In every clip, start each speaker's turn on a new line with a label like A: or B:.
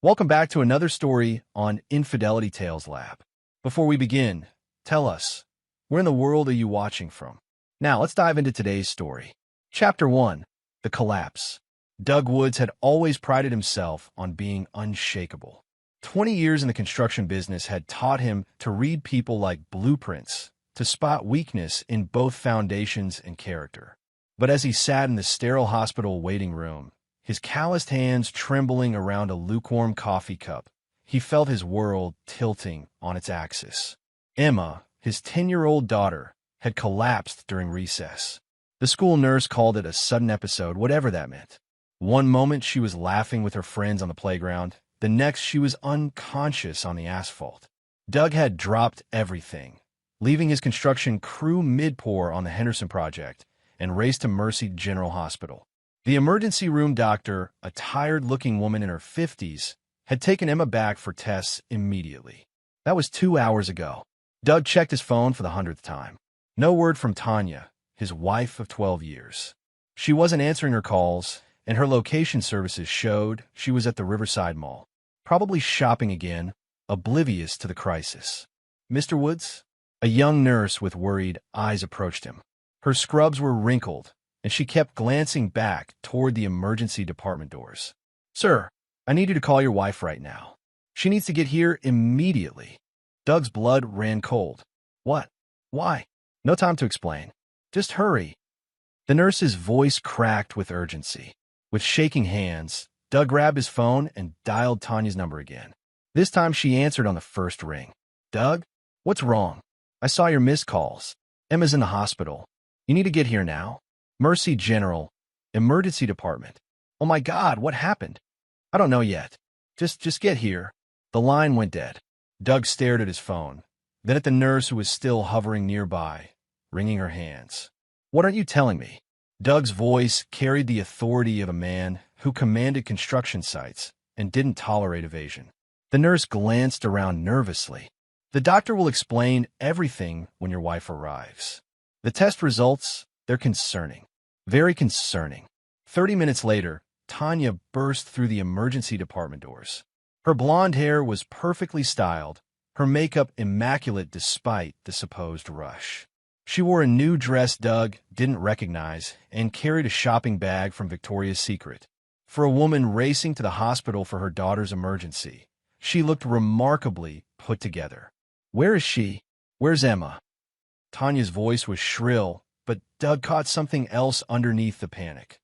A: Welcome back to another story on Infidelity Tales Lab. Before we begin, tell us, where in the world are you watching from? Now, let's dive into today's story. Chapter 1. The Collapse. Doug Woods had always prided himself on being unshakable. 20 years in the construction business had taught him to read people like blueprints, to spot weakness in both foundations and character. But as he sat in the sterile hospital waiting room, his calloused hands trembling around a lukewarm coffee cup, he felt his world tilting on its axis. Emma, his 10-year-old daughter, had collapsed during recess. The school nurse called it a sudden episode, whatever that meant. One moment she was laughing with her friends on the playground, the next she was unconscious on the asphalt. Doug had dropped everything, leaving his construction crew mid-pour on the Henderson project, and raced to Mercy General Hospital. The emergency room doctor, a tired-looking woman in her 50s, had taken Emma back for tests immediately. That was 2 hours ago. Doug checked his phone for the 100th time. No word from Tanya, his wife of 12 years. She wasn't answering her calls, and her location services showed she was at the Riverside Mall, probably shopping again, oblivious to the crisis. "Mr. Woods?" A young nurse with worried eyes approached him. Her scrubs were wrinkled, and she kept glancing back toward the emergency department doors. "Sir, I need you to call your wife right now. She needs to get here immediately." Doug's blood ran cold. "What? Why?" "No time to explain. Just hurry." The nurse's voice cracked with urgency. With shaking hands, Doug grabbed his phone and dialed Tanya's number again. This time she answered on the first ring. "Doug, what's wrong? I saw your missed calls. Emma's in the hospital. You need to get here now. Mercy General, Emergency Department." "Oh my God, what happened?" "I don't know yet. Just get here." The line went dead. Doug stared at his phone, then at the nurse who was still hovering nearby, wringing her hands. "What aren't you telling me?" Doug's voice carried the authority of a man who commanded construction sites and didn't tolerate evasion. The nurse glanced around nervously. "The doctor will explain everything when your wife arrives. The test results, they're concerning. Very concerning." 30 minutes later, Tanya burst through the emergency department doors. Her blonde hair was perfectly styled, her makeup immaculate despite the supposed rush. She wore a new dress Doug didn't recognize and carried a shopping bag from Victoria's Secret. For a woman racing to the hospital for her daughter's emergency, she looked remarkably put together. "Where is she? Where's Emma?" Tanya's voice was shrill, but Doug caught something else underneath the panic.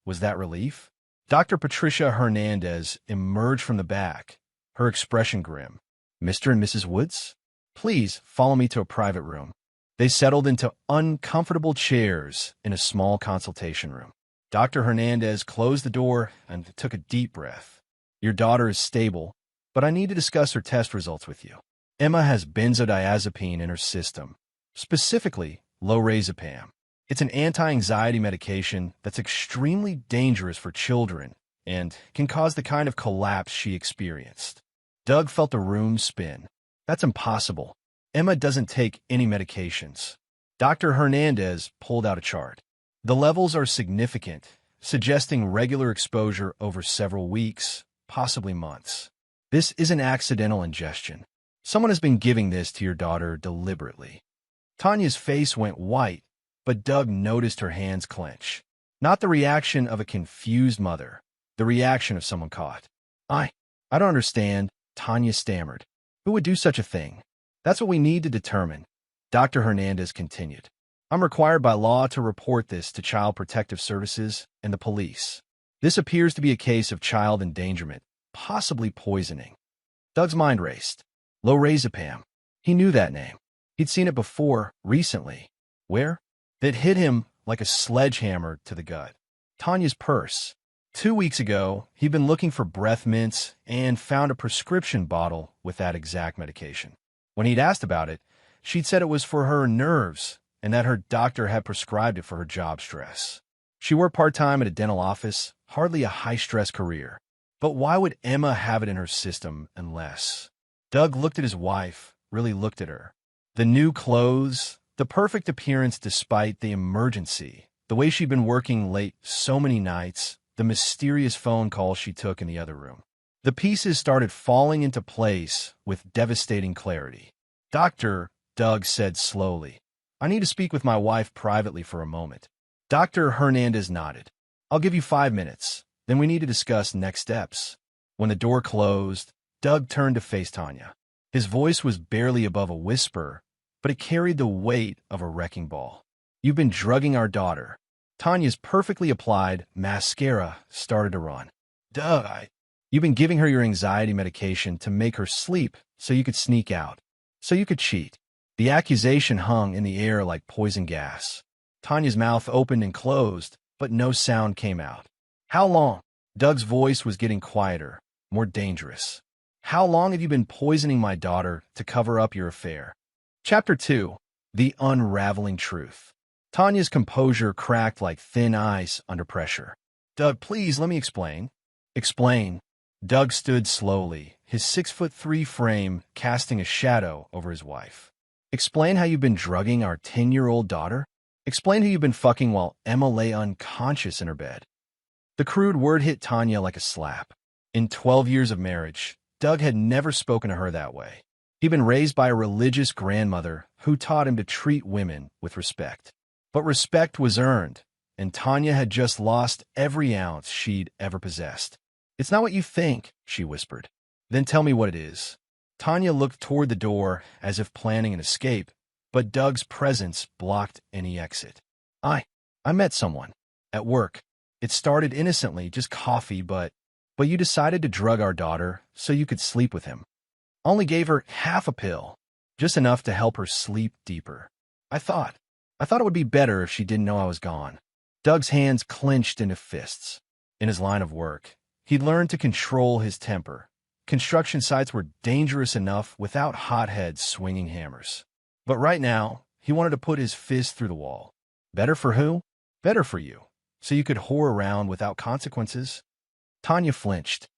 A: Was that relief? Dr. Patricia Hernandez emerged from the back, her expression grim. "Mr. and Mrs. Woods? Please follow me to a private room." They settled into uncomfortable chairs in a small consultation room. Dr. Hernandez closed the door and took a deep breath. "Your daughter is stable, but I need to discuss her test results with you. Emma has benzodiazepine in her system, specifically lorazepam. It's an anti-anxiety medication that's extremely dangerous for children and can cause the kind of collapse she experienced." Doug felt the room spin. "That's impossible. Emma doesn't take any medications." Dr. Hernandez pulled out a chart. "The levels are significant, suggesting regular exposure over several weeks, possibly months. This isn't accidental ingestion. Someone has been giving this to your daughter deliberately." Tanya's face went white, but Doug noticed her hands clench. Not the reaction of a confused mother, the reaction of someone caught. I don't understand," Tanya stammered. "Who would do such a thing?" "That's what we need to determine," Dr. Hernandez continued. "I'm required by law to report this to Child Protective Services and the police. This appears to be a case of child endangerment, possibly poisoning." Doug's mind raced. Lorazepam. He knew that name. He'd seen it before, recently. Where? That hit him like a sledgehammer to the gut. Tanya's purse. 2 weeks ago, he'd been looking for breath mints and found a prescription bottle with that exact medication. When he'd asked about it, she'd said it was for her nerves and that her doctor had prescribed it for her job stress. She worked part-time at a dental office, hardly a high-stress career. But why would Emma have it in her system unless? Doug looked at his wife, really looked at her. The new clothes, the perfect appearance despite the emergency, the way she'd been working late so many nights, the mysterious phone call she took in the other room. The pieces started falling into place with devastating clarity. "Doctor," Doug said slowly, "I need to speak with my wife privately for a moment." Dr. Hernandez nodded. "I'll give you 5 minutes. Then we need to discuss next steps." When the door closed, Doug turned to face Tanya. His voice was barely above a whisper, but it carried the weight of a wrecking ball. "You've been drugging our daughter." Tanya's perfectly applied mascara started to run. "Doug, you've been giving her your anxiety medication to make her sleep so you could sneak out, so you could cheat." The accusation hung in the air like poison gas. Tanya's mouth opened and closed, but no sound came out. "How long?" Doug's voice was getting quieter, more dangerous. "How long have you been poisoning my daughter to cover up your affair?" Chapter 2. The Unraveling Truth. Tanya's composure cracked like thin ice under pressure. "Doug, please let me explain." "Explain." Doug stood slowly, his 6'3" frame casting a shadow over his wife. "Explain how you've been drugging our 10-year-old daughter. Explain who you've been fucking while Emma lay unconscious in her bed." The crude word hit Tanya like a slap. In 12 years of marriage, Doug had never spoken to her that way. He'd been raised by a religious grandmother who taught him to treat women with respect. But respect was earned, and Tanya had just lost every ounce she'd ever possessed. "It's not what you think," she whispered. "Then tell me what it is." Tanya looked toward the door as if planning an escape, but Doug's presence blocked any exit. I met someone. At work. It started innocently, just coffee, but you decided to drug our daughter so you could sleep with him. Only gave her half a pill, just enough to help her sleep deeper. I thought it would be better if she didn't know I was gone." Doug's hands clenched into fists. In his line of work, he'd learned to control his temper. Construction sites were dangerous enough without hotheads swinging hammers. But right now, he wanted to put his fist through the wall. Better for who? Better for you, so you could whore around without consequences. Tanya flinched.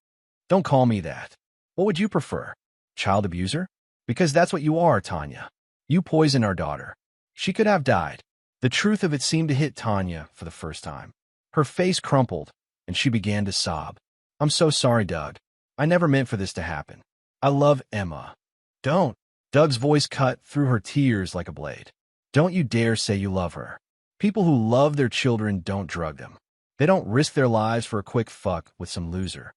A: "Don't call me that. What would you prefer? Child abuser? Because that's what you are, Tanya. You poisoned our daughter. She could have died." The truth of it seemed to hit Tanya for the first time. Her face crumpled, and she began to sob. "I'm so sorry, Doug. I never meant for this to happen. I love Emma." "Don't." Doug's voice cut through her tears like a blade. "Don't you dare say you love her. People who love their children don't drug them. They don't risk their lives for a quick fuck with some loser."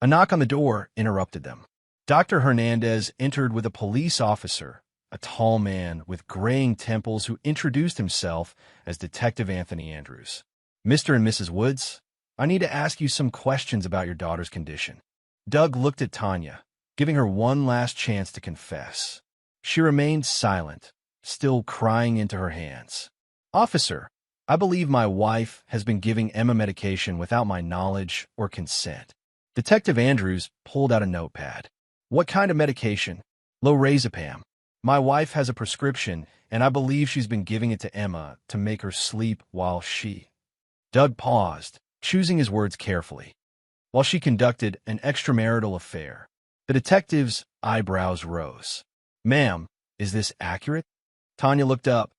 A: A knock on the door interrupted them. Dr. Hernandez entered with a police officer, a tall man with graying temples who introduced himself as Detective Anthony Andrews. "Mr. and Mrs. Woods, I need to ask you some questions about your daughter's condition." Doug looked at Tanya, giving her one last chance to confess. She remained silent, still crying into her hands. "Officer, I believe my wife has been giving Emma medication without my knowledge or consent." Detective Andrews pulled out a notepad. "What kind of medication?" "Lorazepam. My wife has a prescription, and I believe she's been giving it to Emma to make her sleep while she—" Doug paused, choosing his words carefully. "While she conducted an extramarital affair." The detective's eyebrows rose. "Ma'am, is this accurate?" Tanya looked up,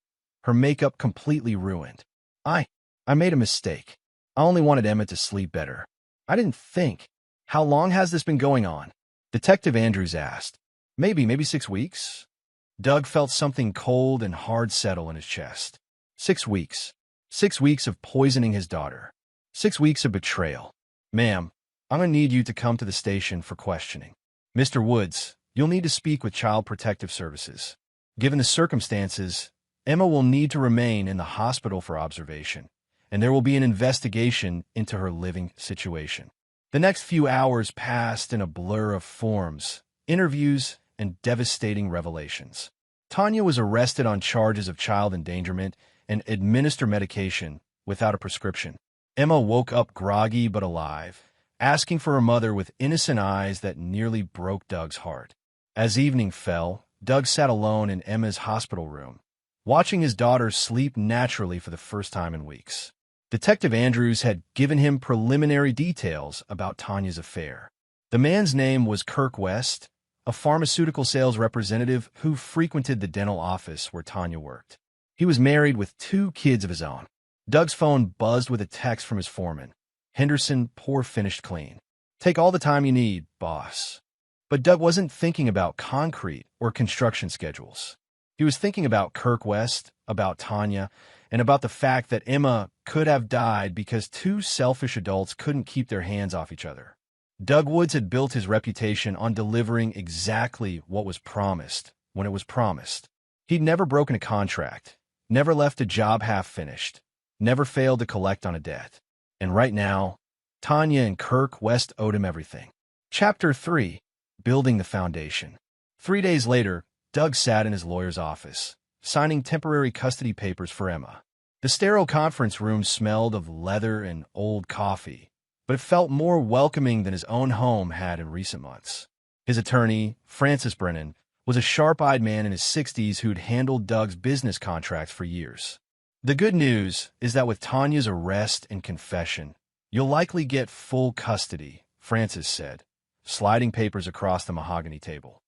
A: her makeup completely ruined. I made a mistake. I only wanted Emma to sleep better. I didn't think." "How long has this been going on?" Detective Andrews asked. Maybe 6 weeks." Doug felt something cold and hard settle in his chest. 6 weeks. 6 weeks of poisoning his daughter. 6 weeks of betrayal. "Ma'am, I'm going to need you to come to the station for questioning." "Mr. Woods, you'll need to speak with Child Protective Services. Given the circumstances, Emma will need to remain in the hospital for observation, and there will be an investigation into her living situation." The next few hours passed in a blur of forms, interviews, and devastating revelations. Tanya was arrested on charges of child endangerment and administered medication without a prescription. Emma woke up groggy but alive, asking for her mother with innocent eyes that nearly broke Doug's heart. As evening fell, Doug sat alone in Emma's hospital room, watching his daughter sleep naturally for the first time in weeks. Detective Andrews had given him preliminary details about Tanya's affair. The man's name was Kirk West, a pharmaceutical sales representative who frequented the dental office where Tanya worked. He was married with 2 kids of his own. Doug's phone buzzed with a text from his foreman. "Henderson, poor finished clean." Take all the time you need, boss. But Doug wasn't thinking about concrete or construction schedules. He was thinking about Kirk West, about Tanya, and about the fact that Emma could have died because two selfish adults couldn't keep their hands off each other. Doug Woods had built his reputation on delivering exactly what was promised when it was promised. He'd never broken a contract, never left a job half-finished, never failed to collect on a debt. And right now, Tanya and Kirk West owed him everything. Chapter 3. Building the Foundation. 3 days later, Doug sat in his lawyer's office, signing temporary custody papers for Emma. The sterile conference room smelled of leather and old coffee, but it felt more welcoming than his own home had in recent months. His attorney, Francis Brennan, was a sharp-eyed man in his 60s who'd handled Doug's business contracts for years. The good news is that with Tanya's arrest and confession, you'll likely get full custody, Francis said, sliding papers across the mahogany table.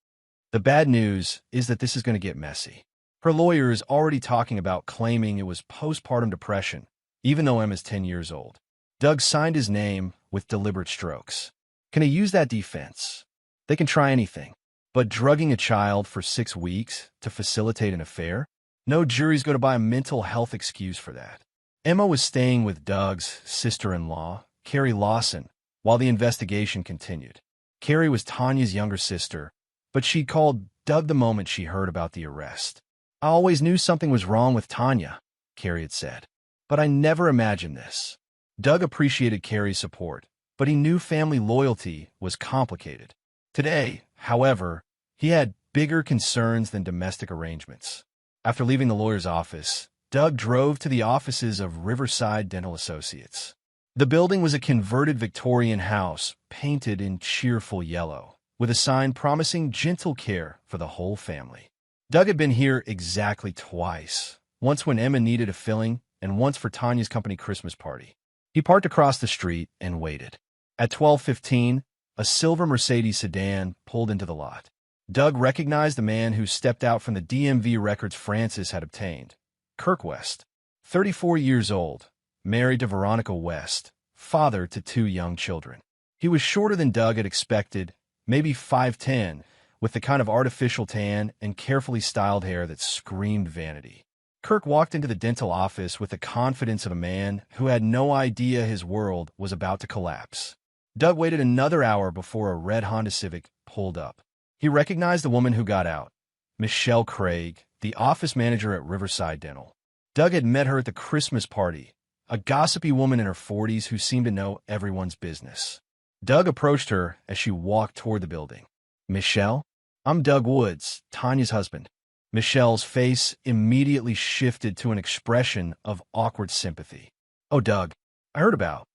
A: The bad news is that this is going to get messy. Her lawyer is already talking about claiming it was postpartum depression, even though Emma's 10 years old. Doug signed his name with deliberate strokes. Can he use that defense? They can try anything. But drugging a child for 6 weeks to facilitate an affair? No jury's going to buy a mental health excuse for that. Emma was staying with Doug's sister-in-law, Carrie Lawson, while the investigation continued. Carrie was Tanya's younger sister, but she called Doug the moment she heard about the arrest. I always knew something was wrong with Tanya, Carrie had said, but I never imagined this. Doug appreciated Carrie's support, but he knew family loyalty was complicated. Today, however, he had bigger concerns than domestic arrangements. After leaving the lawyer's office, Doug drove to the offices of Riverside Dental Associates. The building was a converted Victorian house painted in cheerful yellow, with a sign promising gentle care for the whole family. Doug had been here exactly twice, once when Emma needed a filling and once for Tanya's company Christmas party. He parked across the street and waited. At 12:15, a silver Mercedes sedan pulled into the lot. Doug recognized the man who stepped out from the DMV records Francis had obtained. Kirk West, 34 years old, married to Veronica West, father to 2 young children. He was shorter than Doug had expected, maybe 5'10", with the kind of artificial tan and carefully styled hair that screamed vanity. Kirk walked into the dental office with the confidence of a man who had no idea his world was about to collapse. Doug waited another hour before a red Honda Civic pulled up. He recognized the woman who got out, Michelle Craig, the office manager at Riverside Dental. Doug had met her at the Christmas party, a gossipy woman in her 40s who seemed to know everyone's business. Doug approached her as she walked toward the building. "Michelle, I'm Doug Woods, Tanya's husband." Michelle's face immediately shifted to an expression of awkward sympathy. "Oh, Doug, I heard about.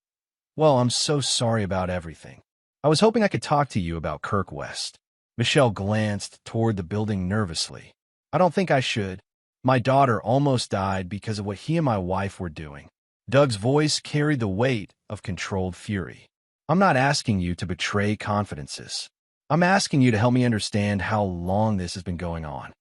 A: Well, I'm so sorry about everything. I was hoping I could talk to you about Kirk West." Michelle glanced toward the building nervously. "I don't think I should. My daughter almost died because of what he and my wife were doing." Doug's voice carried the weight of controlled fury. "I'm not asking you to betray confidences. I'm asking you to help me understand how long this has been going on."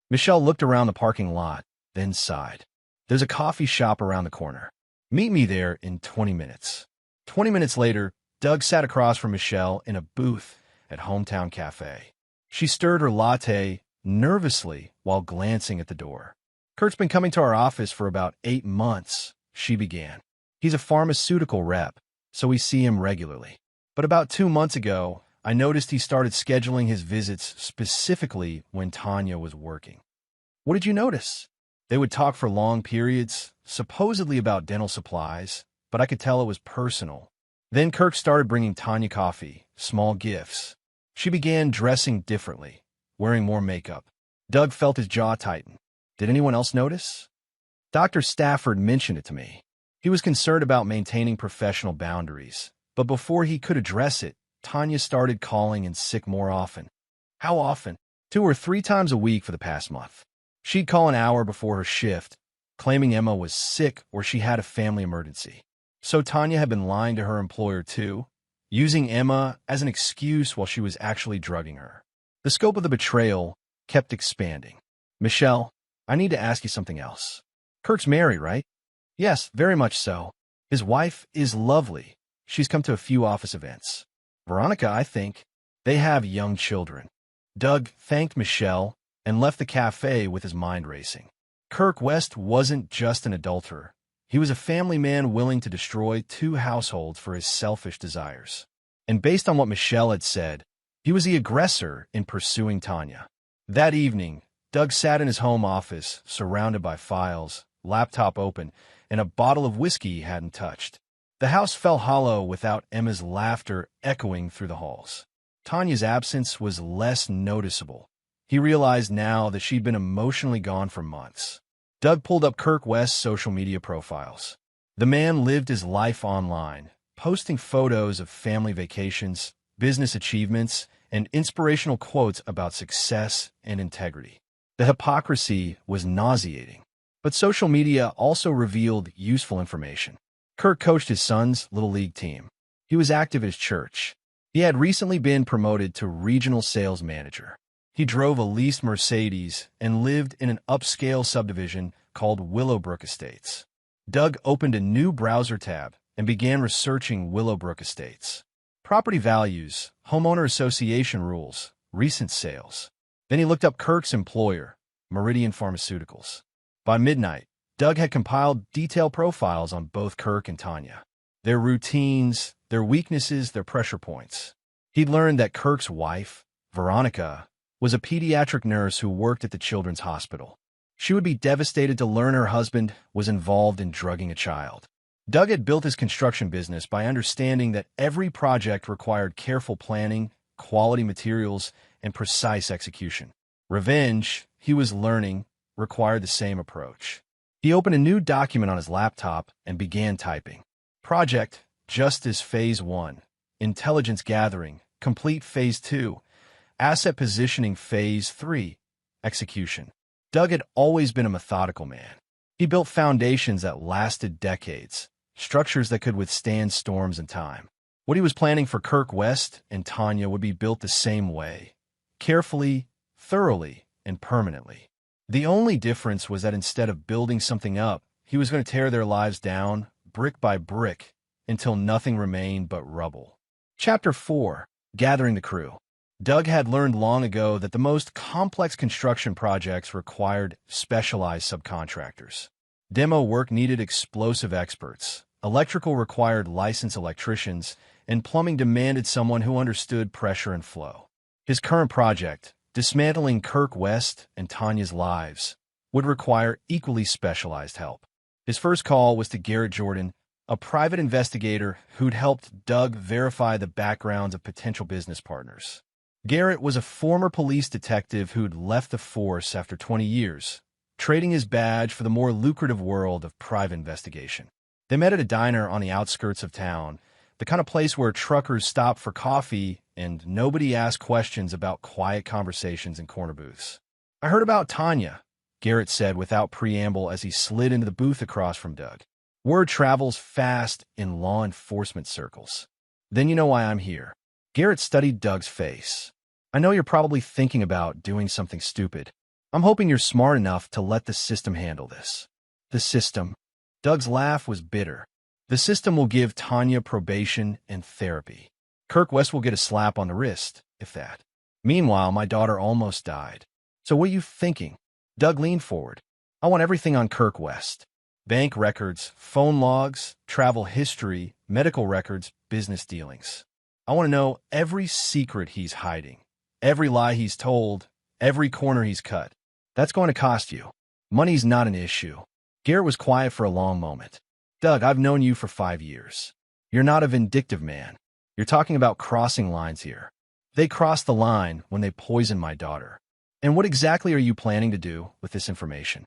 A: Michelle looked around the parking lot, then sighed. "There's a coffee shop around the corner. Meet me there in 20 minutes. 20 minutes later, Doug sat across from Michelle in a booth at Hometown Cafe. She stirred her latte nervously while glancing at the door. "Kurt's been coming to our office for about 8 months, she began. "He's a pharmaceutical rep, so we see him regularly. But about 2 months ago, I noticed he started scheduling his visits specifically when Tanya was working." "What did you notice?" "They would talk for long periods, supposedly about dental supplies, but I could tell it was personal. Then Kirk started bringing Tanya coffee, small gifts. She began dressing differently, wearing more makeup." Doug felt his jaw tighten. "Did anyone else notice?" "Dr. Stafford mentioned it to me. He was concerned about maintaining professional boundaries, but before he could address it, Tanya started calling in sick more often." "How often?" 2 or 3 times a week for the past month. She'd call an hour before her shift, claiming Emma was sick or she had a family emergency. So Tanya had been lying to her employer too, using Emma as an excuse while she was actually drugging her. The scope of the betrayal kept expanding. "Michelle, I need to ask you something else. Kirk's married, right?" "Yes, very much so. His wife is lovely. She's come to a few office events." Veronica, I think. They have young children. Doug thanked Michelle and left the cafe with his mind racing. Kirk West wasn't just an adulterer. He was a family man willing to destroy 2 households for his selfish desires. And based on what Michelle had said, he was the aggressor in pursuing Tanya. That evening, Doug sat in his home office, surrounded by files, laptop open, and a bottle of whiskey he hadn't touched. The house fell hollow without Emma's laughter echoing through the halls. Tanya's absence was less noticeable. He realized now that she'd been emotionally gone for months. Doug pulled up Kirk West's social media profiles. The man lived his life online, posting photos of family vacations, business achievements, and inspirational quotes about success and integrity. The hypocrisy was nauseating. But social media also revealed useful information. Kirk coached his son's Little League team. He was active at his church. He had recently been promoted to regional sales manager. He drove a leased Mercedes and lived in an upscale subdivision called Willowbrook Estates. Doug opened a new browser tab and began researching Willowbrook Estates. Property values, homeowner association rules, recent sales. Then he looked up Kirk's employer, Meridian Pharmaceuticals. By midnight, Doug had compiled detailed profiles on both Kirk and Tanya. Their routines, their weaknesses, their pressure points. He'd learned that Kirk's wife, Veronica, was a pediatric nurse who worked at the children's hospital. She would be devastated to learn her husband was involved in drugging a child. Doug had built his construction business by understanding that every project required careful planning, quality materials, and precise execution. Revenge, he was learning, required the same approach. He opened a new document on his laptop and began typing. Project, Justice Phase 1, Intelligence Gathering, Complete Phase 2, Asset Positioning Phase 3, Execution. Doug had always been a methodical man. He built foundations that lasted decades, structures that could withstand storms and time. What he was planning for Kirk West and Tanya would be built the same way, carefully, thoroughly, and permanently. The only difference was that instead of building something up, he was going to tear their lives down, brick by brick, until nothing remained but rubble. Chapter 4. Gathering the Crew. Doug had learned long ago that the most complex construction projects required specialized subcontractors. Demo work needed explosive experts, electrical required licensed electricians, and plumbing demanded someone who understood pressure and flow. His current project, dismantling Kirk West and Tanya's lives, would require equally specialized help. His first call was to Garrett Jordan, a private investigator who'd helped Doug verify the backgrounds of potential business partners. Garrett was a former police detective who'd left the force after 20 years, trading his badge for the more lucrative world of private investigation. They met at a diner on the outskirts of town, the kind of place where truckers stop for coffee and nobody asks questions about quiet conversations in corner booths. "I heard about Tanya," Garrett said without preamble as he slid into the booth across from Doug. "Word travels fast in law enforcement circles." "Then you know why I'm here." Garrett studied Doug's face. "I know you're probably thinking about doing something stupid. I'm hoping you're smart enough to let the system handle this." "The system?" Doug's laugh was bitter. "The system will give Tanya probation and therapy. Kirk West will get a slap on the wrist, if that. Meanwhile, my daughter almost died. So what are you thinking?" Doug leaned forward. "I want everything on Kirk West. Bank records, phone logs, travel history, medical records, business dealings. I want to know every secret he's hiding, every lie he's told, every corner he's cut. That's going to cost you. Money's not an issue." Garrett was quiet for a long moment. "Doug, I've known you for 5 years. You're not a vindictive man. You're talking about crossing lines here. They crossed the line when they poisoned my daughter. And what exactly are you planning to do with this information?"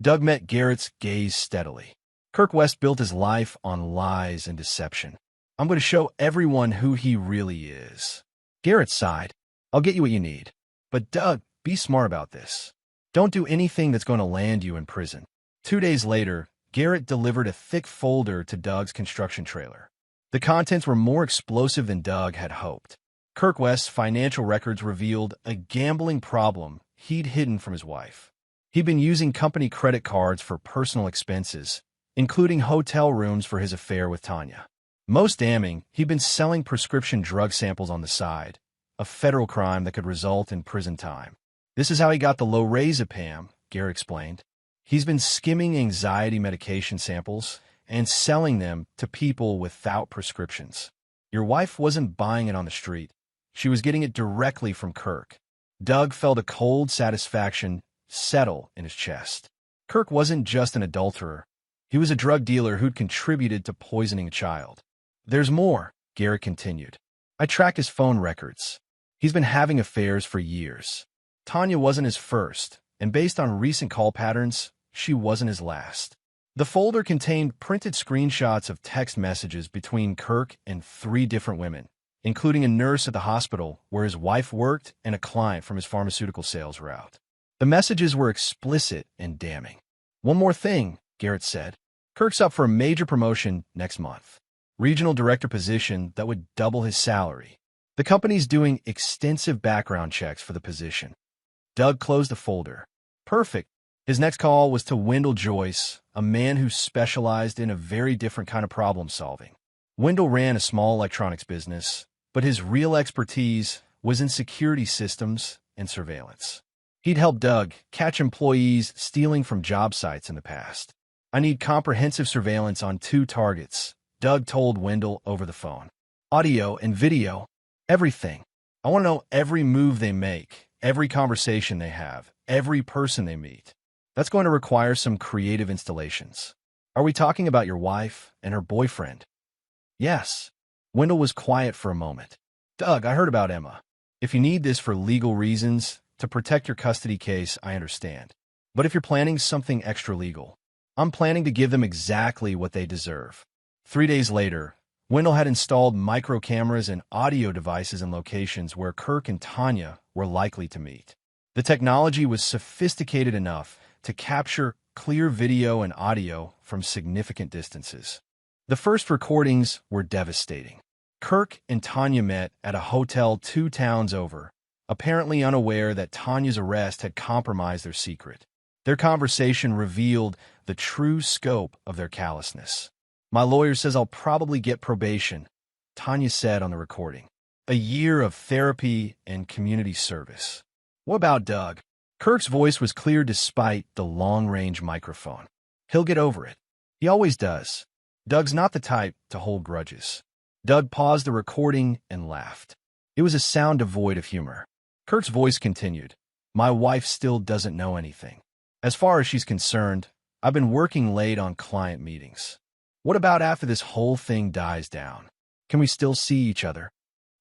A: Doug met Garrett's gaze steadily. "Kirk West built his life on lies and deception. I'm going to show everyone who he really is." Garrett sighed. "I'll get you what you need. But Doug, be smart about this. Don't do anything that's going to land you in prison." 2 days later, Garrett delivered a thick folder to Doug's construction trailer. The contents were more explosive than Doug had hoped. Kirk West's financial records revealed a gambling problem he'd hidden from his wife. He'd been using company credit cards for personal expenses, including hotel rooms for his affair with Tanya. Most damning, he'd been selling prescription drug samples on the side, a federal crime that could result in prison time. This is how he got the lorazepam, Garrett explained. He's been skimming anxiety medication samples and selling them to people without prescriptions. Your wife wasn't buying it on the street. She was getting it directly from Kirk. Doug felt a cold satisfaction settle in his chest. Kirk wasn't just an adulterer. He was a drug dealer who'd contributed to poisoning a child. There's more, Garrett continued. I tracked his phone records. He's been having affairs for years. Tanya wasn't his first, and based on recent call patterns, she wasn't his last. The folder contained printed screenshots of text messages between Kirk and 3 different women, including a nurse at the hospital where his wife worked and a client from his pharmaceutical sales route. The messages were explicit and damning. One more thing, Garrett said. Kirk's up for a major promotion next month. Regional director position that would double his salary. The company's doing extensive background checks for the position. Doug closed the folder. Perfect. His next call was to Wendell Joyce, a man who specialized in a very different kind of problem solving. Wendell ran a small electronics business, but his real expertise was in security systems and surveillance. He'd helped Doug catch employees stealing from job sites in the past. I need comprehensive surveillance on 2 targets, Doug told Wendell over the phone. Audio and video, everything. I want to know every move they make, every conversation they have, every person they meet. That's going to require some creative installations. Are we talking about your wife and her boyfriend? Yes. Wendell was quiet for a moment. Doug, I heard about Emma. If you need this for legal reasons, to protect your custody case, I understand. But if you're planning something extra legal, I'm planning to give them exactly what they deserve. 3 days later, Wendell had installed micro cameras and audio devices in locations where Kirk and Tanya were likely to meet. The technology was sophisticated enough to capture clear video and audio from significant distances. The first recordings were devastating. Kirk and Tanya met at a hotel 2 towns over, apparently unaware that Tanya's arrest had compromised their secret. Their conversation revealed the true scope of their callousness. My lawyer says I'll probably get probation, Tanya said on the recording. A year of therapy and community service. What about Doug? Kirk's voice was clear despite the long-range microphone. He'll get over it. He always does. Doug's not the type to hold grudges. Doug paused the recording and laughed. It was a sound devoid of humor. Kirk's voice continued. My wife still doesn't know anything. As far as she's concerned, I've been working late on client meetings. What about after this whole thing dies down? Can we still see each other?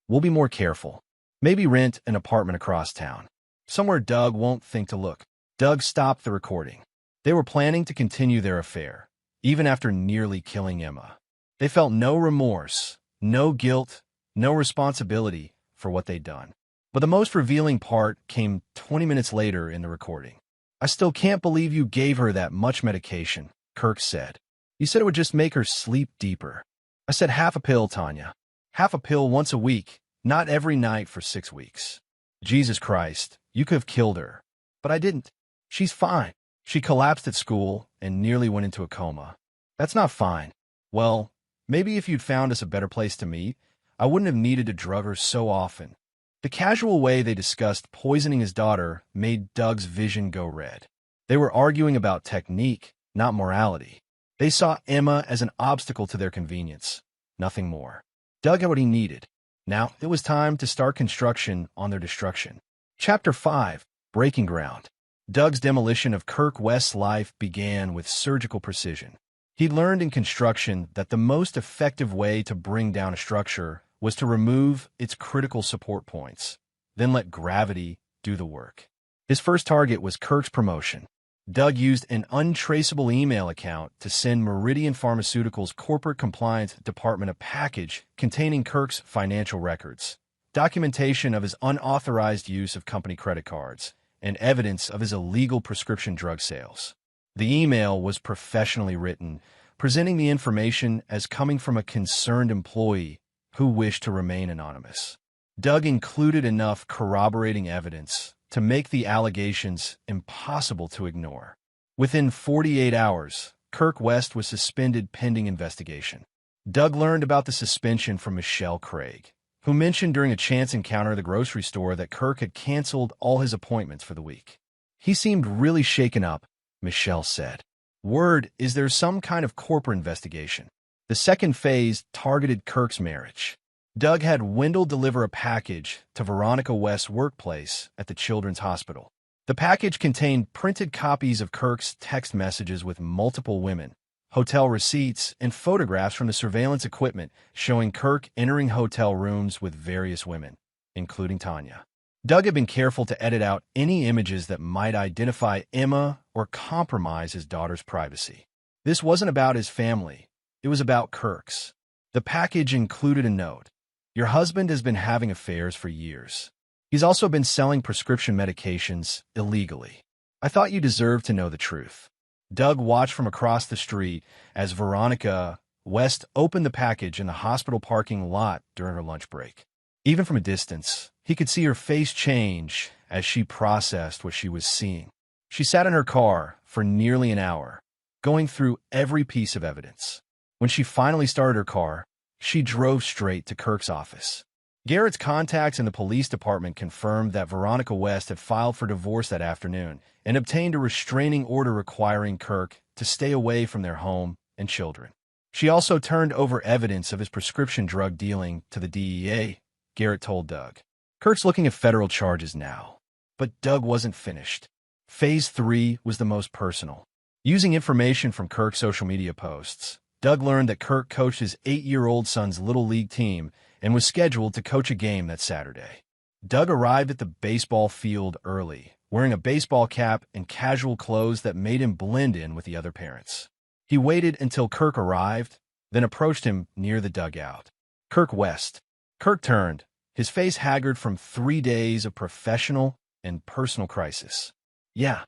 A: We'll be more careful. Maybe rent an apartment across town. Somewhere Doug won't think to look. Doug stopped the recording. They were planning to continue their affair, even after nearly killing Emma. They felt no remorse, no guilt, no responsibility for what they'd done. But the most revealing part came 20 minutes later in the recording. I still can't believe you gave her that much medication, Kirk said. You said it would just make her sleep deeper. I said half a pill, Tanya. Half a pill once a week, not every night for 6 weeks. Jesus Christ, you could have killed her. But I didn't. She's fine. She collapsed at school and nearly went into a coma. That's not fine. Well, maybe if you'd found us a better place to meet, I wouldn't have needed to drug her so often. The casual way they discussed poisoning his daughter made Doug's vision go red. They were arguing about technique, not morality. They saw Emma as an obstacle to their convenience, nothing more. Doug had what he needed. Now it was time to start construction on their destruction. Chapter 5, Breaking Ground. Doug's demolition of Kirk West's life began with surgical precision. He'd learned in construction that the most effective way to bring down a structure was to remove its critical support points, then let gravity do the work. His first target was Kirk's promotion. Doug used an untraceable email account to send Meridian Pharmaceuticals' corporate compliance department a package containing Kirk's financial records, documentation of his unauthorized use of company credit cards, and evidence of his illegal prescription drug sales. The email was professionally written, presenting the information as coming from a concerned employee who wished to remain anonymous. Doug included enough corroborating evidence to make the allegations impossible to ignore. Within 48 hours, Kirk West was suspended pending investigation. Doug learned about the suspension from Michelle Craig, who mentioned during a chance encounter at the grocery store that Kirk had canceled all his appointments for the week. He seemed really shaken up, Michelle said. Word is there's some kind of corporate investigation. The second phase targeted Kirk's marriage. Doug had Wendell deliver a package to Veronica West's workplace at the Children's Hospital. The package contained printed copies of Kirk's text messages with multiple women, hotel receipts, and photographs from the surveillance equipment showing Kirk entering hotel rooms with various women, including Tanya. Doug had been careful to edit out any images that might identify Emma or compromise his daughter's privacy. This wasn't about his family. It was about Kirk's. The package included a note. Your husband has been having affairs for years. He's also been selling prescription medications illegally. I thought you deserved to know the truth. Doug watched from across the street as Veronica West opened the package in the hospital parking lot during her lunch break. Even from a distance, he could see her face change as she processed what she was seeing. She sat in her car for nearly an hour, going through every piece of evidence. When she finally started her car, she drove straight to Kirk's office. Garrett's contacts in the police department confirmed that Veronica West had filed for divorce that afternoon and obtained a restraining order requiring Kirk to stay away from their home and children. She also turned over evidence of his prescription drug dealing to the DEA, Garrett told Doug. Kirk's looking at federal charges now. But Doug wasn't finished. Phase 3 was the most personal. Using information from Kirk's social media posts, Doug learned that Kirk coached his 8-year-old son's Little League team and was scheduled to coach a game that Saturday. Doug arrived at the baseball field early, wearing a baseball cap and casual clothes that made him blend in with the other parents. He waited until Kirk arrived, then approached him near the dugout. Kirk West. Kirk turned, his face haggard from 3 days of professional and personal crisis. Yeah,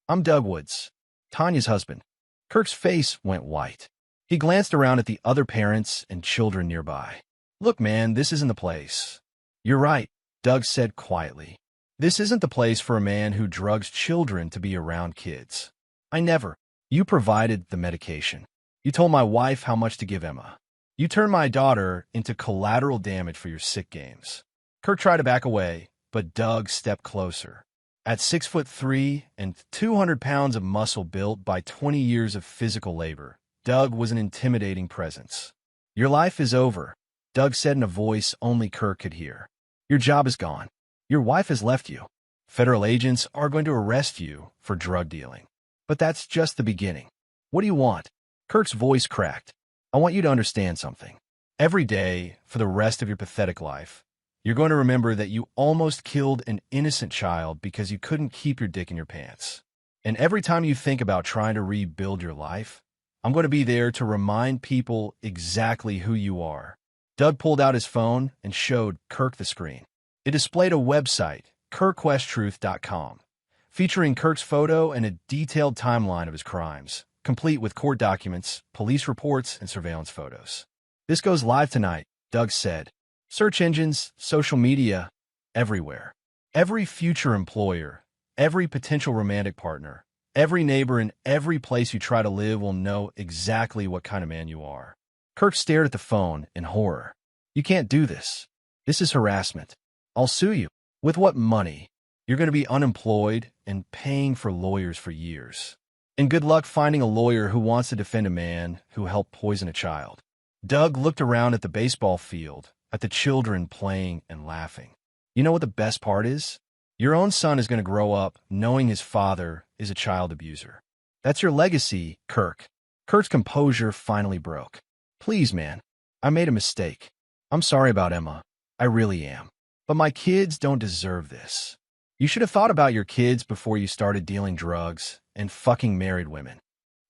A: I'm Doug Woods, Tanya's husband. Kirk's face went white. He glanced around at the other parents and children nearby. Look, man, this isn't the place. You're right, Doug said quietly. This isn't the place for a man who drugs children to be around kids. I never. You provided the medication. You told my wife how much to give Emma. You turned my daughter into collateral damage for your sick games. Kirk tried to back away, but Doug stepped closer. At 6'3" and 200 pounds of muscle built by 20 years of physical labor, Doug was an intimidating presence. Your life is over, Doug said in a voice only Kirk could hear. Your job is gone. Your wife has left you. Federal agents are going to arrest you for drug dealing. But that's just the beginning. What do you want? Kirk's voice cracked. I want you to understand something. Every day, for the rest of your pathetic life, you're going to remember that you almost killed an innocent child because you couldn't keep your dick in your pants. And every time you think about trying to rebuild your life, I'm going to be there to remind people exactly who you are. Doug pulled out his phone and showed Kirk the screen. It displayed a website, KirkQuestTruth.com, featuring Kirk's photo and a detailed timeline of his crimes, complete with court documents, police reports, and surveillance photos. This goes live tonight, Doug said. Search engines, social media, everywhere. Every future employer, every potential romantic partner, every neighbor and every place you try to live will know exactly what kind of man you are. Kirk stared at the phone in horror. You can't do this. This is harassment. I'll sue you. With what money? You're going to be unemployed and paying for lawyers for years. And good luck finding a lawyer who wants to defend a man who helped poison a child. Doug looked around at the baseball field, at the children playing and laughing. You know what the best part is? Your own son is going to grow up knowing his father is a child abuser. That's your legacy, Kirk. Kirk's composure finally broke. Please, man, I made a mistake. I'm sorry about Emma. I really am. But my kids don't deserve this. You should have thought about your kids before you started dealing drugs and fucking married women.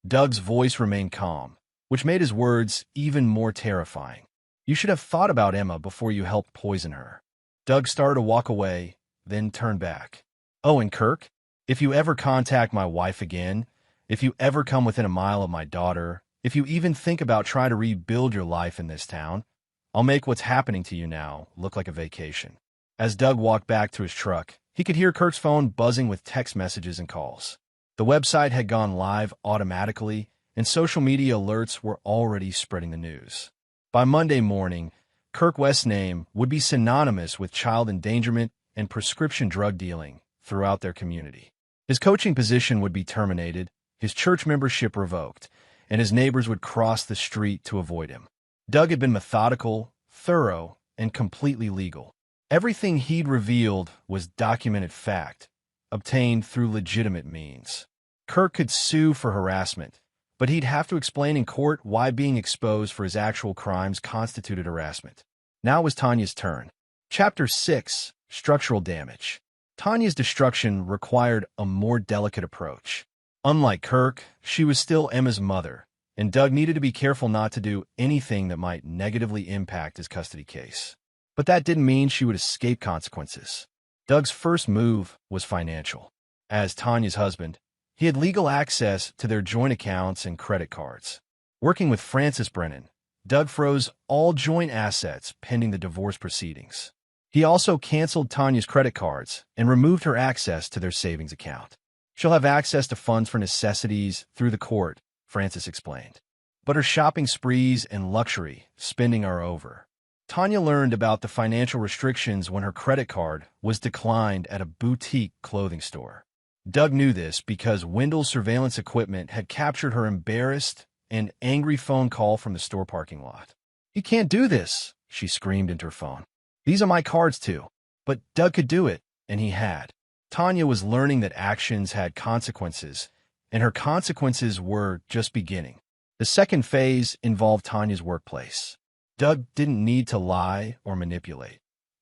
A: Doug's voice remained calm, which made his words even more terrifying. You should have thought about Emma before you helped poison her. Doug started to walk away, then turned back. Oh, and Kirk, if you ever contact my wife again, if you ever come within a mile of my daughter, if you even think about trying to rebuild your life in this town, I'll make what's happening to you now look like a vacation. As Doug walked back to his truck, he could hear Kirk's phone buzzing with text messages and calls. The website had gone live automatically, and social media alerts were already spreading the news. By Monday morning, Kirk West's name would be synonymous with child endangerment and prescription drug dealing throughout their community. His coaching position would be terminated, his church membership revoked, and his neighbors would cross the street to avoid him. Doug had been methodical, thorough, and completely legal. Everything he'd revealed was documented fact, obtained through legitimate means. Kirk could sue for harassment, but he'd have to explain in court why being exposed for his actual crimes constituted harassment. Now it was Tanya's turn. Chapter 6: Structural Damage. Tanya's destruction required a more delicate approach. Unlike Kirk, she was still Emma's mother, and Doug needed to be careful not to do anything that might negatively impact his custody case. But that didn't mean she would escape consequences. Doug's first move was financial. As Tanya's husband, he had legal access to their joint accounts and credit cards. Working with Frances Brennan, Doug froze all joint assets pending the divorce proceedings. He also canceled Tanya's credit cards and removed her access to their savings account. She'll have access to funds for necessities through the court, Frances explained. But her shopping sprees and luxury spending are over. Tanya learned about the financial restrictions when her credit card was declined at a boutique clothing store. Doug knew this because Wendell's surveillance equipment had captured her embarrassed and angry phone call from the store parking lot. "You can't do this," she screamed into her phone. "These are my cards too." But Doug could do it, and he had. Tanya was learning that actions had consequences, and her consequences were just beginning. The second phase involved Tanya's workplace. Doug didn't need to lie or manipulate.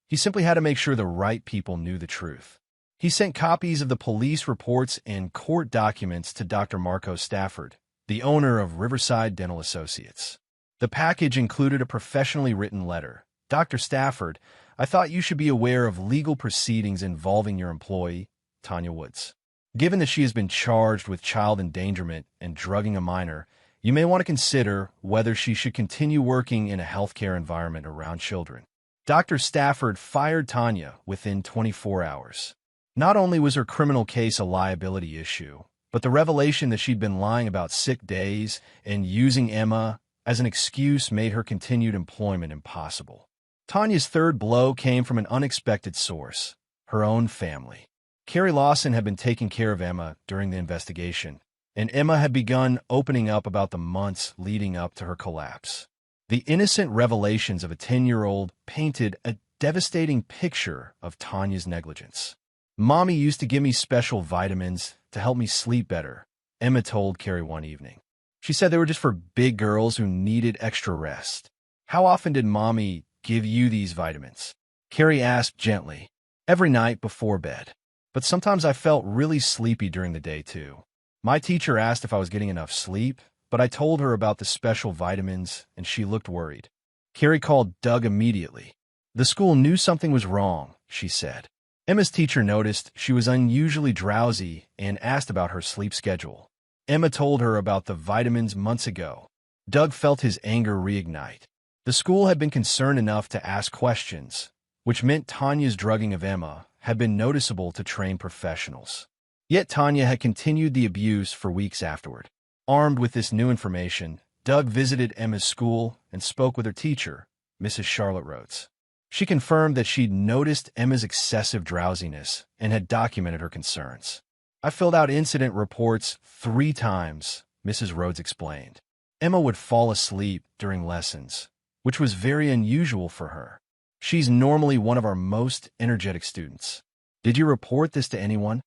A: He simply had to make sure the right people knew the truth. He sent copies of the police reports and court documents to Dr. Marco Stafford, the owner of Riverside Dental Associates. The package included a professionally written letter. "Dr. Stafford, I thought you should be aware of legal proceedings involving your employee, Tanya Woods. Given that she has been charged with child endangerment and drugging a minor, you may want to consider whether she should continue working in a healthcare environment around children." Dr. Stafford fired Tanya within 24 hours. Not only was her criminal case a liability issue, but the revelation that she'd been lying about sick days and using Emma as an excuse made her continued employment impossible. Tanya's third blow came from an unexpected source: her own family. Carrie Lawson had been taking care of Emma during the investigation, and Emma had begun opening up about the months leading up to her collapse. The innocent revelations of a 10-year-old painted a devastating picture of Tanya's negligence. "Mommy used to give me special vitamins to help me sleep better," Emma told Carrie one evening. She said they were just for big girls who needed extra rest. "How often did Mommy give you these vitamins?" Carrie asked gently. "Every night before bed. But sometimes I felt really sleepy during the day, too. My teacher asked if I was getting enough sleep, but I told her about the special vitamins, and she looked worried." Carrie called Doug immediately. "The school knew something was wrong," she said. Emma's teacher noticed she was unusually drowsy and asked about her sleep schedule. Emma told her about the vitamins months ago. Doug felt his anger reignite. The school had been concerned enough to ask questions, which meant Tanya's drugging of Emma had been noticeable to trained professionals. Yet Tanya had continued the abuse for weeks afterward. Armed with this new information, Doug visited Emma's school and spoke with her teacher, Mrs. Charlotte Rhodes. She confirmed that she'd noticed Emma's excessive drowsiness and had documented her concerns. "I filled out incident reports 3 times, Mrs. Rhodes explained. Emma would fall asleep during lessons, which was very unusual for her. She's normally one of our most energetic students. Did you report this to anyone?"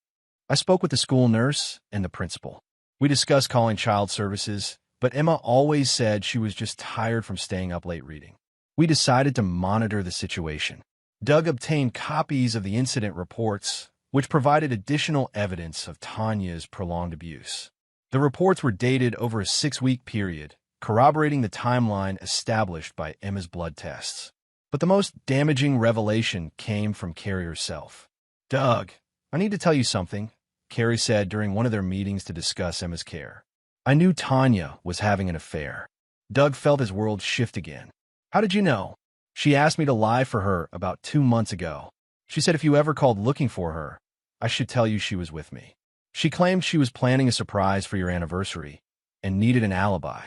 A: "I spoke with the school nurse and the principal. We discussed calling child services, but Emma always said she was just tired from staying up late reading. We decided to monitor the situation." Doug obtained copies of the incident reports, which provided additional evidence of Tanya's prolonged abuse. The reports were dated over a 6-week period, corroborating the timeline established by Emma's blood tests. But the most damaging revelation came from Carrie herself. "Doug, I need to tell you something," Carrie said during one of their meetings to discuss Emma's care. "I knew Tanya was having an affair." Doug felt his world shift again. "How did you know?" "She asked me to lie for her about 2 months ago. She said if you ever called looking for her, I should tell you she was with me. She claimed she was planning a surprise for your anniversary and needed an alibi.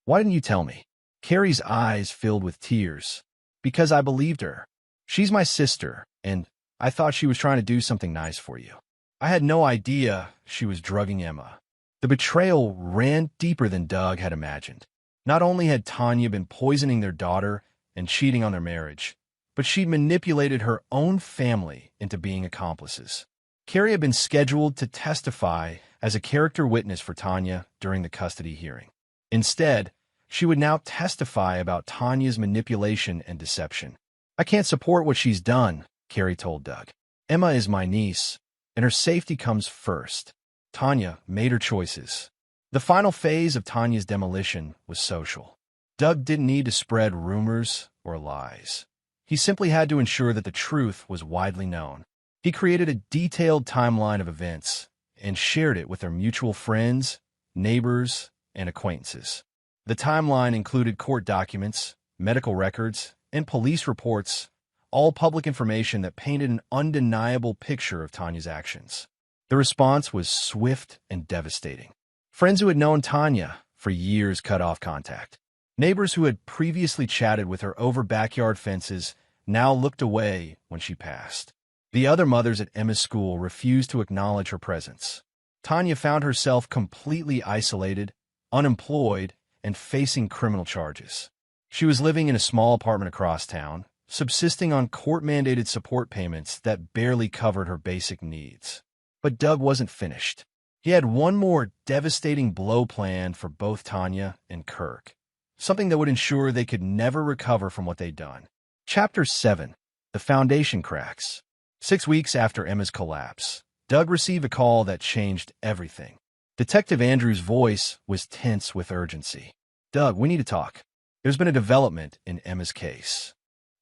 A: Why didn't you tell me?" Carrie's eyes filled with tears. Because I believed her. She's my sister, and I thought she was trying to do something nice for you. I had no idea she was drugging Emma. The betrayal ran deeper than Doug had imagined. Not only had Tanya been poisoning their daughter and cheating on their marriage, but she'd manipulated her own family into being accomplices. Carrie had been scheduled to testify as a character witness for Tanya during the custody hearing. Instead, she would now testify about Tanya's manipulation and deception. I can't support what she's done, Carrie told Doug. Emma is my niece, and her safety comes first. Tanya made her choices. The final phase of Tanya's demolition was social. Doug didn't need to spread rumors or lies. He simply had to ensure that the truth was widely known. He created a detailed timeline of events and shared it with their mutual friends, neighbors, and acquaintances. The timeline included court documents, medical records, and police reports, all public information that painted an undeniable picture of Tanya's actions. The response was swift and devastating. Friends who had known Tanya for years cut off contact. Neighbors who had previously chatted with her over backyard fences now looked away when she passed. The other mothers at Emma's school refused to acknowledge her presence. Tanya found herself completely isolated, unemployed, and facing criminal charges. She was living in a small apartment across town, subsisting on court-mandated support payments that barely covered her basic needs. But Doug wasn't finished. He had one more devastating blow planned for both Tanya and Kirk, something that would ensure they could never recover from what they'd done. Chapter 7. The Foundation Cracks. 6 weeks after Emma's collapse, Doug received a call that changed everything. Detective Andrews' voice was tense with urgency. Doug, we need to talk. There's been a development in Emma's case.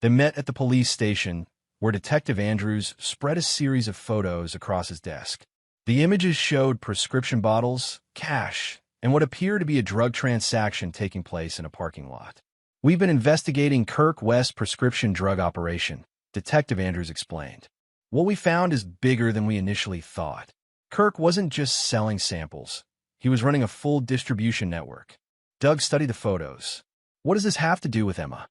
A: They met at the police station, where Detective Andrews spread a series of photos across his desk. The images showed prescription bottles, cash, and what appeared to be a drug transaction taking place in a parking lot. We've been investigating Kirk West's prescription drug operation, Detective Andrews explained. What we found is bigger than we initially thought. Kirk wasn't just selling samples. He was running a full distribution network. Doug studied the photos. What does this have to do with Emma?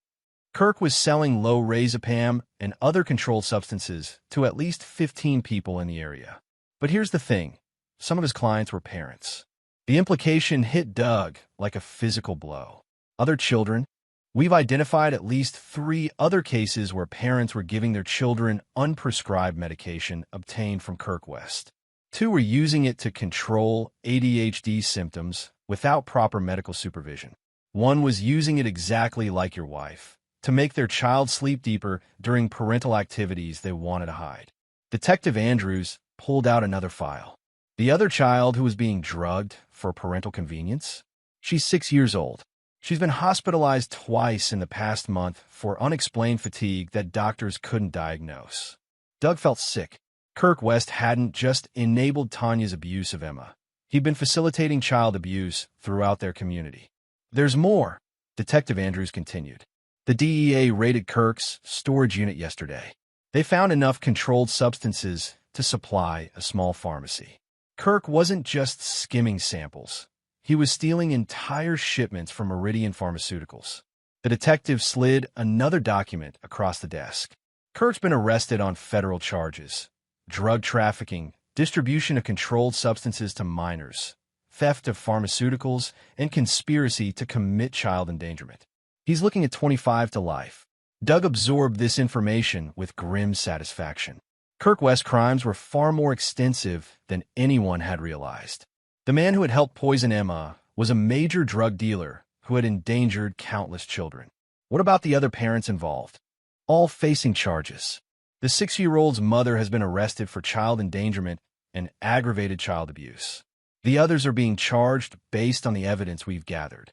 A: Kirk was selling lorazepam and other controlled substances to at least 15 people in the area. But here's the thing. Some of his clients were parents. The implication hit Doug like a physical blow. Other children? We've identified at least 3 other cases where parents were giving their children unprescribed medication obtained from Kirk West. 2 were using it to control ADHD symptoms without proper medical supervision. 1 was using it exactly like your wife, to make their child sleep deeper during parental activities they wanted to hide. Detective Andrews pulled out another file. The other child who was being drugged for parental convenience? She's 6 years old. She's been hospitalized twice in the past month for unexplained fatigue that doctors couldn't diagnose. Doug felt sick. Kirk West hadn't just enabled Tanya's abuse of Emma. He'd been facilitating child abuse throughout their community. There's more, Detective Andrews continued. The DEA raided Kirk's storage unit yesterday. They found enough controlled substances to supply a small pharmacy. Kirk wasn't just skimming samples. He was stealing entire shipments from Meridian Pharmaceuticals. The detective slid another document across the desk. Kirk's been arrested on federal charges: drug trafficking, distribution of controlled substances to minors, theft of pharmaceuticals, and conspiracy to commit child endangerment. He's looking at 25 to life. Doug absorbed this information with grim satisfaction. Kirk West's crimes were far more extensive than anyone had realized. The man who had helped poison Emma was a major drug dealer who had endangered countless children. What about the other parents involved? All facing charges. The 6-year-old's mother has been arrested for child endangerment and aggravated child abuse. The others are being charged based on the evidence we've gathered.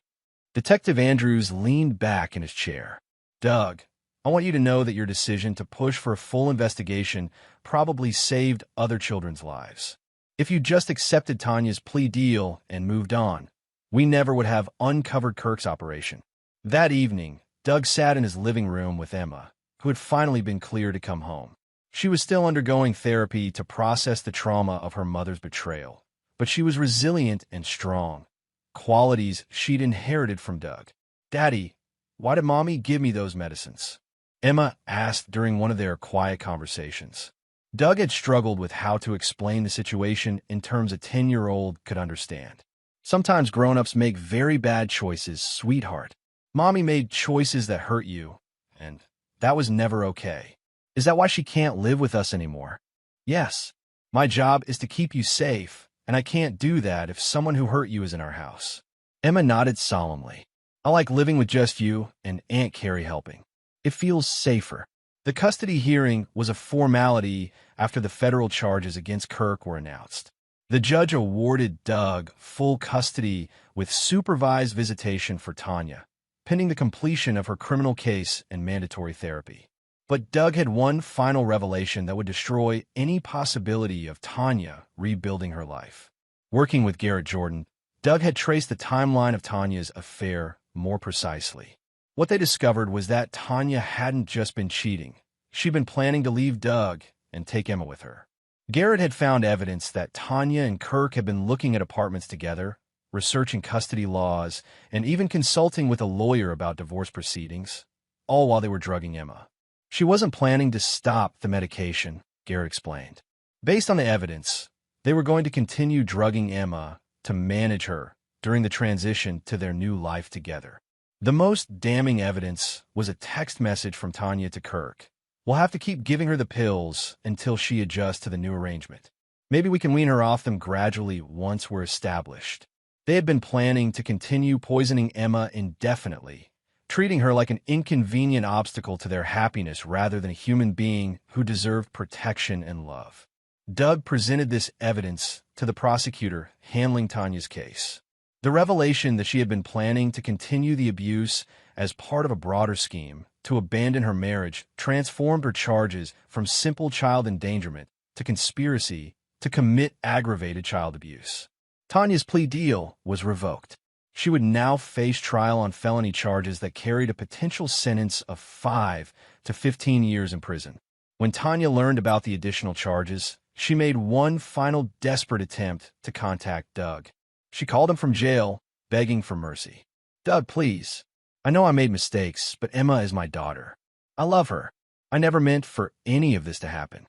A: Detective Andrews leaned back in his chair. Doug, I want you to know that your decision to push for a full investigation probably saved other children's lives. If you just accepted Tanya's plea deal and moved on, we never would have uncovered Kirk's operation. That evening, Doug sat in his living room with Emma, who had finally been cleared to come home. She was still undergoing therapy to process the trauma of her mother's betrayal, but she was resilient and strong, qualities she'd inherited from Doug. Daddy, Why did Mommy give me those medicines? Emma asked during one of their quiet conversations. Doug had struggled with how to explain the situation in terms a 10-year-old could understand. Sometimes grown-ups make very bad choices, sweetheart. Mommy made choices that hurt you, and that was never okay. Is that why she can't live with us anymore? Yes. My job is to keep you safe, and I can't do that if someone who hurt you is in our house. Emma nodded solemnly. I like living with just you and Aunt Carrie helping. It feels safer. The custody hearing was a formality after the federal charges against Kirk were announced. The judge awarded Doug full custody with supervised visitation for Tanya, pending the completion of her criminal case and mandatory therapy. But Doug had one final revelation that would destroy any possibility of Tanya rebuilding her life. Working with Garrett Jordan, Doug had traced the timeline of Tanya's affair more precisely. What they discovered was that Tanya hadn't just been cheating. She'd been planning to leave Doug and take Emma with her. Garrett had found evidence that Tanya and Kirk had been looking at apartments together, researching custody laws, and even consulting with a lawyer about divorce proceedings, all while they were drugging Emma. She wasn't planning to stop the medication, Garrett explained. Based on the evidence, they were going to continue drugging Emma to manage her during the transition to their new life together. The most damning evidence was a text message from Tanya to Kirk. We'll have to keep giving her the pills until she adjusts to the new arrangement. Maybe we can wean her off them gradually once we're established. They had been planning to continue poisoning Emma indefinitely, treating her like an inconvenient obstacle to their happiness rather than a human being who deserved protection and love. Doug presented this evidence to the prosecutor handling Tanya's case. The revelation that she had been planning to continue the abuse as part of a broader scheme to abandon her marriage transformed her charges from simple child endangerment to conspiracy to commit aggravated child abuse. Tanya's plea deal was revoked. She would now face trial on felony charges that carried a potential sentence of 5 to 15 years in prison. When Tanya learned about the additional charges, she made one final desperate attempt to contact Doug. She called him from jail, begging for mercy. Doug, please. I know I made mistakes, but Emma is my daughter. I love her. I never meant for any of this to happen.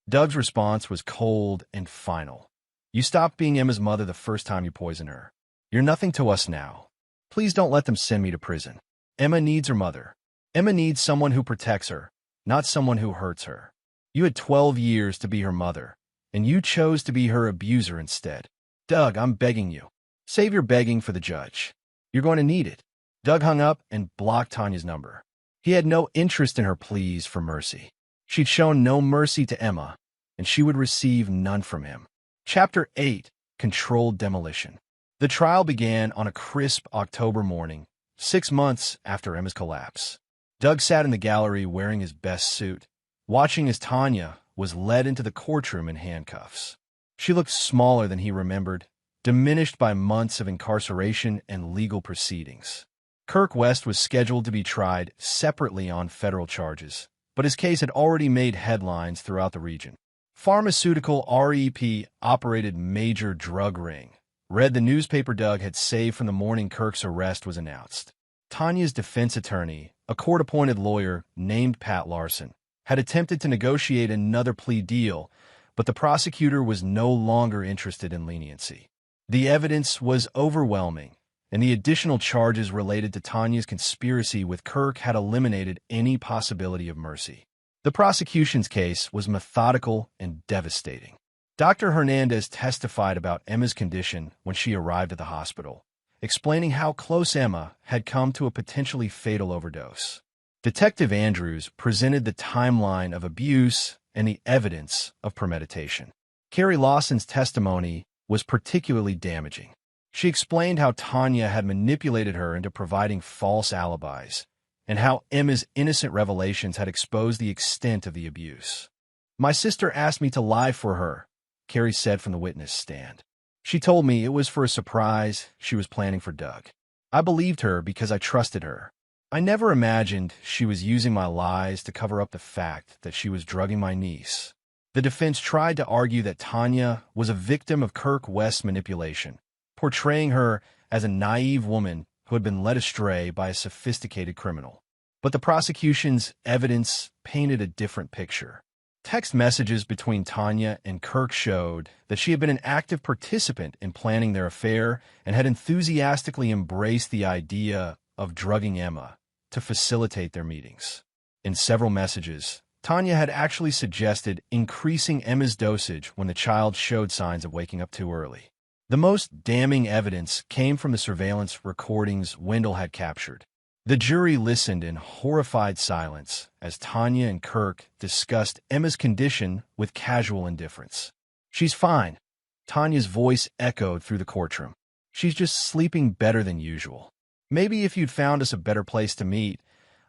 A: Doug's response was cold and final. You stopped being Emma's mother the first time you poisoned her. You're nothing to us now. Please don't let them send me to prison. Emma needs her mother. Emma needs someone who protects her, not someone who hurts her. You had 12 years to be her mother, and you chose to be her abuser instead. Doug, I'm begging you. Save your begging for the judge. You're going to need it. Doug hung up and blocked Tanya's number. He had no interest in her pleas for mercy. She'd shown no mercy to Emma, and she would receive none from him. Chapter 8. Controlled Demolition. The trial began on a crisp October morning, 6 months after Emma's collapse. Doug sat in the gallery wearing his best suit, watching as Tanya was led into the courtroom in handcuffs. She looked smaller than he remembered, diminished by months of incarceration and legal proceedings. Kirk West was scheduled to be tried separately on federal charges, but his case had already made headlines throughout the region. Pharmaceutical rep-operated major drug ring, read the newspaper Doug had saved from the morning Kirk's arrest was announced. Tanya's defense attorney, a court-appointed lawyer named Pat Larson, had attempted to negotiate another plea deal, but the prosecutor was no longer interested in leniency. The evidence was overwhelming, and the additional charges related to Tanya's conspiracy with Kirk had eliminated any possibility of mercy. The prosecution's case was methodical and devastating. Dr. Hernandez testified about Emma's condition when she arrived at the hospital, explaining how close Emma had come to a potentially fatal overdose. Detective Andrews presented the timeline of abuse and the evidence of premeditation. Carrie Lawson's testimony was particularly damaging. She explained how Tanya had manipulated her into providing false alibis, and how Emma's innocent revelations had exposed the extent of the abuse. My sister asked me to lie for her, Carrie said from the witness stand. She told me it was for a surprise she was planning for Doug. I believed her because I trusted her. I never imagined she was using my lies to cover up the fact that she was drugging my niece. The defense tried to argue that Tanya was a victim of Kirk West's manipulation, portraying her as a naive woman who had been led astray by a sophisticated criminal. But the prosecution's evidence painted a different picture. Text messages between Tanya and Kirk showed that she had been an active participant in planning their affair and had enthusiastically embraced the idea of drugging Emma to facilitate their meetings. In several messages, Tanya had actually suggested increasing Emma's dosage when the child showed signs of waking up too early. The most damning evidence came from the surveillance recordings Wendell had captured. The jury listened in horrified silence as Tanya and Kirk discussed Emma's condition with casual indifference. "She's fine," Tanya's voice echoed through the courtroom. "She's just sleeping better than usual. Maybe if you'd found us a better place to meet,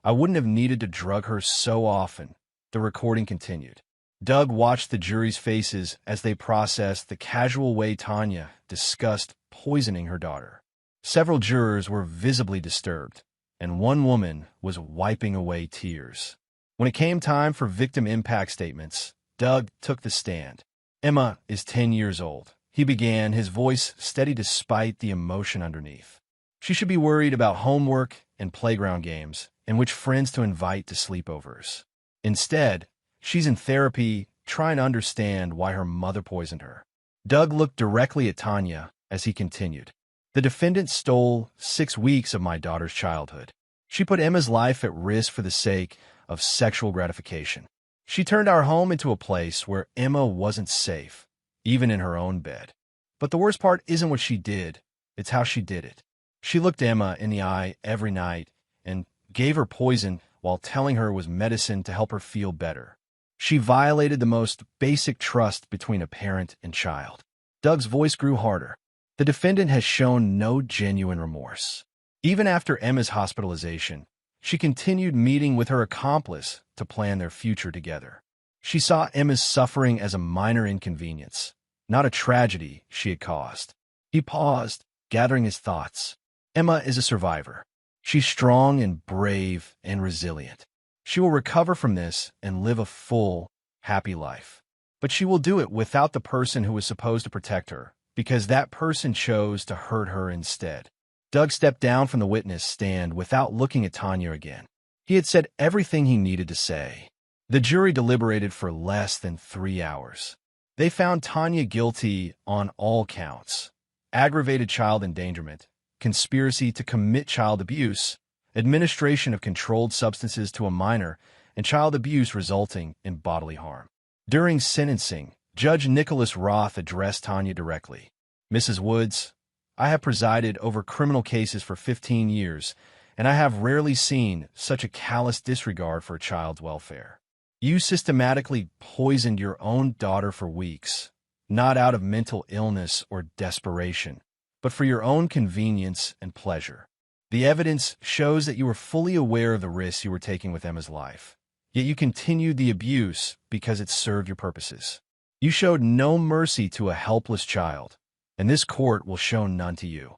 A: I wouldn't have needed to drug her so often," the recording continued. Doug watched the jury's faces as they processed the casual way Tanya discussed poisoning her daughter. Several jurors were visibly disturbed, and one woman was wiping away tears. When it came time for victim impact statements, Doug took the stand. "Emma is 10 years old," he began, his voice steady despite the emotion underneath. "She should be worried about homework and playground games and which friends to invite to sleepovers. Instead, she's in therapy trying to understand why her mother poisoned her." Doug looked directly at Tanya as he continued. "The defendant stole 6 weeks of my daughter's childhood. She put Emma's life at risk for the sake of sexual gratification. She turned our home into a place where Emma wasn't safe, even in her own bed. But the worst part isn't what she did, it's how she did it. She looked Emma in the eye every night and gave her poison while telling her it was medicine to help her feel better. She violated the most basic trust between a parent and child." Doug's voice grew harder. "The defendant has shown no genuine remorse. Even after Emma's hospitalization, she continued meeting with her accomplice to plan their future together. She saw Emma's suffering as a minor inconvenience, not a tragedy she had caused." He paused, gathering his thoughts. "Emma is a survivor. She's strong and brave and resilient. She will recover from this and live a full, happy life. But she will do it without the person who was supposed to protect her, because that person chose to hurt her instead." Doug stepped down from the witness stand without looking at Tanya again. He had said everything he needed to say. The jury deliberated for less than 3 hours. They found Tanya guilty on all counts: aggravated child endangerment, conspiracy to commit child abuse, administration of controlled substances to a minor, and child abuse resulting in bodily harm. During sentencing, Judge Nicholas Roth addressed Tanya directly. "Mrs. Woods, I have presided over criminal cases for 15 years, and I have rarely seen such a callous disregard for a child's welfare. You systematically poisoned your own daughter for weeks, not out of mental illness or desperation, but for your own convenience and pleasure. The evidence shows that you were fully aware of the risks you were taking with Emma's life, yet you continued the abuse because it served your purposes. You showed no mercy to a helpless child, and this court will show none to you.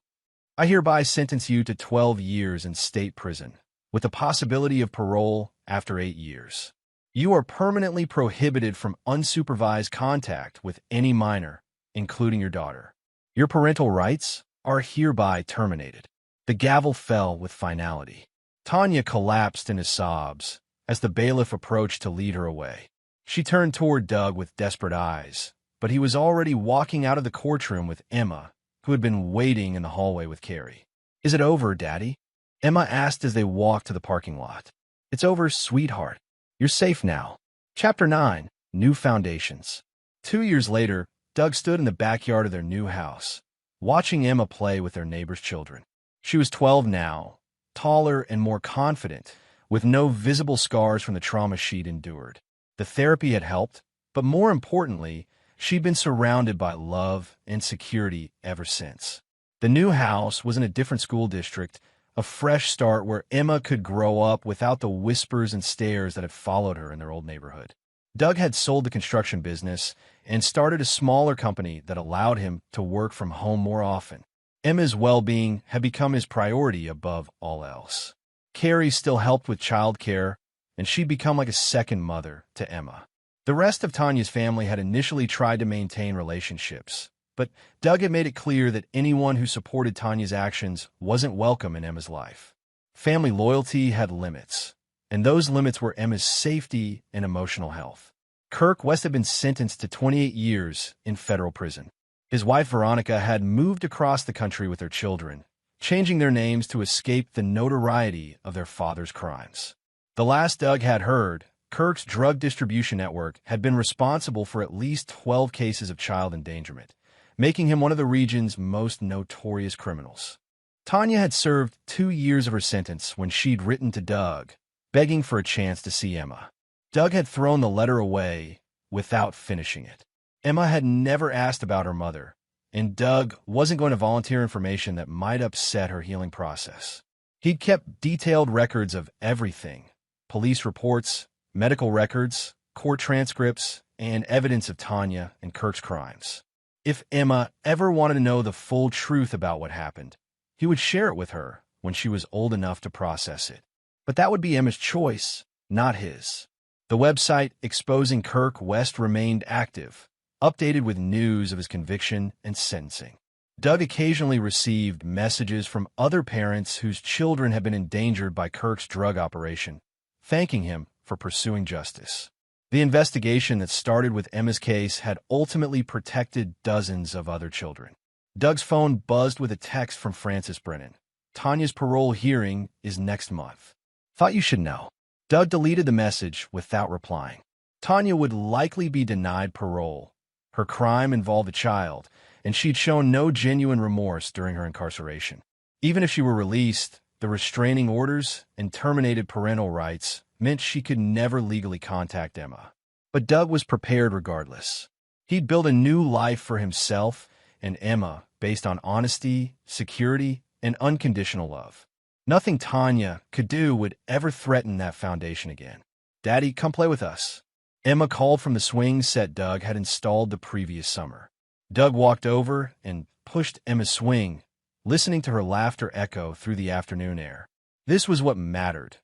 A: I hereby sentence you to 12 years in state prison, with the possibility of parole after 8 years. You are permanently prohibited from unsupervised contact with any minor, including your daughter. Your parental rights are hereby terminated." The gavel fell with finality. Tanya collapsed into sobs as the bailiff approached to lead her away. She turned toward Doug with desperate eyes, but he was already walking out of the courtroom with Emma, who had been waiting in the hallway with Carrie. "Is it over, Daddy?" Emma asked as they walked to the parking lot. "It's over, sweetheart. You're safe now." Chapter 9: New Foundations. 2 years later, Doug stood in the backyard of their new house, watching Emma play with their neighbor's children. She was 12 now, taller and more confident, with no visible scars from the trauma she'd endured. The therapy had helped, but more importantly, she'd been surrounded by love and security ever since. The new house was in a different school district, a fresh start where Emma could grow up without the whispers and stares that had followed her in their old neighborhood. Doug had sold the construction business and started a smaller company that allowed him to work from home more often. Emma's well-being had become his priority above all else. Carrie still helped with childcare, and she'd become like a second mother to Emma. The rest of Tanya's family had initially tried to maintain relationships, But Doug had made it clear that anyone who supported Tanya's actions wasn't welcome in Emma's life. Family loyalty had limits, and those limits were Emma's safety and emotional health. Kirk West had been sentenced to 28 years in federal prison. His wife Veronica had moved across the country with their children, changing their names to escape the notoriety of their father's crimes. The last Doug had heard, Kirk's drug distribution network had been responsible for at least 12 cases of child endangerment, making him one of the region's most notorious criminals. Tanya had served 2 years of her sentence when she'd written to Doug, begging for a chance to see Emma. Doug had thrown the letter away without finishing it. Emma had never asked about her mother, and Doug wasn't going to volunteer information that might upset her healing process. He'd kept detailed records of everything: police reports, medical records, court transcripts, and evidence of Tanya and Kirk's crimes. If Emma ever wanted to know the full truth about what happened, he would share it with her when she was old enough to process it. But that would be Emma's choice, not his. The website exposing Kirk West remained active, updated with news of his conviction and sentencing. Doug occasionally received messages from other parents whose children had been endangered by Kirk's drug operation, thanking him for pursuing justice. The investigation that started with Emma's case had ultimately protected dozens of other children. Doug's phone buzzed with a text from Francis Brennan. Tanya's parole hearing is next month. Thought you should know. Doug deleted the message without replying. Tanya would likely be denied parole. Her crime involved a child, and she'd shown no genuine remorse during her incarceration. Even if she were released, the restraining orders and terminated parental rights meant she could never legally contact Emma. But Doug was prepared regardless. He'd built a new life for himself and Emma based on honesty, security, and unconditional love. Nothing Tanya could do would ever threaten that foundation again. "Daddy, come play with us." Emma called from the swing set Doug had installed the previous summer. Doug walked over and pushed Emma's swing, listening to her laughter echo through the afternoon air. This was what mattered.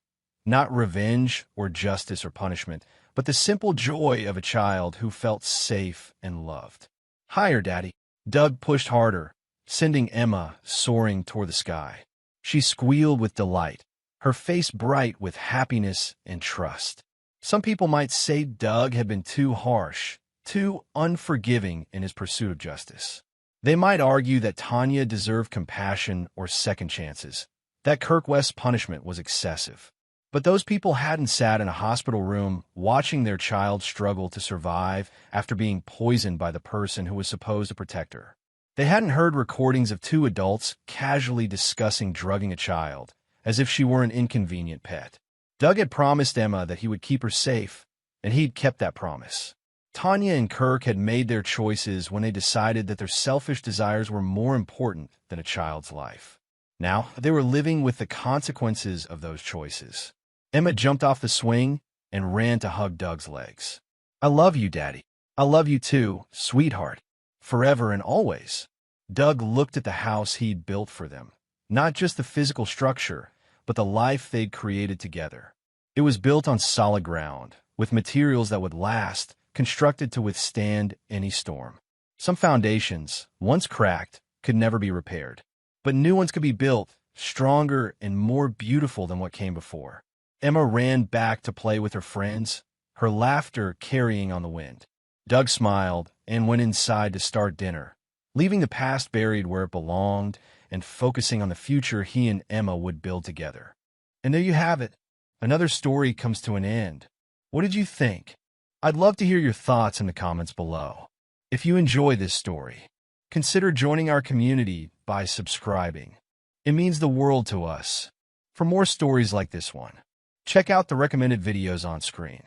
A: Not revenge or justice or punishment, but the simple joy of a child who felt safe and loved. "Higher, Daddy." Doug pushed harder, sending Emma soaring toward the sky. She squealed with delight, her face bright with happiness and trust. Some people might say Doug had been too harsh, too unforgiving in his pursuit of justice. They might argue that Tanya deserved compassion or second chances, that Kirk West's punishment was excessive. But those people hadn't sat in a hospital room watching their child struggle to survive after being poisoned by the person who was supposed to protect her. They hadn't heard recordings of two adults casually discussing drugging a child, as if she were an inconvenient pet. Doug had promised Emma that he would keep her safe, and he'd kept that promise. Tanya and Kirk had made their choices when they decided that their selfish desires were more important than a child's life. Now, they were living with the consequences of those choices. Emma jumped off the swing and ran to hug Doug's legs. "I love you, Daddy. I love you too, sweetheart. Forever and always." Doug looked at the house he'd built for them, not just the physical structure, but the life they'd created together. It was built on solid ground, with materials that would last, constructed to withstand any storm. Some foundations, once cracked, could never be repaired, but new ones could be built, stronger and more beautiful than what came before. Emma ran back to play with her friends, her laughter carrying on the wind. Doug smiled and went inside to start dinner, leaving the past buried where it belonged and focusing on the future he and Emma would build together. And there you have it. Another story comes to an end. What did you think? I'd love to hear your thoughts in the comments below. If you enjoy this story, consider joining our community by subscribing. It means the world to us. For more stories like this one, check out the recommended videos on screen.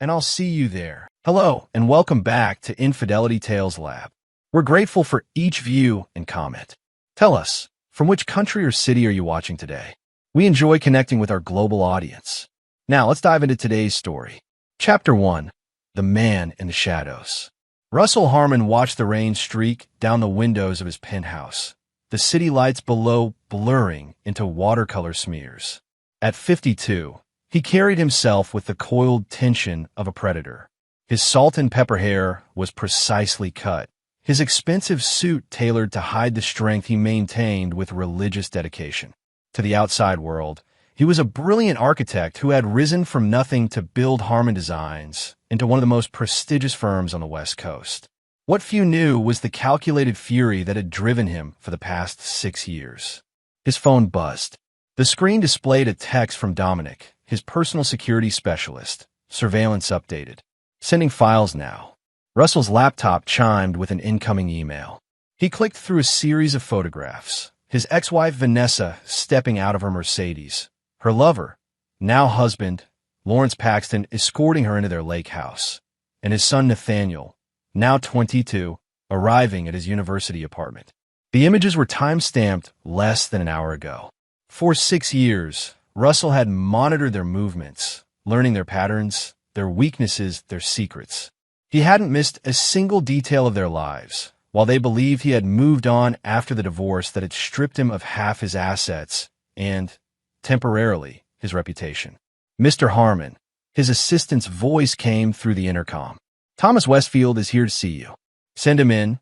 A: And I'll see you there. Hello, and welcome back to Infidelity Tales Lab. We're grateful for each view and comment. Tell us, from which country or city are you watching today? We enjoy connecting with our global audience. Now, let's dive into today's story. Chapter 1, The Man in the Shadows. Russell Harmon watched the rain streak down the windows of his penthouse, the city lights below blurring into watercolor smears. At 52, he carried himself with the coiled tension of a predator. His salt and pepper hair was precisely cut, his expensive suit tailored to hide the strength he maintained with religious dedication. To the outside world, he was a brilliant architect who had risen from nothing to build Harmon Designs into one of the most prestigious firms on the West Coast. What few knew was the calculated fury that had driven him for the past 6 years. His phone buzzed. The screen displayed a text from Dominic, his personal security specialist. Surveillance updated. Sending files now. Russell's laptop chimed with an incoming email. He clicked through a series of photographs. His ex-wife Vanessa stepping out of her Mercedes. Her lover, now husband, Lawrence Paxton, escorting her into their lake house. And his son Nathaniel, now 22, arriving at his university apartment. The images were time-stamped less than an hour ago. For 6 years, Russell had monitored their movements, learning their patterns, their weaknesses, their secrets. He hadn't missed a single detail of their lives, while they believed he had moved on after the divorce that had stripped him of half his assets and, temporarily, his reputation. Mr. Harmon, his assistant's voice came through the intercom. Thomas Westfield is here to see you. Send him in,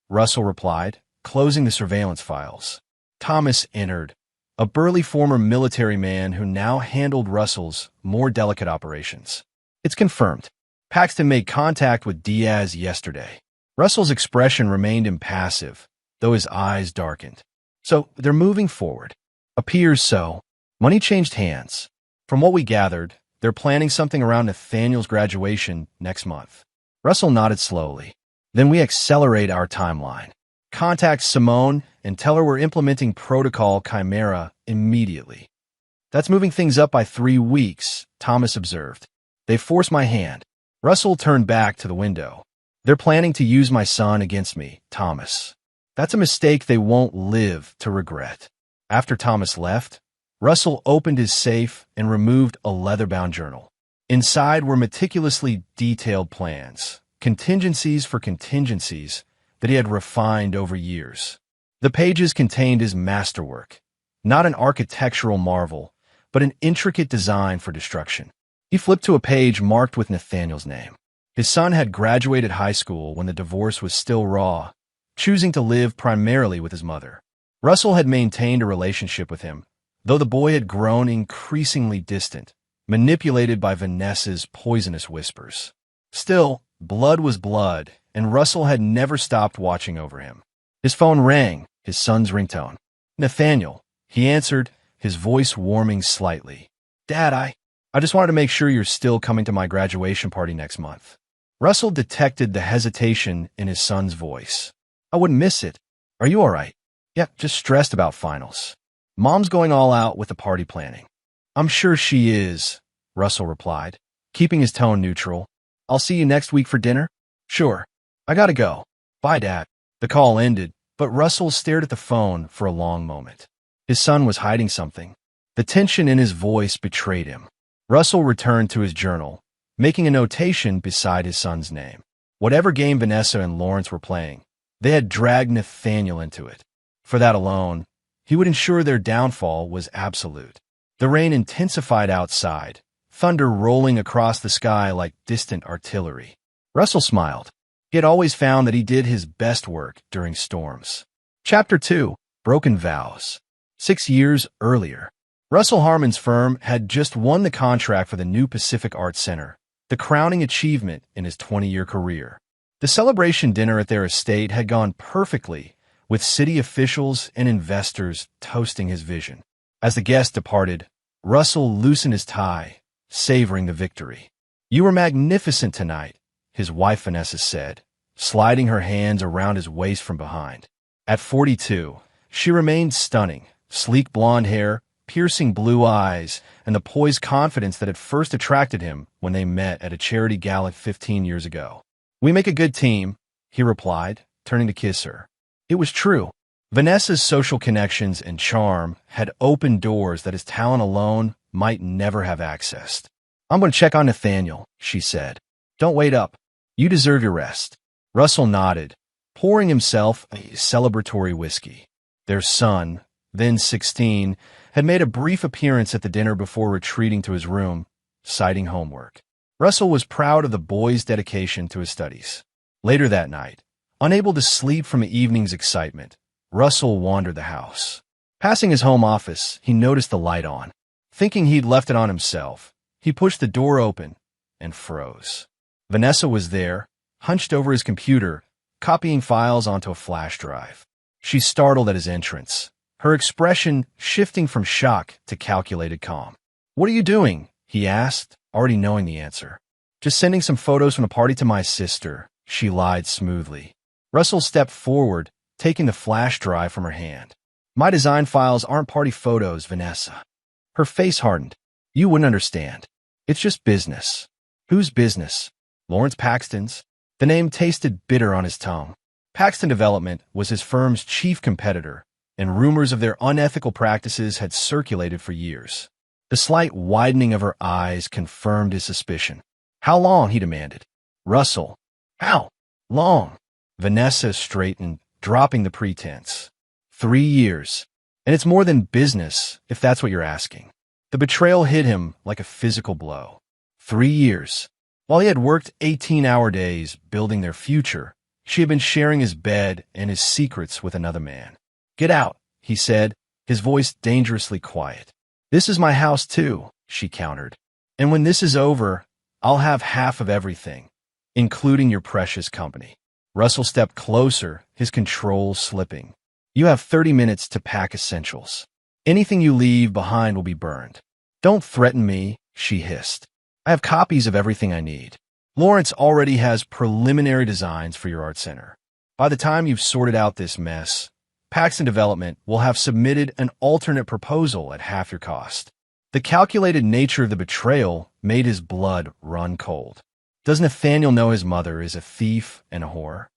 A: Russell replied, closing the surveillance files. Thomas entered, a burly former military man who now handled Russell's more delicate operations. It's confirmed. Paxton made contact with Diaz yesterday. Russell's expression remained impassive, though his eyes darkened. So, they're moving forward. Appears so. Money changed hands. From what we gathered, they're planning something around Nathaniel's graduation next month. Russell nodded slowly. Then we accelerate our timeline. Contact Simone and tell her we're implementing Protocol Chimera immediately. That's moving things up by 3 weeks, Thomas observed. They forced my hand. Russell turned back to the window. They're planning to use my son against me, Thomas. That's a mistake they won't live to regret. After Thomas left, Russell opened his safe and removed a leather-bound journal. Inside were meticulously detailed plans, contingencies for contingencies that he had refined over years. The pages contained his masterwork, not an architectural marvel, but an intricate design for destruction. He flipped to a page marked with Nathaniel's name. His son had graduated high school when the divorce was still raw, choosing to live primarily with his mother. Russell had maintained a relationship with him, though the boy had grown increasingly distant, manipulated by Vanessa's poisonous whispers. Still, blood was blood, and Russell had never stopped watching over him. His phone rang, his son's ringtone. Nathaniel, he answered, his voice warming slightly. Dad, I just wanted to make sure you're still coming to my graduation party next month. Russell detected the hesitation in his son's voice. I wouldn't miss it. Are you all right? Yeah, just stressed about finals. Mom's going all out with the party planning. I'm sure she is, Russell replied, keeping his tone neutral. I'll see you next week for dinner? Sure. I gotta go. Bye, Dad. The call ended, but Russell stared at the phone for a long moment. His son was hiding something. The tension in his voice betrayed him. Russell returned to his journal, making a notation beside his son's name. Whatever game Vanessa and Lawrence were playing, they had dragged Nathaniel into it. For that alone, he would ensure their downfall was absolute. The rain intensified outside, thunder rolling across the sky like distant artillery. Russell smiled. He had always found that he did his best work during storms. Chapter 2. Broken Vows. 6 years earlier, Russell Harmon's firm had just won the contract for the new Pacific Arts Center, the crowning achievement in his 20-year career. The celebration dinner at their estate had gone perfectly, with city officials and investors toasting his vision. As the guests departed, Russell loosened his tie, savoring the victory. You were magnificent tonight, his wife Vanessa said, sliding her hands around his waist from behind. At 42, she remained stunning, sleek blonde hair, piercing blue eyes, and the poised confidence that had first attracted him when they met at a charity gala 15 years ago. We make a good team, he replied, turning to kiss her. It was true. Vanessa's social connections and charm had opened doors that his talent alone might never have accessed. I'm going to check on Nathaniel, she said. Don't wait up. You deserve your rest. Russell nodded, pouring himself a celebratory whiskey. Their son, then 16, had made a brief appearance at the dinner before retreating to his room, citing homework. Russell was proud of the boy's dedication to his studies. Later that night, Unable to sleep from the evening's excitement, Russell wandered the house. Passing his home office, he noticed the light on. Thinking he'd left it on himself, he pushed the door open and froze. Vanessa was there, hunched over his computer, copying files onto a flash drive. She startled at his entrance, her expression shifting from shock to calculated calm. "What are you doing?" he asked, already knowing the answer. "Just sending some photos from a party to my sister," she lied smoothly. Russell stepped forward, taking the flash drive from her hand. "My design files aren't party photos, Vanessa." Her face hardened. "You wouldn't understand. It's just business." "Whose business?" "Lawrence Paxton's." The name tasted bitter on his tongue. Paxton Development was his firm's chief competitor, and rumors of their unethical practices had circulated for years. The slight widening of her eyes confirmed his suspicion. "How long?" he demanded. "Russell, how long?" Vanessa straightened, dropping the pretense. 3 years. And it's more than business, if that's what you're asking. The betrayal hit him like a physical blow. 3 years. While he had worked 18-hour days building their future, she had been sharing his bed and his secrets with another man. "Get out," he said, his voice dangerously quiet. "This is my house too," she countered. "And when this is over, I'll have half of everything, including your precious company." Russell stepped closer, his control slipping. "You have 30 minutes to pack essentials. Anything you leave behind will be burned." "Don't threaten me," she hissed. "I have copies of everything I need. Lawrence already has preliminary designs for your art center. By the time you've sorted out this mess, Paxton Development will have submitted an alternate proposal at half your cost." The calculated nature of the betrayal made his blood run cold. Does Nathaniel know his mother is a thief and a whore?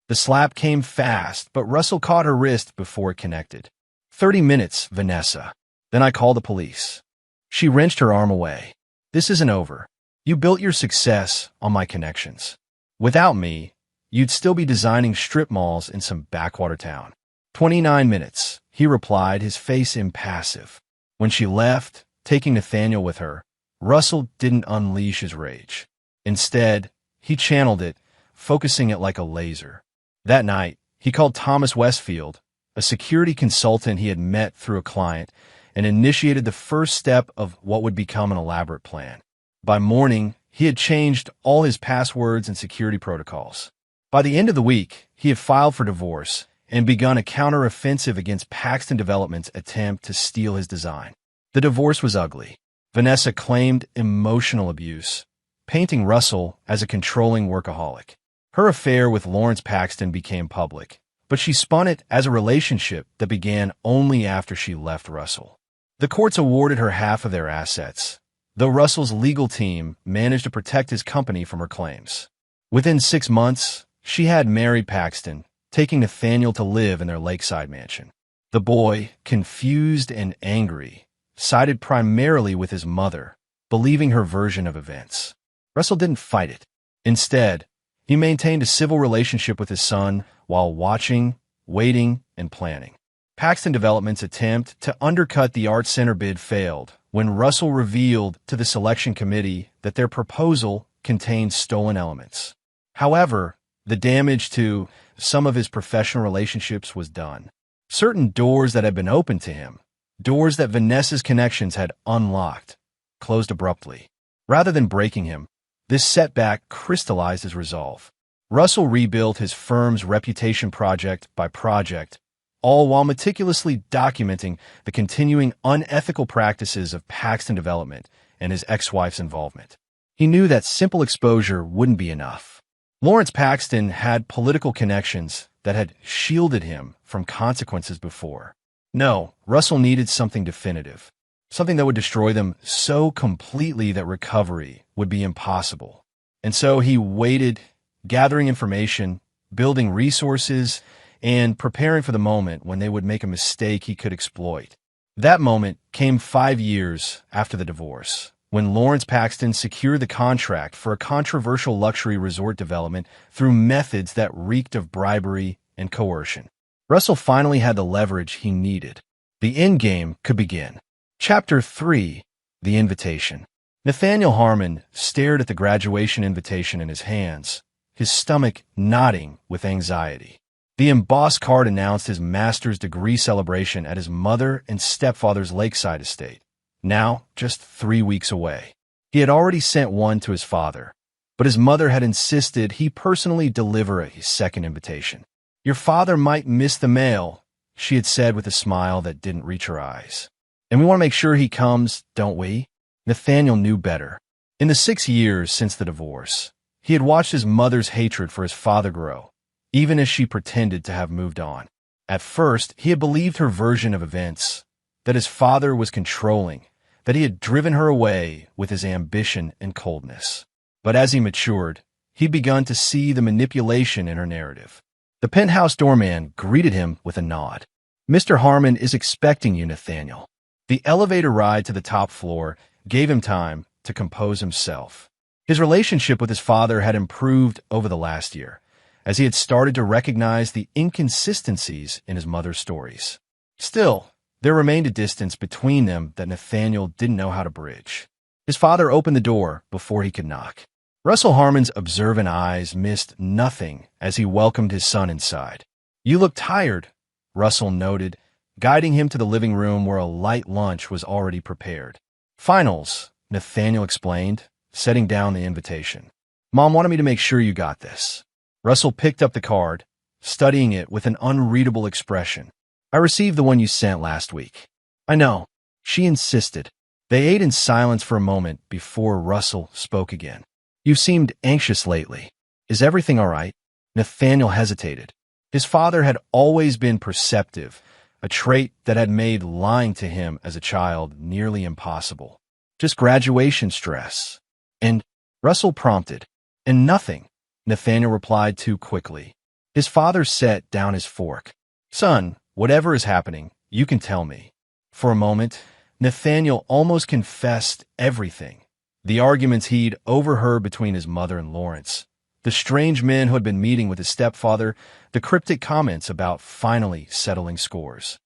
A: The slap came fast, but Russell caught her wrist before it connected. 30 minutes, Vanessa. Then I call the police." She wrenched her arm away. "This isn't over. You built your success on my connections. Without me, you'd still be designing strip malls in some backwater town." 29 minutes, he replied, his face impassive. When she left, taking Nathaniel with her, Russell didn't unleash his rage. Instead, he channeled it, focusing it like a laser. That night, he called Thomas Westfield, a security consultant he had met through a client, and initiated the first step of what would become an elaborate plan. By morning, he had changed all his passwords and security protocols. By the end of the week, he had filed for divorce and begun a counter-offensive against Paxton Development's attempt to steal his design. The divorce was ugly. Vanessa claimed emotional abuse, painting Russell as a controlling workaholic. Her affair with Lawrence Paxton became public, but she spun it as a relationship that began only after she left Russell. The courts awarded her half of their assets, though Russell's legal team managed to protect his company from her claims. Within 6 months, she had married Paxton, taking Nathaniel to live in their lakeside mansion. The boy, confused and angry, sided primarily with his mother, believing her version of events. Russell didn't fight it. Instead, he maintained a civil relationship with his son while watching, waiting, and planning. Paxton Development's attempt to undercut the art center bid failed when Russell revealed to the selection committee that their proposal contained stolen elements. However, the damage to some of his professional relationships was done. Certain doors that had been opened to him, doors that Vanessa's connections had unlocked, closed abruptly. Rather than breaking him, this setback crystallized his resolve. Russell rebuilt his firm's reputation project by project, all while meticulously documenting the continuing unethical practices of Paxton Development and his ex-wife's involvement. He knew that simple exposure wouldn't be enough. Lawrence Paxton had political connections that had shielded him from consequences before. No, Russell needed something definitive, something that would destroy them so completely that recovery would be impossible. And so he waited, gathering information, building resources, and preparing for the moment when they would make a mistake he could exploit. That moment came 5 years after the divorce, when Lawrence Paxton secured the contract for a controversial luxury resort development through methods that reeked of bribery and coercion. Russell finally had the leverage he needed. The endgame could begin. Chapter 3: The Invitation. Nathaniel Harmon stared at the graduation invitation in his hands, his stomach knotting with anxiety. The embossed card announced his master's degree celebration at his mother and stepfather's lakeside estate, now just 3 weeks away. He had already sent one to his father, but his mother had insisted he personally deliver a second invitation. "Your father might miss the mail," she had said with a smile that didn't reach her eyes. "And we want to make sure he comes, don't we?" Nathaniel knew better. In the 6 years since the divorce, he had watched his mother's hatred for his father grow, even as she pretended to have moved on. At first, he had believed her version of events, that his father was controlling, that he had driven her away with his ambition and coldness. But as he matured, he'd begun to see the manipulation in her narrative. The penthouse doorman greeted him with a nod. "Mr. Harmon is expecting you, Nathaniel." The elevator ride to the top floor gave him time to compose himself. His relationship with his father had improved over the last year, as he had started to recognize the inconsistencies in his mother's stories. Still, there remained a distance between them that Nathaniel didn't know how to bridge. His father opened the door before he could knock. Russell Harmon's observant eyes missed nothing as he welcomed his son inside. "You look tired," Russell noted, guiding him to the living room where a light lunch was already prepared. "Finals," Nathaniel explained, setting down the invitation. "Mom wanted me to make sure you got this." Russell picked up the card, studying it with an unreadable expression. "I received the one you sent last week." "I know," she insisted. They ate in silence for a moment before Russell spoke again. "You've seemed anxious lately. Is everything all right?" Nathaniel hesitated. His father had always been perceptive, a trait that had made lying to him as a child nearly impossible. "Just graduation stress." "And," Russell prompted. "And nothing," Nathaniel replied too quickly. His father set down his fork. "Son, whatever is happening, you can tell me." For a moment, Nathaniel almost confessed everything. The arguments he'd overheard between his mother and Lawrence, the strange men who had been meeting with his stepfather, the cryptic comments about finally settling scores.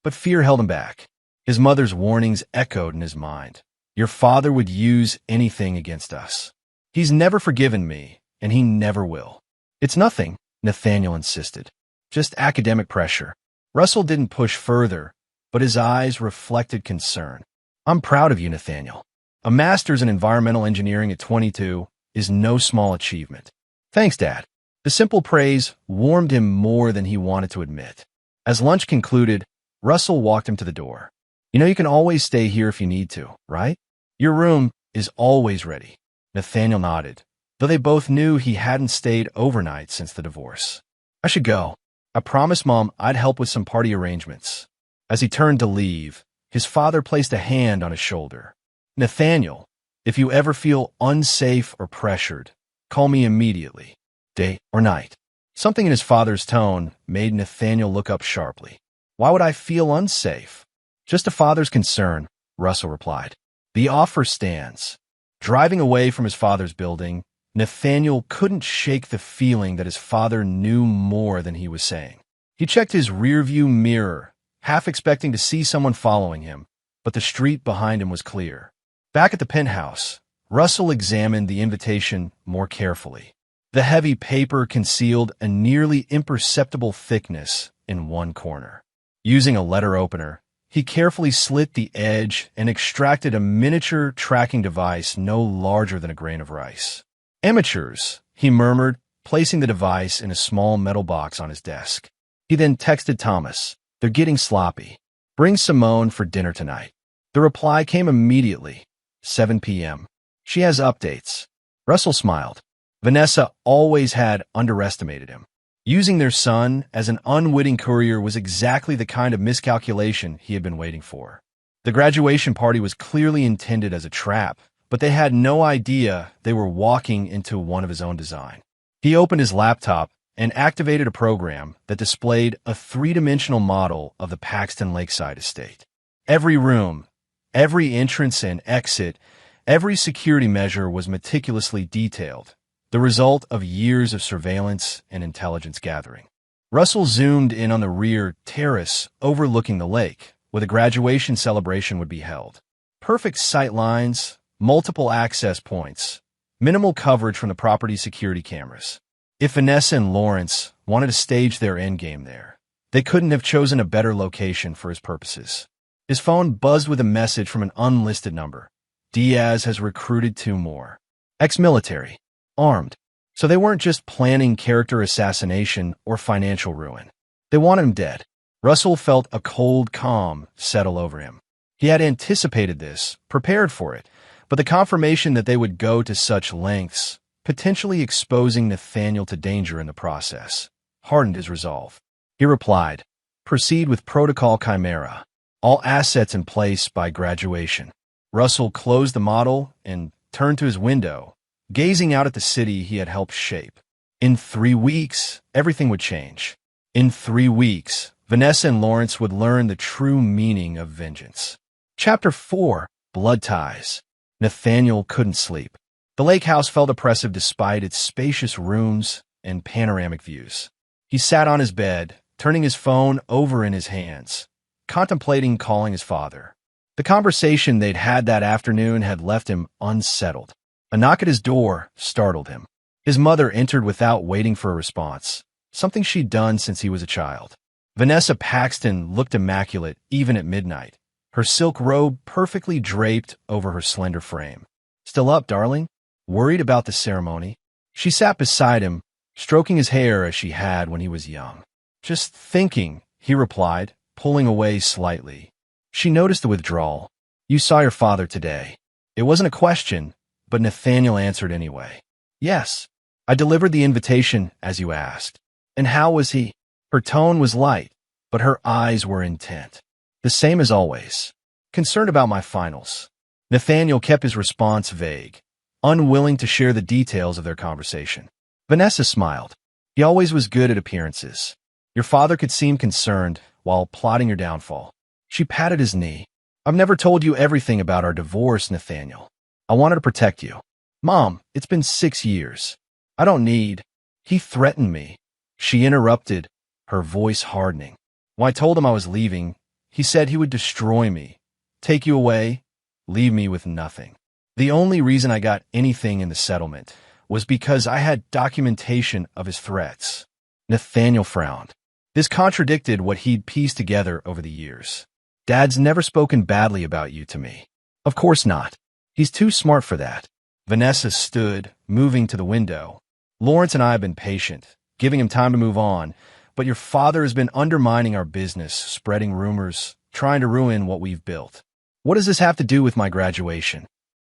A: But fear held him back. His mother's warnings echoed in his mind. "Your father would use anything against us. He's never forgiven me, and he never will." "It's nothing," Nathaniel insisted. "Just academic pressure." Russell didn't push further, but his eyes reflected concern. "I'm proud of you, Nathaniel. A master's in environmental engineering at 22 is no small achievement." "Thanks, Dad." The simple praise warmed him more than he wanted to admit. As lunch concluded, Russell walked him to the door. "You know you can always stay here if you need to, right? Your room is always ready." Nathaniel nodded, though they both knew he hadn't stayed overnight since the divorce. "I should go. I promised Mom I'd help with some party arrangements." As he turned to leave, his father placed a hand on his shoulder. "Nathaniel, if you ever feel unsafe or pressured, call me immediately, day or night." Something in his father's tone made Nathaniel look up sharply. "Why would I feel unsafe?" "Just a father's concern," Russell replied. "The offer stands." Driving away from his father's building, Nathaniel couldn't shake the feeling that his father knew more than he was saying. He checked his rearview mirror, half expecting to see someone following him, but the street behind him was clear. Back at the penthouse, Russell examined the invitation more carefully. The heavy paper concealed a nearly imperceptible thickness in one corner. Using a letter opener, he carefully slit the edge and extracted a miniature tracking device no larger than a grain of rice. "Amateurs," he murmured, placing the device in a small metal box on his desk. He then texted Thomas, "They're getting sloppy. Bring Simone for dinner tonight." The reply came immediately, 7 p.m. "She has updates." Russell smiled. Vanessa always had underestimated him. Using their son as an unwitting courier was exactly the kind of miscalculation he had been waiting for. The graduation party was clearly intended as a trap, but they had no idea they were walking into one of his own design. He opened his laptop and activated a program that displayed a three-dimensional model of the Paxton Lakeside estate. Every room, every entrance and exit, every security measure was meticulously detailed, the result of years of surveillance and intelligence gathering. Russell zoomed in on the rear terrace overlooking the lake, where the graduation celebration would be held. Perfect sight lines, multiple access points, minimal coverage from the property's security cameras. If Vanessa and Lawrence wanted to stage their endgame there, they couldn't have chosen a better location for his purposes. His phone buzzed with a message from an unlisted number. Diaz has recruited 2 more. Ex-military. Armed. So they weren't just planning character assassination or financial ruin. They wanted him dead. Russell felt a cold calm settle over him. He had anticipated this, prepared for it, but the confirmation that they would go to such lengths, potentially exposing Nathaniel to danger in the process, hardened his resolve. He replied, "Proceed with Protocol Chimera. All assets in place by graduation." Russell closed the model and turned to his window, gazing out at the city he had helped shape. In 3 weeks, everything would change. In 3 weeks, Vanessa and Lawrence would learn the true meaning of vengeance. Chapter 4. Blood Ties. Nathaniel couldn't sleep. The lake house felt oppressive despite its spacious rooms and panoramic views. He sat on his bed, turning his phone over in his hands, contemplating calling his father. The conversation they'd had that afternoon had left him unsettled. A knock at his door startled him. His mother entered without waiting for a response, something she'd done since he was a child. Vanessa Paxton looked immaculate even at midnight, her silk robe perfectly draped over her slender frame. "Still up, darling? Worried about the ceremony?" She sat beside him, stroking his hair as she had when he was young. "Just thinking," he replied, pulling away slightly. She noticed the withdrawal. "You saw your father today." It wasn't a question, but Nathaniel answered anyway. "Yes, I delivered the invitation as you asked." "And how was he?" Her tone was light, but her eyes were intent. "The same as always. Concerned about my finals." Nathaniel kept his response vague, unwilling to share the details of their conversation. Vanessa smiled. "He always was good at appearances. Your father could seem concerned while plotting your downfall." She patted his knee. "I've never told you everything about our divorce, Nathaniel. I wanted to protect you." "Mom, it's been 6 years. I don't need—" "He threatened me." She interrupted, her voice hardening. "When I told him I was leaving, he said he would destroy me, take you away, leave me with nothing. The only reason I got anything in the settlement was because I had documentation of his threats." Nathaniel frowned. This contradicted what he'd pieced together over the years. "Dad's never spoken badly about you to me." "Of course not. He's too smart for that." Vanessa stood, moving to the window. "Lawrence and I have been patient, giving him time to move on, but your father has been undermining our business, spreading rumors, trying to ruin what we've built." "What does this have to do with my graduation?"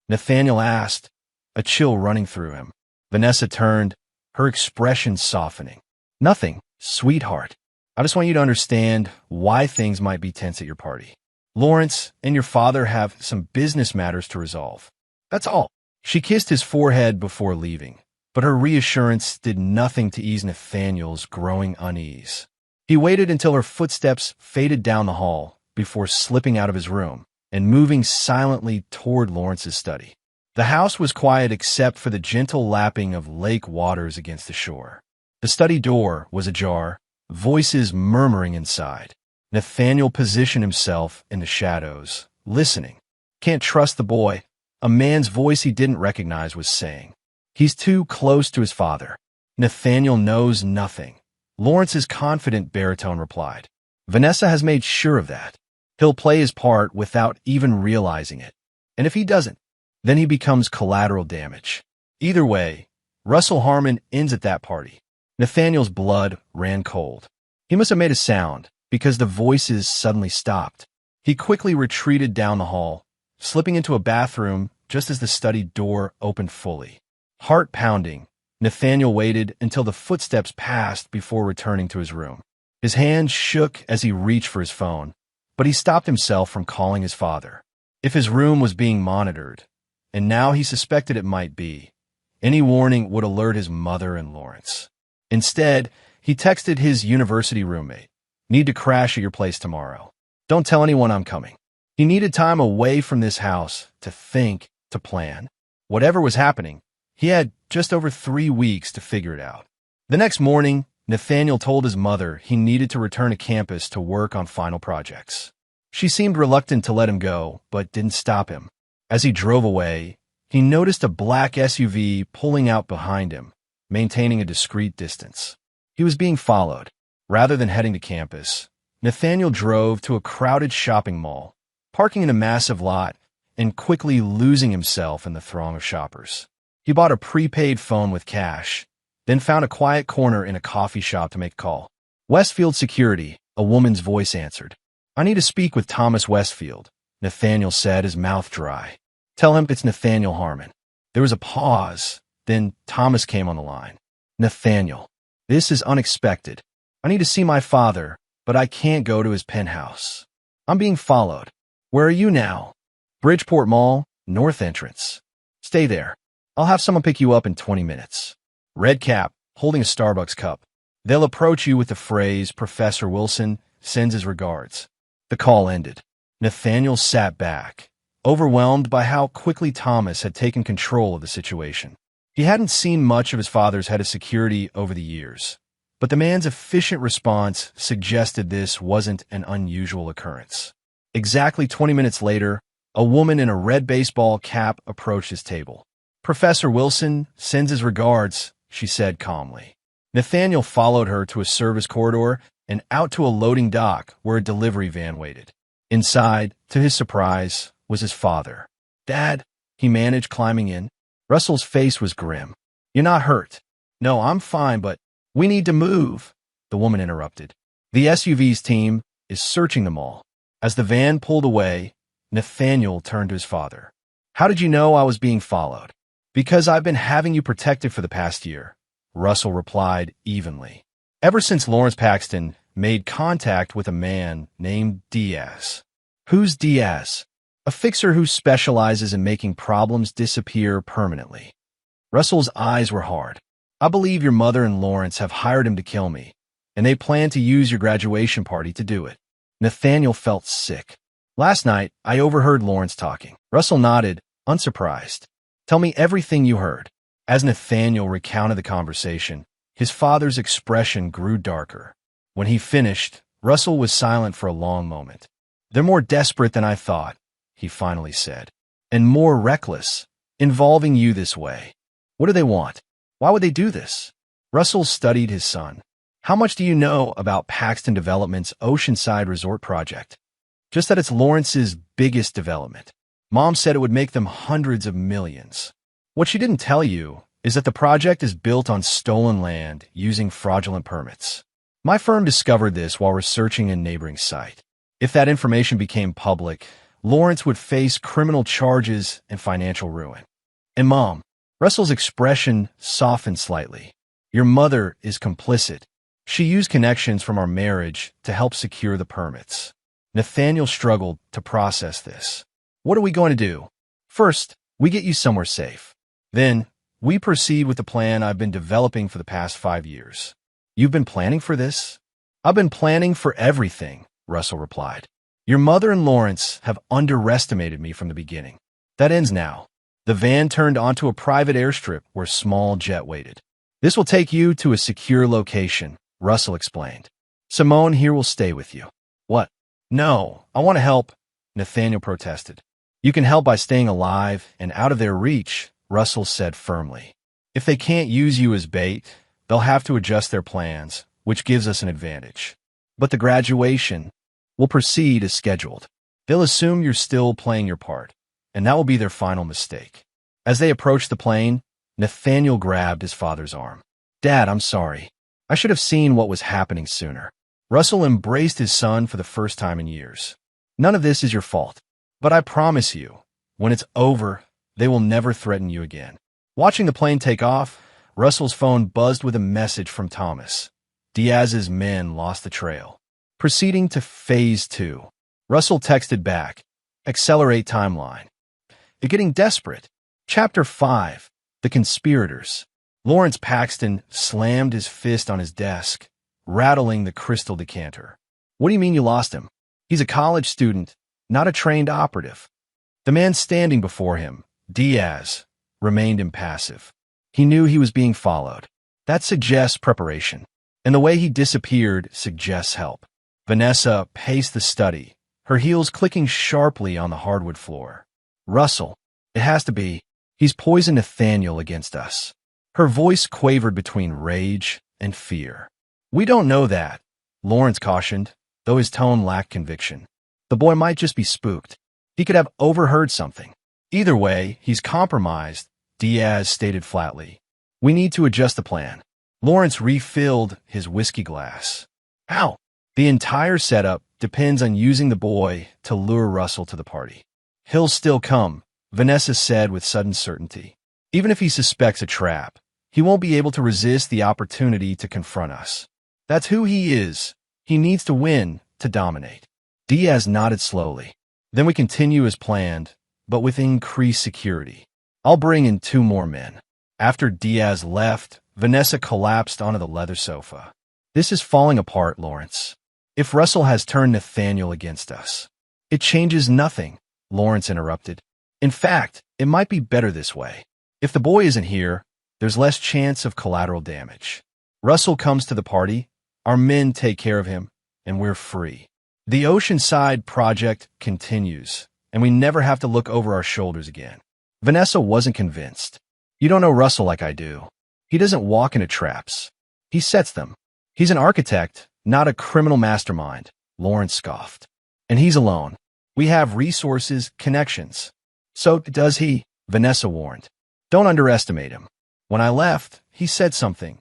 A: Nathaniel asked, a chill running through him. Vanessa turned, her expression softening. "Nothing, sweetheart. I just want you to understand why things might be tense at your party. Lawrence and your father have some business matters to resolve. That's all." She kissed his forehead before leaving, but her reassurance did nothing to ease Nathaniel's growing unease. He waited until her footsteps faded down the hall before slipping out of his room and moving silently toward Lawrence's study. The house was quiet except for the gentle lapping of lake waters against the shore. The study door was ajar, voices murmuring inside. Nathaniel positioned himself in the shadows, listening. "Can't trust the boy," a man's voice he didn't recognize was saying. "He's too close to his father." "Nathaniel knows nothing," Lawrence's confident baritone replied. "Vanessa has made sure of that. He'll play his part without even realizing it. And if he doesn't, then he becomes collateral damage. Either way, Russell Harmon ends at that party." Nathaniel's blood ran cold. He must have made a sound, because the voices suddenly stopped. He quickly retreated down the hall, slipping into a bathroom just as the study door opened fully. Heart pounding, Nathaniel waited until the footsteps passed before returning to his room. His hands shook as he reached for his phone, but he stopped himself from calling his father. If his room was being monitored, and now he suspected it might be, any warning would alert his mother and Lawrence. Instead, he texted his university roommate, "Need to crash at your place tomorrow. Don't tell anyone I'm coming." He needed time away from this house to think, to plan. Whatever was happening, he had just over 3 weeks to figure it out. The next morning, Nathaniel told his mother he needed to return to campus to work on final projects. She seemed reluctant to let him go, but didn't stop him. As he drove away, he noticed a black SUV pulling out behind him, maintaining a discreet distance. He was being followed. Rather than heading to campus, Nathaniel drove to a crowded shopping mall, parking in a massive lot and quickly losing himself in the throng of shoppers. He bought a prepaid phone with cash, then found a quiet corner in a coffee shop to make a call. Westfield Security, a woman's voice answered. I need to speak with Thomas Westfield, Nathaniel said, his mouth dry. Tell him it's Nathaniel Harmon. There was a pause, then Thomas came on the line. Nathaniel, this is unexpected. I need to see my father, but I can't go to his penthouse. I'm being followed. Where are you now? Bridgeport Mall, North Entrance. Stay there. I'll have someone pick you up in 20 minutes. Red cap, holding a Starbucks cup. They'll approach you with the phrase, Professor Wilson sends his regards. The call ended. Nathaniel sat back, overwhelmed by how quickly Thomas had taken control of the situation. He hadn't seen much of his father's head of security over the years, but the man's efficient response suggested this wasn't an unusual occurrence. Exactly 20 minutes later, a woman in a red baseball cap approached his table. Professor Wilson sends his regards, she said calmly. Nathaniel followed her to a service corridor and out to a loading dock where a delivery van waited. Inside, to his surprise, was his father. Dad, he managed, climbing in. Russell's face was grim. You're not hurt. No, I'm fine, but we need to move, the woman interrupted. The SUV's team is searching the mall. As the van pulled away, Nathaniel turned to his father. How did you know I was being followed? Because I've been having you protected for the past year, Russell replied evenly. Ever since Lawrence Paxton made contact with a man named Diaz. Who's Diaz? A fixer who specializes in making problems disappear permanently. Russell's eyes were hard. I believe your mother and Lawrence have hired him to kill me, and they plan to use your graduation party to do it. Nathaniel felt sick. Last night, I overheard Lawrence talking. Russell nodded, unsurprised. Tell me everything you heard. As Nathaniel recounted the conversation, his father's expression grew darker. When he finished, Russell was silent for a long moment. They're more desperate than I thought, he finally said. And more reckless, involving you this way. What do they want? Why would they do this? Russell studied his son. How much do you know about Paxton Development's Oceanside Resort project? Just that it's Lawrence's biggest development. Mom said it would make them hundreds of millions. What she didn't tell you is that the project is built on stolen land using fraudulent permits. My firm discovered this while researching a neighboring site. If that information became public, Lawrence would face criminal charges and financial ruin. And Mom, Russell's expression softened slightly. Your mother is complicit. She used connections from our marriage to help secure the permits. Nathaniel struggled to process this. What are we going to do? First, we get you somewhere safe. Then, we proceed with the plan I've been developing for the past 5 years. You've been planning for this? I've been planning for everything, Russell replied. Your mother and Lawrence have underestimated me from the beginning. That ends now. The van turned onto a private airstrip where a small jet waited. This will take you to a secure location, Russell explained. Simone here will stay with you. What? No, I want to help, Nathaniel protested. You can help by staying alive and out of their reach, Russell said firmly. If they can't use you as bait, they'll have to adjust their plans, which gives us an advantage. But the graduation will proceed as scheduled. They'll assume you're still playing your part, and that will be their final mistake. As they approached the plane, Nathaniel grabbed his father's arm. Dad, I'm sorry. I should have seen what was happening sooner. Russell embraced his son for the first time in years. None of this is your fault. But I promise you, when it's over, they will never threaten you again. Watching the plane take off, Russell's phone buzzed with a message from Thomas. Diaz's men lost the trail. Proceeding to Phase 2. Russell texted back. Accelerate timeline. They're getting desperate. Chapter 5. The Conspirators. Lawrence Paxton slammed his fist on his desk, rattling the crystal decanter. What do you mean you lost him? He's a college student, not a trained operative. The man standing before him, Diaz, remained impassive. He knew he was being followed. That suggests preparation, and the way he disappeared suggests help. Vanessa paced the study, her heels clicking sharply on the hardwood floor. Russell, it has to be. He's poisoned Nathaniel against us. Her voice quavered between rage and fear. "We don't know that," Lawrence cautioned, though his tone lacked conviction. "The boy might just be spooked. He could have overheard something. Either way, he's compromised," Diaz stated flatly. "We need to adjust the plan." Lawrence refilled his whiskey glass. "How?" "The entire setup depends on using the boy to lure Russell to the party." "He'll still come," Vanessa said with sudden certainty. "Even if he suspects a trap, he won't be able to resist the opportunity to confront us. That's who he is. He needs to win, to dominate." Diaz nodded slowly. "Then we continue as planned, but with increased security. I'll bring in 2 more men." After Diaz left, Vanessa collapsed onto the leather sofa. "This is falling apart, Lawrence. If Russell has turned Nathaniel against us." "It changes nothing," Lawrence interrupted. "In fact, it might be better this way. If the boy isn't here, there's less chance of collateral damage. Russell comes to the party, our men take care of him, and we're free. The Oceanside project continues, and we never have to look over our shoulders again." Vanessa wasn't convinced. "You don't know Russell like I do. He doesn't walk into traps. He sets them. He's an architect, not a criminal mastermind," Lawrence scoffed. "And he's alone. We have resources, connections." "So does he," Vanessa warned. "Don't underestimate him. When I left, he said something.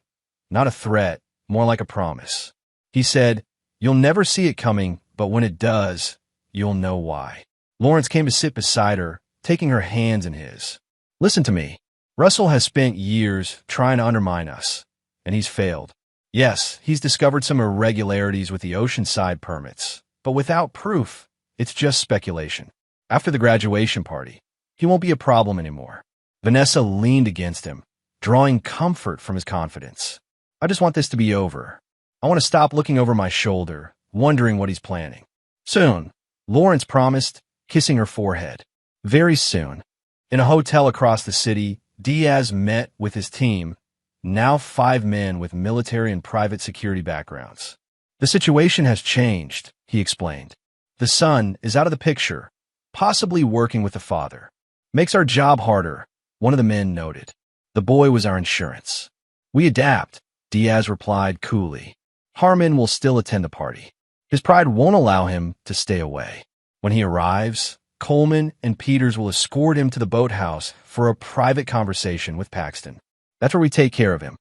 A: Not a threat, more like a promise. He said, 'You'll never see it coming, but when it does, you'll know why.'" Lawrence came to sit beside her, taking her hands in his. "Listen to me. Russell has spent years trying to undermine us, and he's failed. Yes, he's discovered some irregularities with the Oceanside permits, but without proof, it's just speculation. After the graduation party, he won't be a problem anymore." Vanessa leaned against him, drawing comfort from his confidence. "I just want this to be over. I want to stop looking over my shoulder, wondering what he's planning." "Soon," Lawrence promised, kissing her forehead. "Very soon." In a hotel across the city, Diaz met with his team, now 5 men with military and private security backgrounds. "The situation has changed," he explained. "The son is out of the picture, possibly working with the father. Makes our job harder," one of the men noted. "The boy was our insurance." "We adapt," Diaz replied coolly. "Harmon will still attend the party. His pride won't allow him to stay away. When he arrives, Coleman and Peters will escort him to the boathouse for a private conversation with Paxton. That's where we take care of him.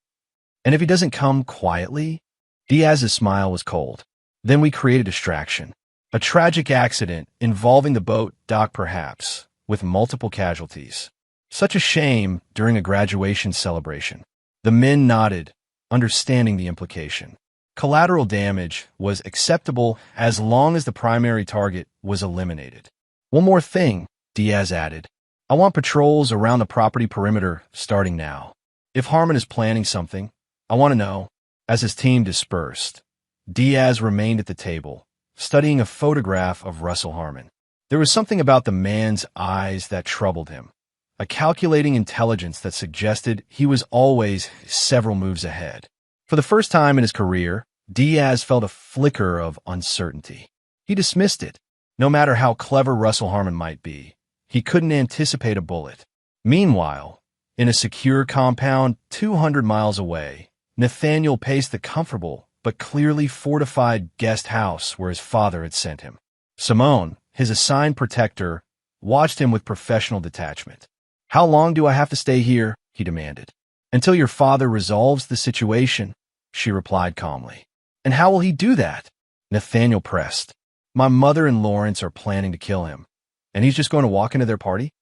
A: And if he doesn't come quietly," Diaz's smile was cold, "then we create a distraction. A tragic accident involving the boat dock perhaps, with multiple casualties. Such a shame during a graduation celebration." The men nodded, understanding the implication. Collateral damage was acceptable as long as the primary target was eliminated. "One more thing," Diaz added. "I want patrols around the property perimeter starting now. If Harmon is planning something, I want to know." As his team dispersed, Diaz remained at the table, studying a photograph of Russell Harmon. There was something about the man's eyes that troubled him, a calculating intelligence that suggested he was always several moves ahead. For the first time in his career, Diaz felt a flicker of uncertainty. He dismissed it. No matter how clever Russell Harmon might be, he couldn't anticipate a bullet. Meanwhile, in a secure compound 200 miles away, Nathaniel paced the comfortable but clearly fortified guest house where his father had sent him. Simone, his assigned protector, watched him with professional detachment. "How long do I have to stay here?" he demanded. "Until your father resolves the situation," she replied calmly. "And how will he do that?" Nathaniel pressed. "My mother and Lawrence are planning to kill him, and he's just going to walk into their party?"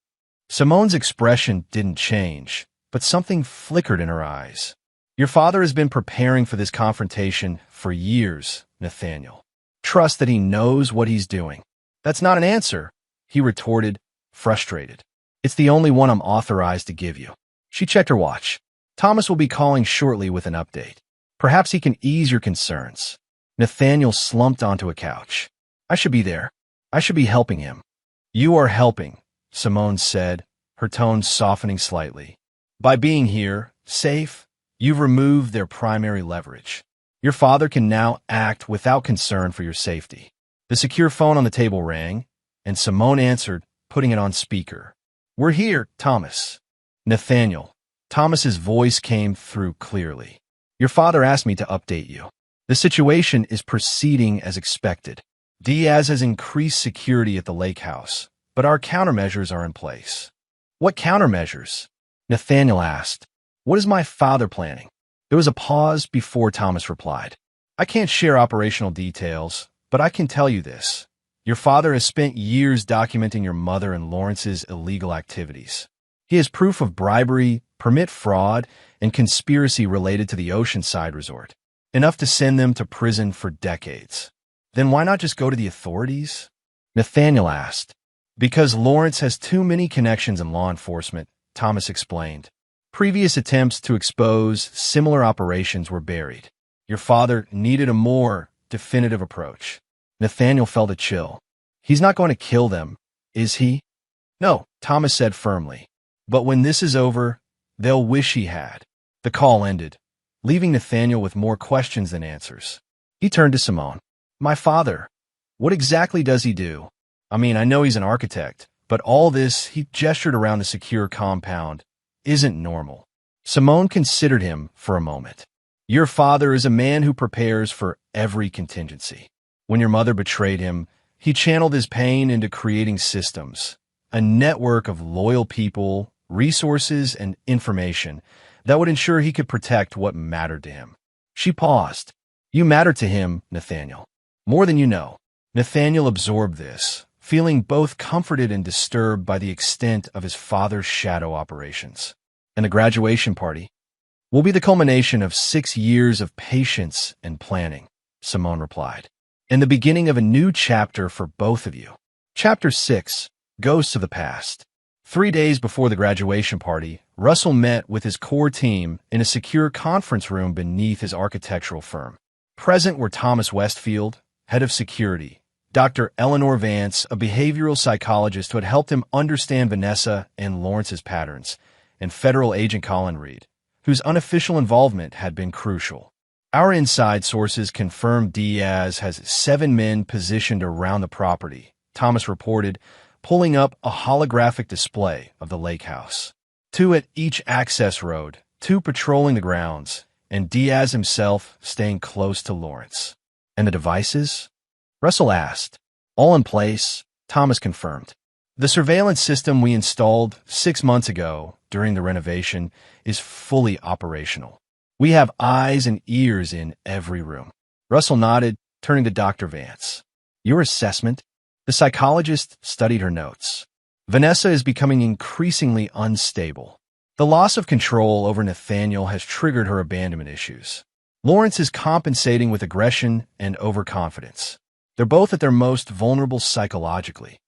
A: Simone's expression didn't change, but something flickered in her eyes. "Your father has been preparing for this confrontation for years, Nathaniel. Trust that he knows what he's doing." "That's not an answer," he retorted, frustrated. "It's the only one I'm authorized to give you." She checked her watch. "Thomas will be calling shortly with an update. Perhaps he can ease your concerns." Nathaniel slumped onto a couch. "I should be there. I should be helping him." "You are helping," Simone said, her tone softening slightly. "By being here, safe, you've removed their primary leverage. Your father can now act without concern for your safety." The secure phone on the table rang, and Simone answered, putting it on speaker. "We're here, Thomas." "Nathaniel." Thomas's voice came through clearly. Your father asked me to update you. The situation is proceeding as expected. Diaz has increased security at the lake house, but our countermeasures are in place. What countermeasures? Nathaniel asked. What is my father planning? There was a pause before Thomas replied. I can't share operational details, but I can tell you this. Your father has spent years documenting your mother and Lawrence's illegal activities. He has proof of bribery, permit fraud, and conspiracy related to the Oceanside Resort. Enough to send them to prison for decades. Then why not just go to the authorities? Nathaniel asked. Because Lawrence has too many connections in law enforcement, Thomas explained. Previous attempts to expose similar operations were buried. Your father needed a more definitive approach. Nathaniel felt a chill. He's not going to kill them, is he? No, Thomas said firmly. But when this is over, they'll wish he had. The call ended, leaving Nathaniel with more questions than answers. He turned to Simone. My father, what exactly does he do? I mean, I know he's an architect, but all this, he gestured around the secure compound, isn't normal. Simone considered him for a moment. Your father is a man who prepares for every contingency. When your mother betrayed him, he channeled his pain into creating systems, a network of loyal people, resources, and information that would ensure he could protect what mattered to him. She paused. You matter to him, Nathaniel. More than you know. Nathaniel absorbed this, feeling both comforted and disturbed by the extent of his father's shadow operations. And the graduation party will be the culmination of 6 years of patience and planning, Simone replied, and the beginning of a new chapter for both of you. Chapter 6, Ghosts of the Past. 3 days before the graduation party, Russell met with his core team in a secure conference room beneath his architectural firm. Present were Thomas Westfield, head of security, Dr. Eleanor Vance, a behavioral psychologist who had helped him understand Vanessa and Lawrence's patterns, and Federal Agent Colin Reed, whose unofficial involvement had been crucial. Our inside sources confirmed Diaz has 7 men positioned around the property, Thomas reported, pulling up a holographic display of the lake house. 2 at each access road, 2 patrolling the grounds, and Diaz himself staying close to Lawrence. And the devices? Russell asked. All in place, Thomas confirmed. The surveillance system we installed 6 months ago during the renovation is fully operational. We have eyes and ears in every room. Russell nodded, turning to Dr. Vance. Your assessment? The psychologist studied her notes. Vanessa is becoming increasingly unstable. The loss of control over Nathaniel has triggered her abandonment issues. Lawrence is compensating with aggression and overconfidence. They're both at their most vulnerable psychologically.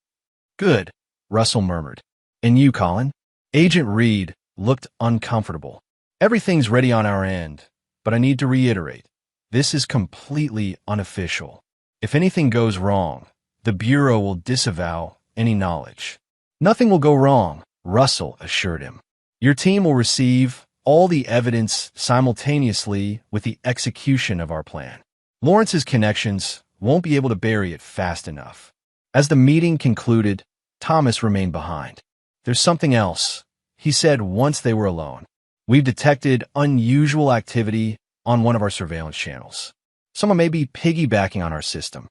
A: Good, Russell murmured. And you, Colin? Agent Reed looked uncomfortable. Everything's ready on our end, but I need to reiterate, this is completely unofficial. If anything goes wrong, the Bureau will disavow any knowledge. Nothing will go wrong, Russell assured him. Your team will receive all the evidence simultaneously with the execution of our plan. Lawrence's connections won't be able to bury it fast enough. As the meeting concluded, Thomas remained behind. There's something else, he said once they were alone. We've detected unusual activity on one of our surveillance channels. Someone may be piggybacking on our system.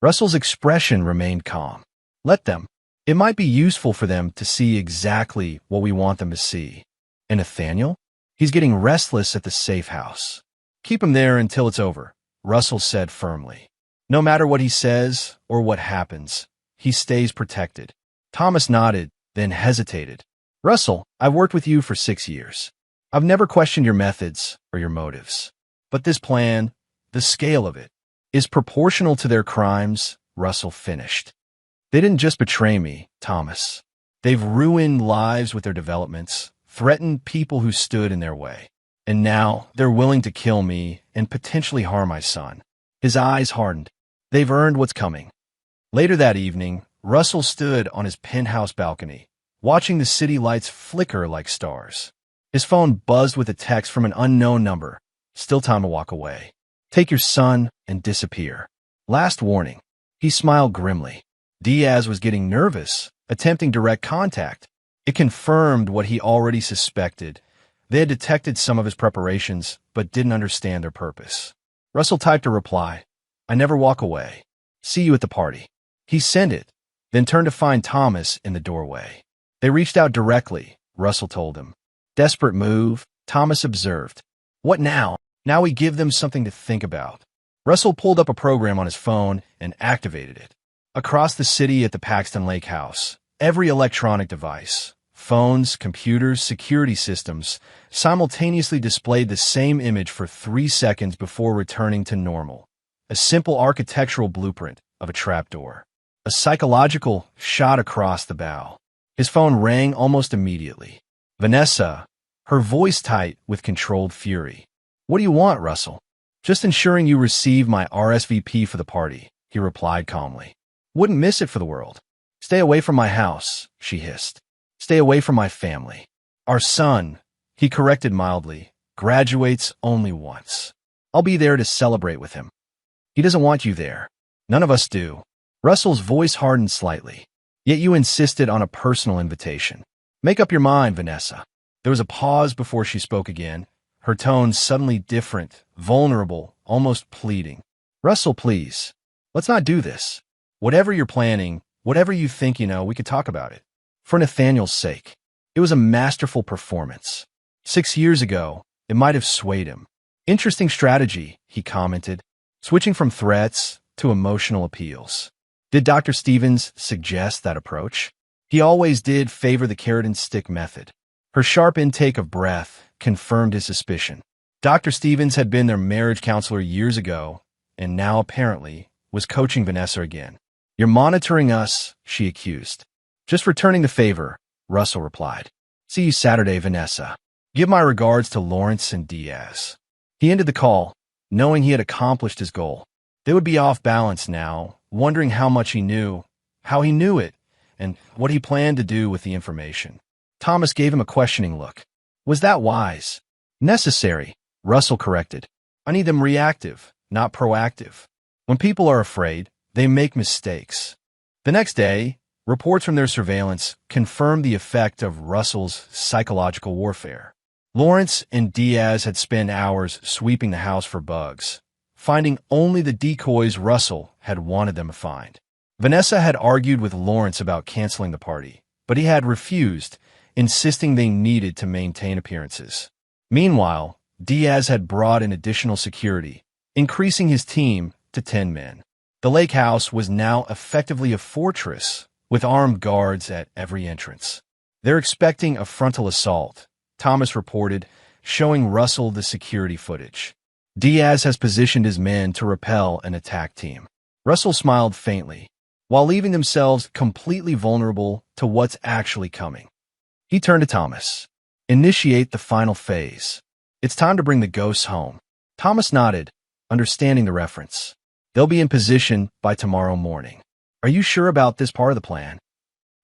A: Russell's expression remained calm. Let them. It might be useful for them to see exactly what we want them to see. And Nathaniel? He's getting restless at the safe house. Keep him there until it's over, Russell said firmly. No matter what he says or what happens, he stays protected. Thomas nodded, then hesitated. Russell, I've worked with you for 6 years. I've never questioned your methods or your motives. But this plan, the scale of it, is proportional to their crimes, Russell finished. They didn't just betray me, Thomas. They've ruined lives with their developments, threatened people who stood in their way. And now they're willing to kill me and potentially harm my son. His eyes hardened. They've earned what's coming. Later that evening, Russell stood on his penthouse balcony, watching the city lights flicker like stars. His phone buzzed with a text from an unknown number. Still time to walk away. Take your son and disappear. Last warning. He smiled grimly. Diaz was getting nervous, attempting direct contact. It confirmed what he already suspected. They had detected some of his preparations, but didn't understand their purpose. Russell typed a reply, "I never walk away. See you at the party." He sent it, then turned to find Thomas in the doorway. "They reached out directly," Russell told him. "Desperate move," Thomas observed. "What now?" "Now we give them something to think about." Russell pulled up a program on his phone and activated it. Across the city at the Paxton Lake House, every electronic device, phones, computers, security systems, simultaneously displayed the same image for 3 seconds before returning to normal. A simple architectural blueprint of a trapdoor. A psychological shot across the bow. His phone rang almost immediately. Vanessa, her voice tight with controlled fury. "What do you want, Russell?" "Just ensuring you receive my RSVP for the party," he replied calmly. "Wouldn't miss it for the world." "Stay away from my house," she hissed. "Stay away from my family. Our son," he corrected mildly, "graduates only once. I'll be there to celebrate with him." "He doesn't want you there." "None of us do." Russell's voice hardened slightly. "Yet you insisted on a personal invitation. Make up your mind, Vanessa." There was a pause before she spoke again, her tone suddenly different, vulnerable, almost pleading. "Russell, please. Let's not do this. Whatever you're planning, whatever you think you know, we could talk about it. For Nathaniel's sake." It was a masterful performance. 6 years ago, it might have swayed him. "Interesting strategy," he commented, switching from threats to emotional appeals. Did Dr. Stevens suggest that approach? He always did favor the carrot and stick method. Her sharp intake of breath confirmed his suspicion. Dr. Stevens had been their marriage counselor years ago, and now apparently was coaching Vanessa again. "You're monitoring us," she accused. "Just returning the favor," Russell replied. "See you Saturday, Vanessa. Give my regards to Lawrence and Diaz." He ended the call, knowing he had accomplished his goal. They would be off balance now, wondering how much he knew, how he knew it, and what he planned to do with the information. Thomas gave him a questioning look. "Was that wise?" "Necessary," Russell corrected. "I need them reactive, not proactive. When people are afraid, they make mistakes." The next day, reports from their surveillance confirmed the effect of Russell's psychological warfare. Lawrence and Diaz had spent hours sweeping the house for bugs, finding only the decoys Russell had wanted them to find. Vanessa had argued with Lawrence about canceling the party, but he had refused, insisting they needed to maintain appearances. Meanwhile, Diaz had brought in additional security, increasing his team to 10 men. The lake house was now effectively a fortress, with armed guards at every entrance. "They're expecting a frontal assault," Thomas reported, showing Russell the security footage. "Diaz has positioned his men to repel an attack team." Russell smiled faintly, while leaving themselves completely vulnerable to what's actually coming. He turned to Thomas. "Initiate the final phase. It's time to bring the ghosts home." Thomas nodded, understanding the reference. "They'll be in position by tomorrow morning." "Are you sure about this part of the plan?"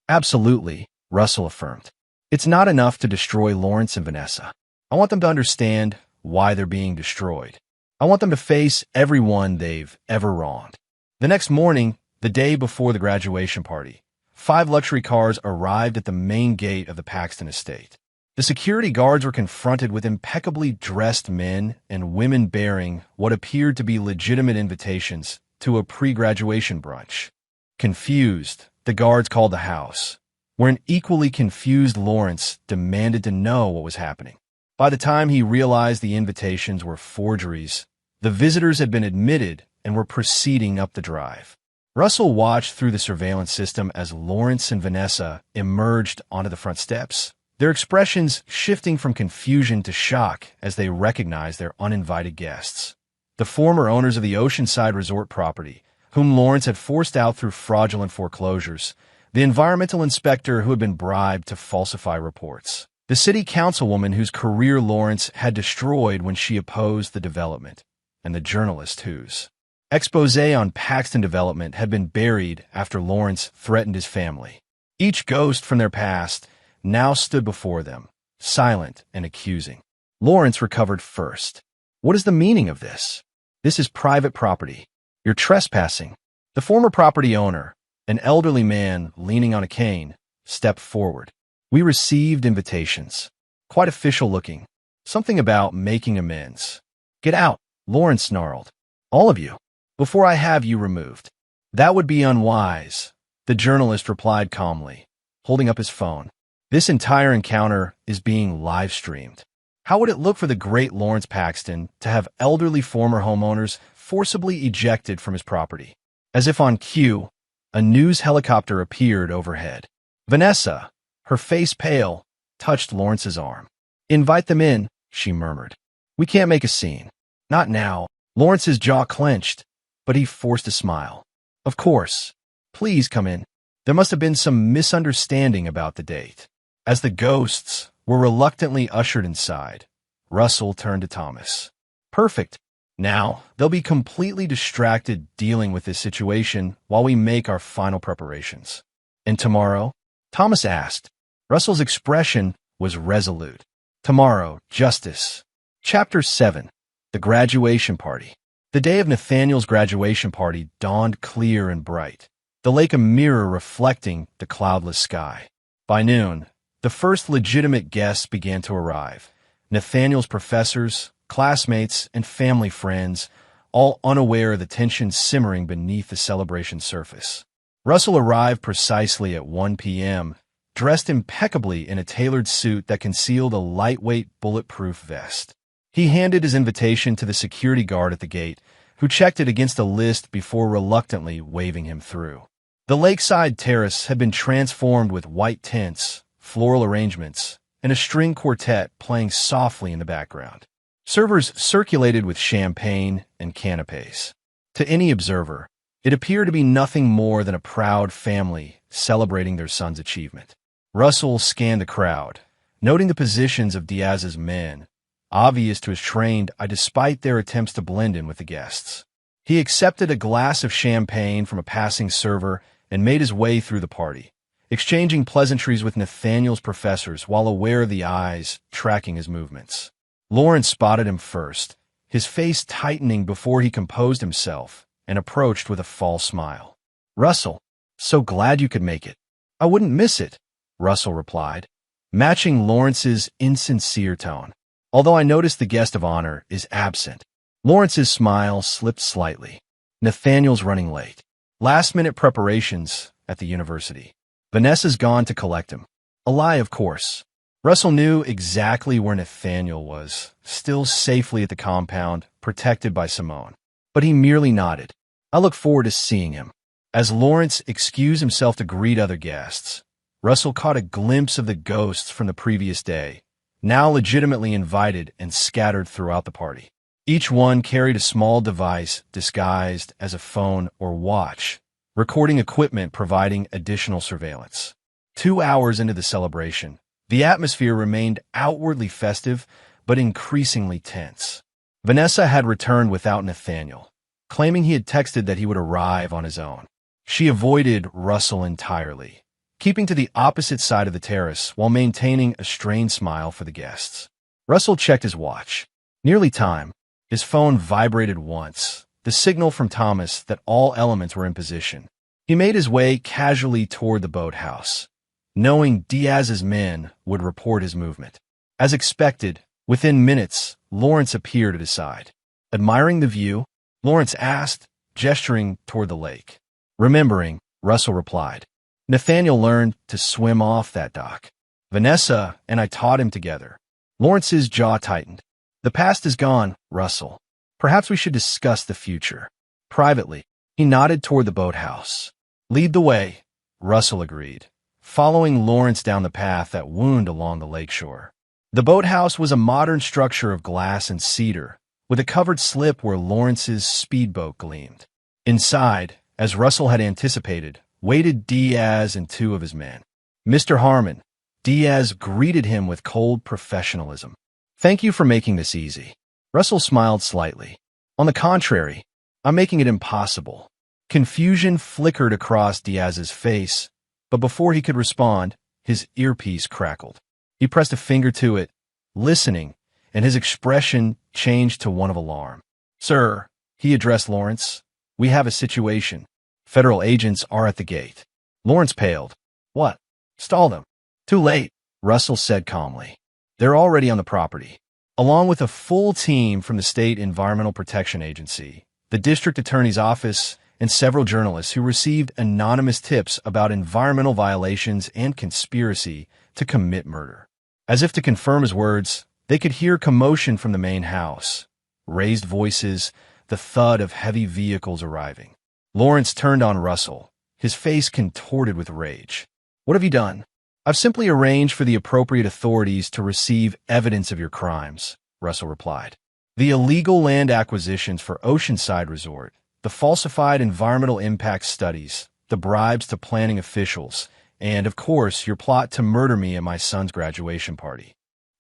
A: "Absolutely," Russell affirmed. "It's not enough to destroy Lawrence and Vanessa. I want them to understand why they're being destroyed. I want them to face everyone they've ever wronged." The next morning, the day before the graduation party, 5 luxury cars arrived at the main gate of the Paxton estate. The security guards were confronted with impeccably dressed men and women bearing what appeared to be legitimate invitations to a pre-graduation brunch. Confused, the guards called the house, where an equally confused Lawrence demanded to know what was happening. By the time he realized the invitations were forgeries, the visitors had been admitted and were proceeding up the drive. Russell watched through the surveillance system as Lawrence and Vanessa emerged onto the front steps, their expressions shifting from confusion to shock as they recognized their uninvited guests. The former owners of the Oceanside Resort property, whom Lawrence had forced out through fraudulent foreclosures, the environmental inspector who had been bribed to falsify reports, the city councilwoman whose career Lawrence had destroyed when she opposed the development, and the journalist whose exposé on Paxton development had been buried after Lawrence threatened his family. Each ghost from their past now stood before them, silent and accusing. Lawrence recovered first. "What is the meaning of this? This is private property. You're trespassing." The former property owner, an elderly man leaning on a cane, stepped forward. "We received invitations. Quite official looking," Something about making amends. Get out, Lawrence snarled. All of you. Before I have you removed. That would be unwise, the journalist replied calmly, holding up his phone. This entire encounter is being live-streamed. How would it look for the great Lawrence Paxton to have elderly former homeowners forcibly ejected from his property? As if on cue, a news helicopter appeared overhead. Vanessa, her face pale, touched Lawrence's arm. Invite them in, she murmured. We can't make a scene. Not now. Lawrence's jaw clenched, but he forced a smile. Of course. Please come in. There must have been some misunderstanding about the date. As the ghosts were reluctantly ushered inside, Russell turned to Thomas. Perfect. Now, they'll be completely distracted dealing with this situation while we make our final preparations. And tomorrow? Thomas asked. Russell's expression was resolute. Tomorrow, justice. Chapter 7. The Graduation Party. The day of Nathaniel's graduation party dawned clear and bright, the lake a mirror reflecting the cloudless sky. By noon, the first legitimate guests began to arrive. Nathaniel's professors, classmates, and family friends, all unaware of the tension simmering beneath the celebration surface. Russell arrived precisely at 1 p.m., dressed impeccably in a tailored suit that concealed a lightweight, bulletproof vest. He handed his invitation to the security guard at the gate, who checked it against a list before reluctantly waving him through. The lakeside terrace had been transformed with white tents, floral arrangements, and a string quartet playing softly in the background. Servers circulated with champagne and canapés. To any observer, it appeared to be nothing more than a proud family celebrating their son's achievement. Russell scanned the crowd, noting the positions of Diaz's men, obvious to his trained eye despite their attempts to blend in with the guests. He accepted a glass of champagne from a passing server and made his way through the party, exchanging pleasantries with Nathaniel's professors while aware of the eyes tracking his movements. Lawrence spotted him first, his face tightening before he composed himself and approached with a false smile. Russell, so glad you could make it. I wouldn't miss it, Russell replied, matching Lawrence's insincere tone. Although I noticed the guest of honor is absent. Lawrence's smile slipped slightly. Nathaniel's running late. Last-minute preparations at the university. Vanessa's gone to collect him. A lie, of course. Russell knew exactly where Nathaniel was, still safely at the compound, protected by Simone. But he merely nodded. I look forward to seeing him. As Lawrence excused himself to greet other guests, Russell caught a glimpse of the ghosts from the previous day, now legitimately invited and scattered throughout the party. Each one carried a small device disguised as a phone or watch, recording equipment providing additional surveillance. 2 hours into the celebration, the atmosphere remained outwardly festive, but increasingly tense. Vanessa had returned without Nathaniel, claiming he had texted that he would arrive on his own. She avoided Russell entirely, keeping to the opposite side of the terrace while maintaining a strained smile for the guests. Russell checked his watch. Nearly time. His phone vibrated once, the signal from Thomas that all elements were in position. He made his way casually toward the boathouse, knowing Diaz's men would report his movement. As expected, within minutes, Lawrence appeared at his side. Admiring the view, Lawrence asked, gesturing toward the lake. Remembering, Russell replied. Nathaniel learned to swim off that dock. Vanessa and I taught him together. Lawrence's jaw tightened. The past is gone, Russell. Perhaps we should discuss the future. Privately, he nodded toward the boathouse. Lead the way, Russell agreed, following Lawrence down the path that wound along the lakeshore. The boathouse was a modern structure of glass and cedar, with a covered slip where Lawrence's speedboat gleamed. Inside, as Russell had anticipated, waited Diaz and 2 of his men. Mr. Harmon, Diaz greeted him with cold professionalism. Thank you for making this easy. Russell smiled slightly. On the contrary, I'm making it impossible. Confusion flickered across Diaz's face, but before he could respond, his earpiece crackled. He pressed a finger to it, listening, and his expression changed to one of alarm. Sir, he addressed Lawrence, we have a situation. Federal agents are at the gate. Lawrence paled. What? Stall them. Too late, Russell said calmly. They're already on the property. along with a full team from the State Environmental Protection Agency, the District Attorney's Office, and several journalists who received anonymous tips about environmental violations and conspiracy to commit murder. As if to confirm his words, they could hear commotion from the main house, raised voices, the thud of heavy vehicles arriving. Lawrence turned on Russell, his face contorted with rage. "What have you done?" "I've simply arranged for the appropriate authorities to receive evidence of your crimes," Russell replied. "The illegal land acquisitions for Oceanside Resort, the falsified environmental impact studies, the bribes to planning officials, and, of course, your plot to murder me at my son's graduation party."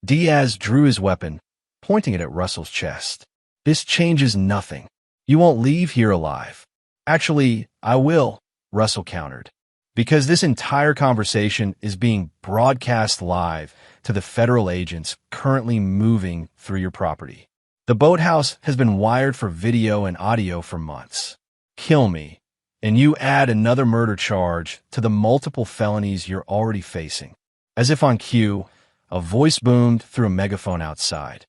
A: Diaz drew his weapon, pointing it at Russell's chest. "This changes nothing. You won't leave here alive." "Actually, I will," Russell countered, "because this entire conversation is being broadcast live to the federal agents currently moving through your property. The boathouse has been wired for video and audio for months. Kill me, and you add another murder charge to the multiple felonies you're already facing." As if on cue, a voice boomed through a megaphone outside.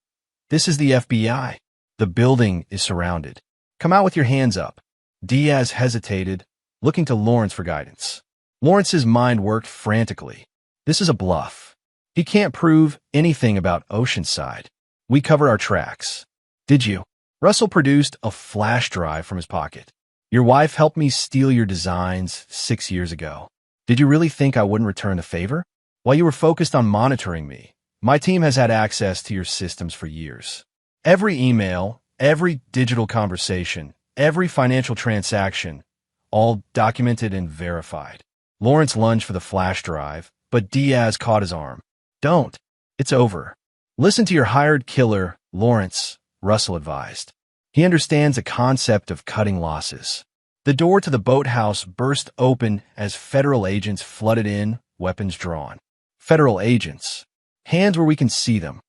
A: "This is the FBI. The building is surrounded. Come out with your hands up." Diaz hesitated, looking to Lawrence for guidance. Lawrence's mind worked frantically. This is a bluff. He can't prove anything about Oceanside. We cover our tracks. "Did you?" Russell produced a flash drive from his pocket. "Your wife helped me steal your designs 6 years ago. Did you really think I wouldn't return the favor? While you were focused on monitoring me, my team has had access to your systems for years. Every email, every digital conversation, every financial transaction, all documented and verified." Lawrence lunged for the flash drive, but Diaz caught his arm. "Don't. It's over." "Listen to your hired killer, Lawrence," Russell advised. "He understands the concept of cutting losses." The door to the boathouse burst open as federal agents flooded in, weapons drawn. Federal agents. Hands where we can see them.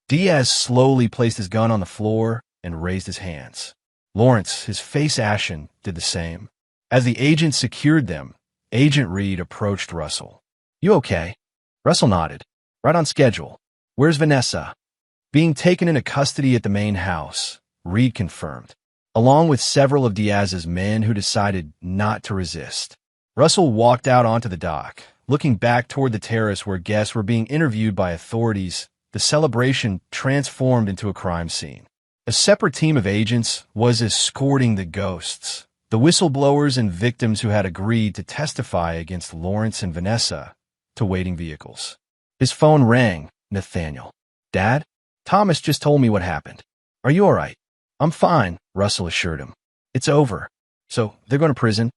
A: Diaz slowly placed his gun on the floor and raised his hands. Lawrence, his face ashen, did the same. As the agents secured them, Agent Reed approached Russell. "You okay?" Russell nodded. "Right on schedule." "Where's Vanessa?" "Being taken into custody at the main house," Reed confirmed, along with several of Diaz's men who decided not to resist. Russell walked out onto the dock, looking back toward the terrace where guests were being interviewed by authorities. The celebration transformed into a crime scene. A separate team of agents was escorting the ghosts, the whistleblowers and victims who had agreed to testify against Lawrence and Vanessa, to waiting vehicles. His phone rang. "Nathaniel." "Dad? Thomas just told me what happened." "Are you all right?" "I'm fine," Russell assured him. "It's over." "So they're going to prison?"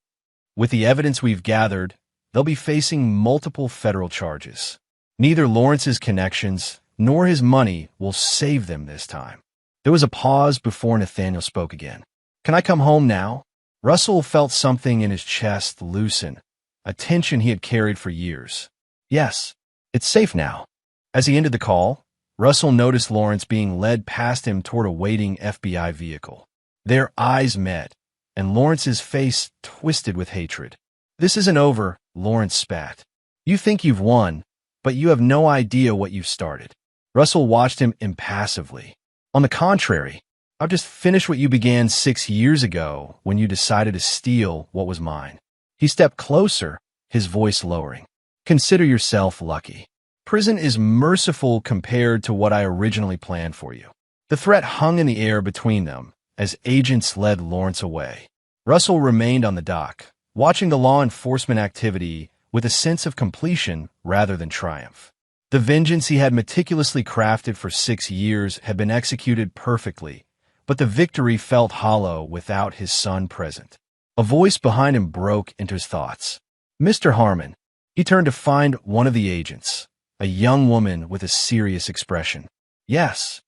A: "With the evidence we've gathered, they'll be facing multiple federal charges. Neither Lawrence's connections nor his money will save them this time." There was a pause before Nathaniel spoke again. "Can I come home now?" Russell felt something in his chest loosen, a tension he had carried for years. "Yes, it's safe now." As he ended the call, Russell noticed Lawrence being led past him toward a waiting FBI vehicle. Their eyes met, and Lawrence's face twisted with hatred. "This isn't over," Lawrence spat. "You think you've won, but you have no idea what you've started." Russell watched him impassively. "On the contrary, I've just finished what you began 6 years ago when you decided to steal what was mine." He stepped closer, his voice lowering. "Consider yourself lucky. Prison is merciful compared to what I originally planned for you." The threat hung in the air between them as agents led Lawrence away. Russell remained on the dock, watching the law enforcement activity with a sense of completion rather than triumph. The vengeance he had meticulously crafted for 6 years had been executed perfectly, but the victory felt hollow without his son present. A voice behind him broke into his thoughts. "Mr. Harmon." He turned to find one of the agents, a young woman with a serious expression. "Yes,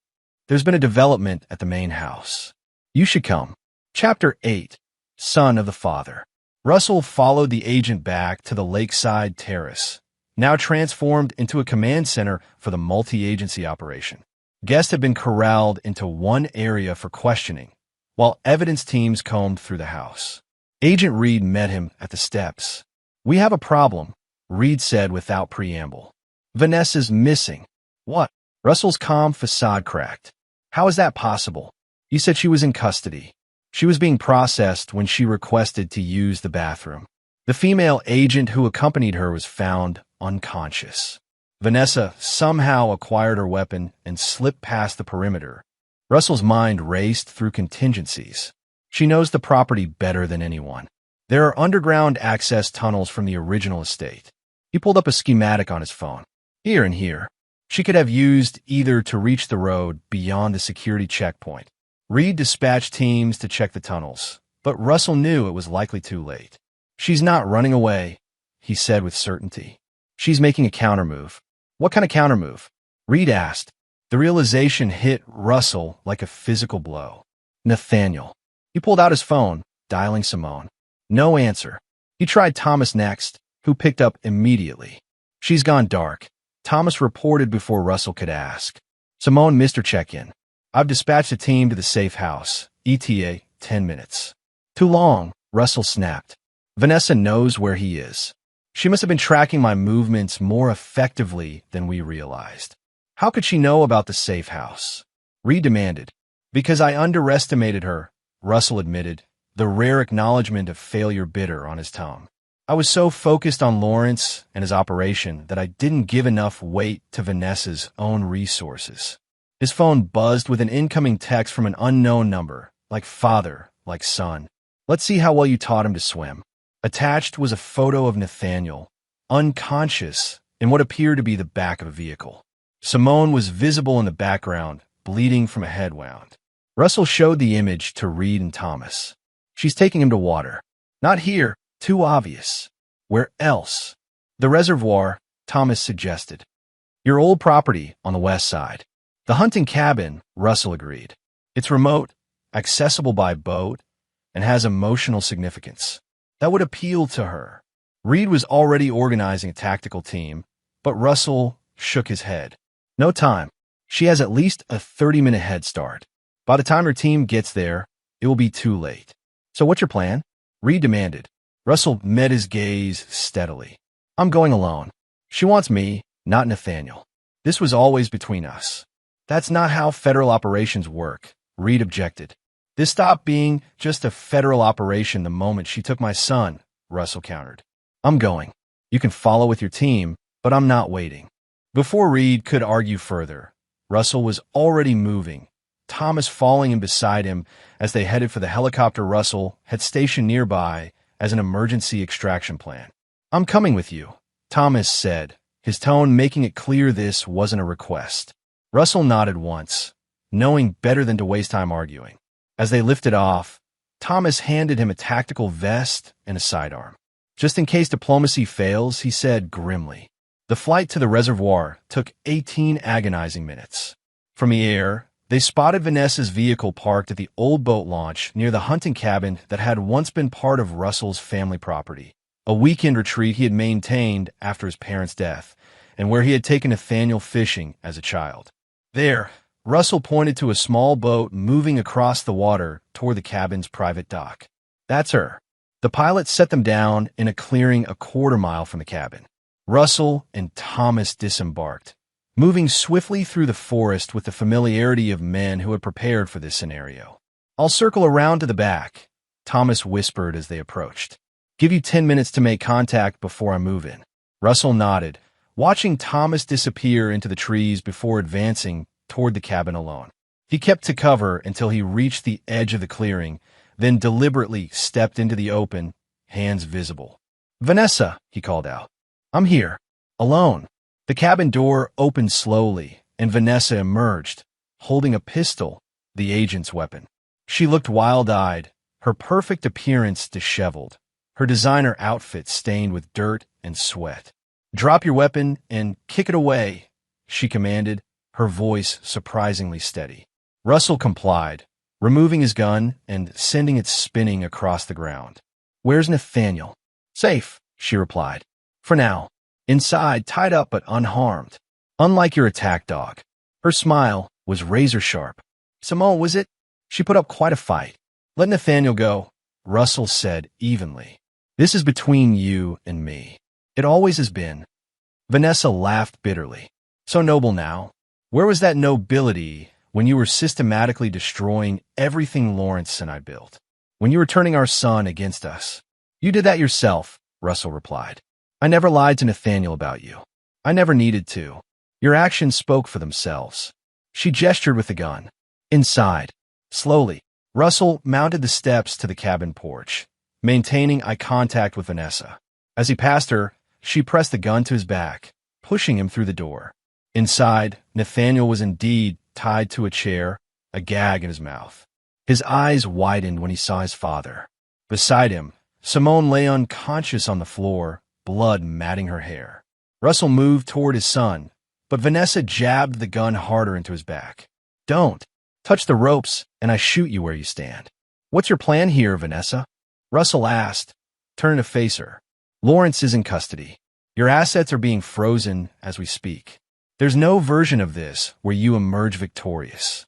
A: there's been a development at the main house. You should come." Chapter 8. Son of the Father. Russell followed the agent back to the lakeside terrace, now transformed into a command center for the multi-agency operation. Guests had been corralled into one area for questioning, while evidence teams combed through the house. Agent Reed met him at the steps. "We have a problem," Reed said without preamble. "Vanessa's missing." "What?" Russell's calm facade cracked. How is that possible? You said she was in custody. She was being processed when she requested to use the bathroom. The female agent who accompanied her was found unconscious. Vanessa somehow acquired her weapon and slipped past the perimeter. Russell's mind raced through contingencies. She knows the property better than anyone. There are underground access tunnels from the original estate. He pulled up a schematic on his phone. Here and here. She could have used either to reach the road beyond the security checkpoint. Reed dispatched teams to check the tunnels, but Russell knew it was likely too late. She's not running away, he said with certainty. She's making a countermove. What kind of countermove? Reed asked. The realization hit Russell like a physical blow. Nathaniel. He pulled out his phone, dialing Simone. No answer. He tried Thomas next, who picked up immediately. She's gone dark. Thomas reported before Russell could ask. Simone missed her check-in. I've dispatched a team to the safe house. ETA, 10 minutes. Too long, Russell snapped. Vanessa knows where he is. She must have been tracking my movements more effectively than we realized. How could she know about the safe house? Reed demanded. Because I underestimated her, Russell admitted, the rare acknowledgement of failure bitter on his tongue. I was so focused on Lawrence and his operation that I didn't give enough weight to Vanessa's own resources. His phone buzzed with an incoming text from an unknown number, like father, like son. Let's see how well you taught him to swim. Attached was a photo of Nathaniel, unconscious in what appeared to be the back of a vehicle. Simone was visible in the background, bleeding from a head wound. Russell showed the image to Reed and Thomas. She's taking him to water. Not here. Too obvious. Where else? The reservoir, Thomas suggested. Your old property on the west side. The hunting cabin, Russell agreed. It's remote, accessible by boat, and has emotional significance. That would appeal to her. Reed was already organizing a tactical team, but Russell shook his head. No time. She has at least a 30-minute head start. By the time her team gets there, it will be too late. So what's your plan? Reed demanded. Russell met his gaze steadily. I'm going alone. She wants me, not Nathaniel. This was always between us. That's not how federal operations work, Reed objected. This stopped being just a federal operation the moment she took my son, Russell countered. I'm going. You can follow with your team, but I'm not waiting. Before Reed could argue further, Russell was already moving, Thomas falling in beside him as they headed for the helicopter Russell had stationed nearby as an emergency extraction plan. I'm coming with you, Thomas said, his tone making it clear this wasn't a request. Russell nodded once, knowing better than to waste time arguing. As they lifted off, Thomas handed him a tactical vest and a sidearm. Just in case diplomacy fails, he said grimly. The flight to the reservoir took 18 agonizing minutes. From the air, they spotted Vanessa's vehicle parked at the old boat launch near the hunting cabin that had once been part of Russell's family property, a weekend retreat he had maintained after his parents' death, and where he had taken Nathaniel fishing as a child. There, Russell pointed to a small boat moving across the water toward the cabin's private dock. That's her. The pilot set them down in a clearing a quarter-mile from the cabin. Russell and Thomas disembarked, moving swiftly through the forest with the familiarity of men who had prepared for this scenario. I'll circle around to the back, Thomas whispered as they approached. Give you 10 minutes to make contact before I move in. Russell nodded, watching Thomas disappear into the trees before advancing toward the cabin alone. He kept to cover until he reached the edge of the clearing, then deliberately stepped into the open, hands visible. Vanessa, he called out. I'm here, alone. The cabin door opened slowly, and Vanessa emerged, holding a pistol, the agent's weapon. She looked wild-eyed, her perfect appearance disheveled, her designer outfit stained with dirt and sweat. Drop your weapon and kick it away, she commanded, her voice surprisingly steady. Russell complied, removing his gun and sending it spinning across the ground. Where's Nathaniel? Safe, she replied. For now. Inside, tied up but unharmed. Unlike your attack dog. Her smile was razor-sharp. Simone, was it? She put up quite a fight. Let Nathaniel go, Russell said evenly. This is between you and me. It always has been. Vanessa laughed bitterly. So noble now. Where was that nobility when you were systematically destroying everything Lawrence and I built? When you were turning our son against us? You did that yourself, Russell replied. I never lied to Nathaniel about you. I never needed to. Your actions spoke for themselves. She gestured with the gun. Inside. Slowly, Russell mounted the steps to the cabin porch, maintaining eye contact with Vanessa. As he passed her, she pressed the gun to his back, pushing him through the door. Inside, Nathaniel was indeed tied to a chair, a gag in his mouth. His eyes widened when he saw his father. Beside him, Simone lay unconscious on the floor, blood matting her hair. Russell moved toward his son, but Vanessa jabbed the gun harder into his back. Don't. Touch the ropes, and I shoot you where you stand. What's your plan here, Vanessa? Russell asked, turning to face her. Lawrence is in custody. Your assets are being frozen as we speak. There's no version of this where you emerge victorious.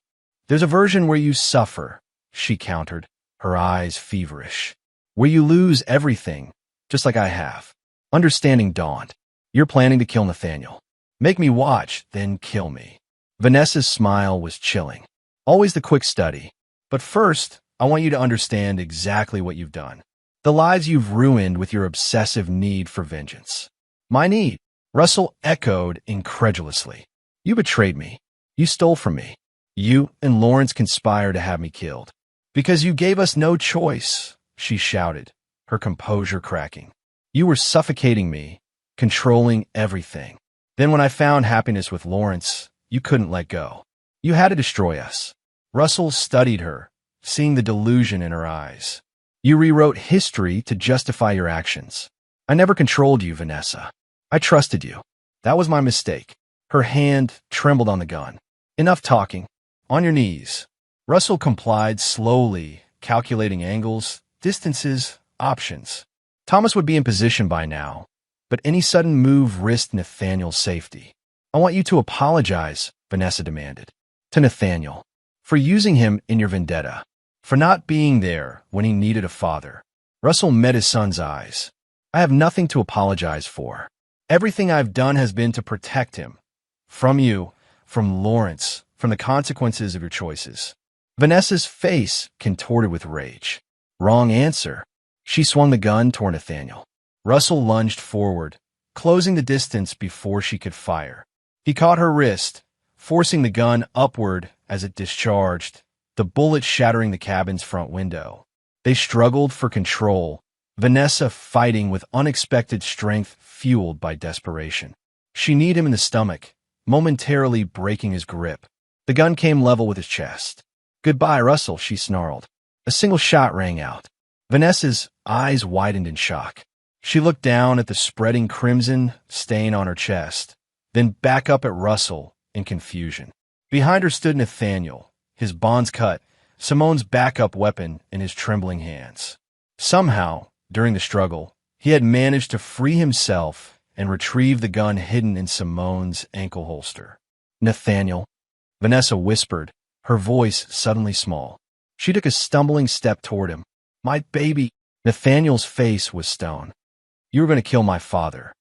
A: There's a version where you suffer, she countered, her eyes feverish. Where you lose everything, just like I have. Understanding dawned. You're planning to kill Nathaniel. Make me watch, then kill me. Vanessa's smile was chilling. Always the quick study. But first, I want you to understand exactly what you've done. The lives you've ruined with your obsessive need for vengeance. My need, Russell echoed incredulously. You betrayed me. You stole from me. You and Lawrence conspired to have me killed. Because you gave us no choice, she shouted, her composure cracking. You were suffocating me, controlling everything. Then when I found happiness with Lawrence, you couldn't let go. You had to destroy us. Russell studied her, seeing the delusion in her eyes. You rewrote history to justify your actions. I never controlled you, Vanessa. I trusted you. That was my mistake. Her hand trembled on the gun. Enough talking. On your knees. Russell complied slowly, calculating angles, distances, options. Thomas would be in position by now, but any sudden move risked Nathaniel's safety. I want you to apologize, Vanessa demanded. To Nathaniel. For using him in your vendetta. For not being there when he needed a father. Russell met his son's eyes. I have nothing to apologize for. Everything I've done has been to protect him. From you, from Lawrence, from the consequences of your choices. Vanessa's face contorted with rage. Wrong answer. She swung the gun toward Nathaniel. Russell lunged forward, closing the distance before she could fire. He caught her wrist, forcing the gun upward as it discharged, the bullet shattering the cabin's front window. They struggled for control, Vanessa fighting with unexpected strength fueled by desperation. She kneed him in the stomach, momentarily breaking his grip. The gun came level with his chest. Goodbye, Russell, she snarled. A single shot rang out. Vanessa's eyes widened in shock. She looked down at the spreading crimson stain on her chest, then back up at Russell in confusion. Behind her stood Nathaniel, his bonds cut, Simone's backup weapon in his trembling hands. Somehow, during the struggle, he had managed to free himself and retrieve the gun hidden in Simone's ankle holster. Nathaniel, Vanessa whispered, her voice suddenly small. She took a stumbling step toward him. My baby. Nathaniel's face was stone. You were going to kill my father.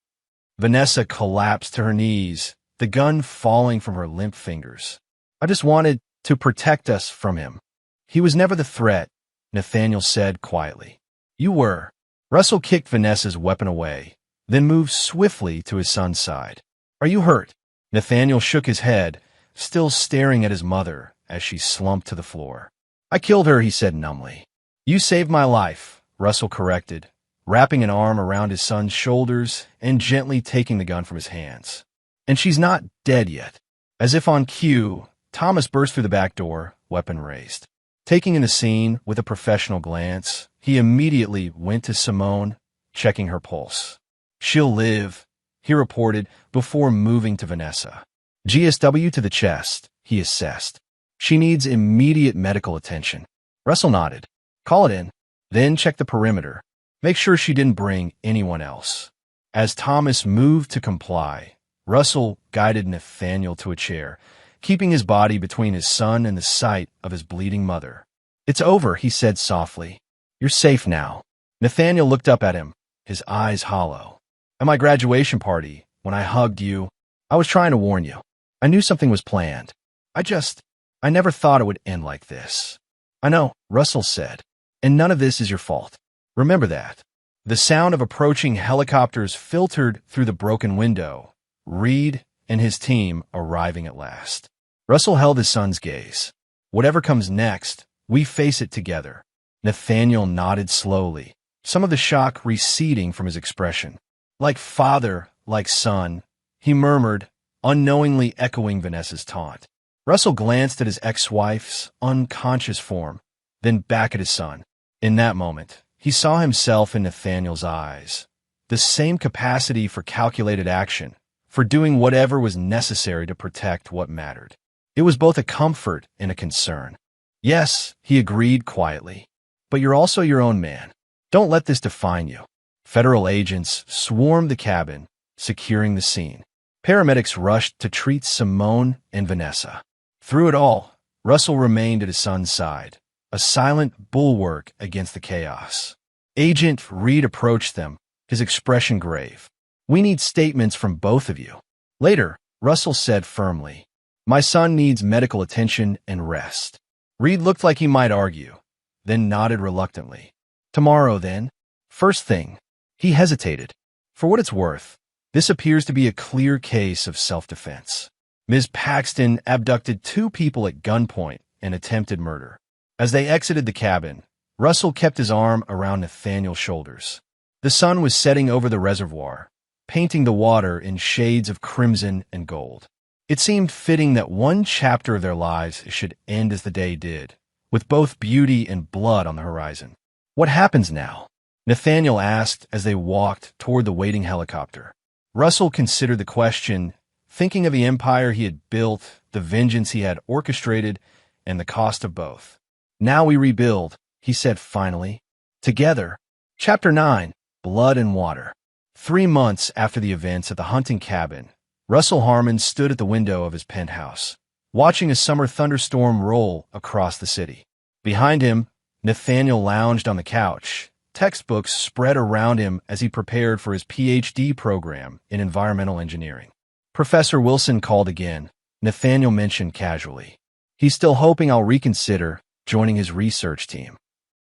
A: Vanessa collapsed to her knees, the gun falling from her limp fingers. I just wanted to protect us from him. He was never the threat, Nathaniel said quietly. You were. Russell kicked Vanessa's weapon away, then moved swiftly to his son's side. Are you hurt? Nathaniel shook his head, still staring at his mother as she slumped to the floor. I killed her, he said numbly. You saved my life, Russell corrected, wrapping an arm around his son's shoulders and gently taking the gun from his hands. And she's not dead yet. As if on cue, Thomas burst through the back door, weapon raised. Taking in the scene with a professional glance, he immediately went to Simone, checking her pulse. She'll live, he reported before moving to Vanessa. GSW to the chest, he assessed. She needs immediate medical attention. Russell nodded. Call it in. Then check the perimeter. Make sure she didn't bring anyone else. As Thomas moved to comply, Russell guided Nathaniel to a chair, keeping his body between his son and the sight of his bleeding mother. It's over, he said softly. You're safe now. Nathaniel looked up at him, his eyes hollow. At my graduation party, when I hugged you, I was trying to warn you. I knew something was planned. I never thought it would end like this. I know, Russell said, and none of this is your fault. Remember that. The sound of approaching helicopters filtered through the broken window. Reed and his team arriving at last. Russell held his son's gaze. Whatever comes next, we face it together. Nathaniel nodded slowly, some of the shock receding from his expression. Like father, like son, he murmured, unknowingly echoing Vanessa's taunt. Russell glanced at his ex-wife's unconscious form, then back at his son. In that moment, he saw himself in Nathaniel's eyes. The same capacity for calculated action, for doing whatever was necessary to protect what mattered. It was both a comfort and a concern. Yes, he agreed quietly, but you're also your own man. Don't let this define you. Federal agents swarmed the cabin, securing the scene. Paramedics rushed to treat Simone and Vanessa. Through it all, Russell remained at his son's side, a silent bulwark against the chaos. Agent Reed approached them, his expression grave. We need statements from both of you. Later, Russell said firmly, my son needs medical attention and rest. Reed looked like he might argue, then nodded reluctantly. Tomorrow, then. First thing. He hesitated. For what it's worth, this appears to be a clear case of self-defense. Ms. Paxton abducted 2 people at gunpoint and attempted murder. As they exited the cabin, Russell kept his arm around Nathaniel's shoulders. The sun was setting over the reservoir, painting the water in shades of crimson and gold. It seemed fitting that one chapter of their lives should end as the day did, with both beauty and blood on the horizon. What happens now? Nathaniel asked as they walked toward the waiting helicopter. Russell considered the question, thinking of the empire he had built, the vengeance he had orchestrated, and the cost of both. Now we rebuild, he said finally. Together. Chapter 9, Blood and Water. 3 months after the events at the hunting cabin, Russell Harmon stood at the window of his penthouse, watching a summer thunderstorm roll across the city. Behind him, Nathaniel lounged on the couch, textbooks spread around him as he prepared for his PhD program in environmental engineering. Professor Wilson called again, Nathaniel mentioned casually. He's still hoping I'll reconsider joining his research team.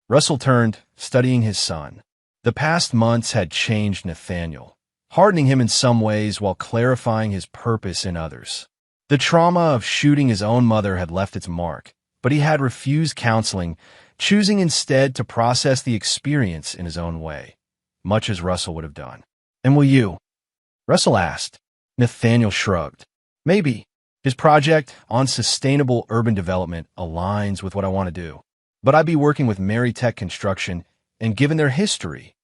A: Russell turned, studying his son. The past months had changed Nathaniel, hardening him in some ways while clarifying his purpose in others. The trauma of shooting his own mother had left its mark, but he had refused counseling, choosing instead to process the experience in his own way, much as Russell would have done. And will you? Russell asked. Nathaniel shrugged. Maybe. His project on sustainable urban development aligns with what I want to do. But I'd be working with Mary Tech Construction, and given their history.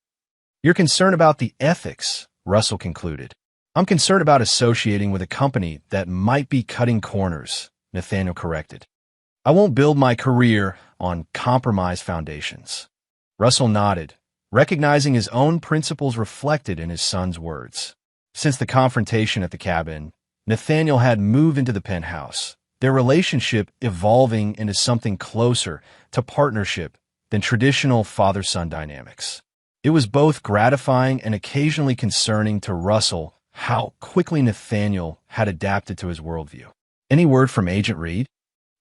A: You're concerned about the ethics, Russell concluded. I'm concerned about associating with a company that might be cutting corners, Nathaniel corrected. I won't build my career on compromised foundations. Russell nodded, recognizing his own principles reflected in his son's words. Since the confrontation at the cabin, Nathaniel had moved into the penthouse, their relationship evolving into something closer to partnership than traditional father-son dynamics. It was both gratifying and occasionally concerning to Russell how quickly Nathaniel had adapted to his worldview. Any word from Agent Reed?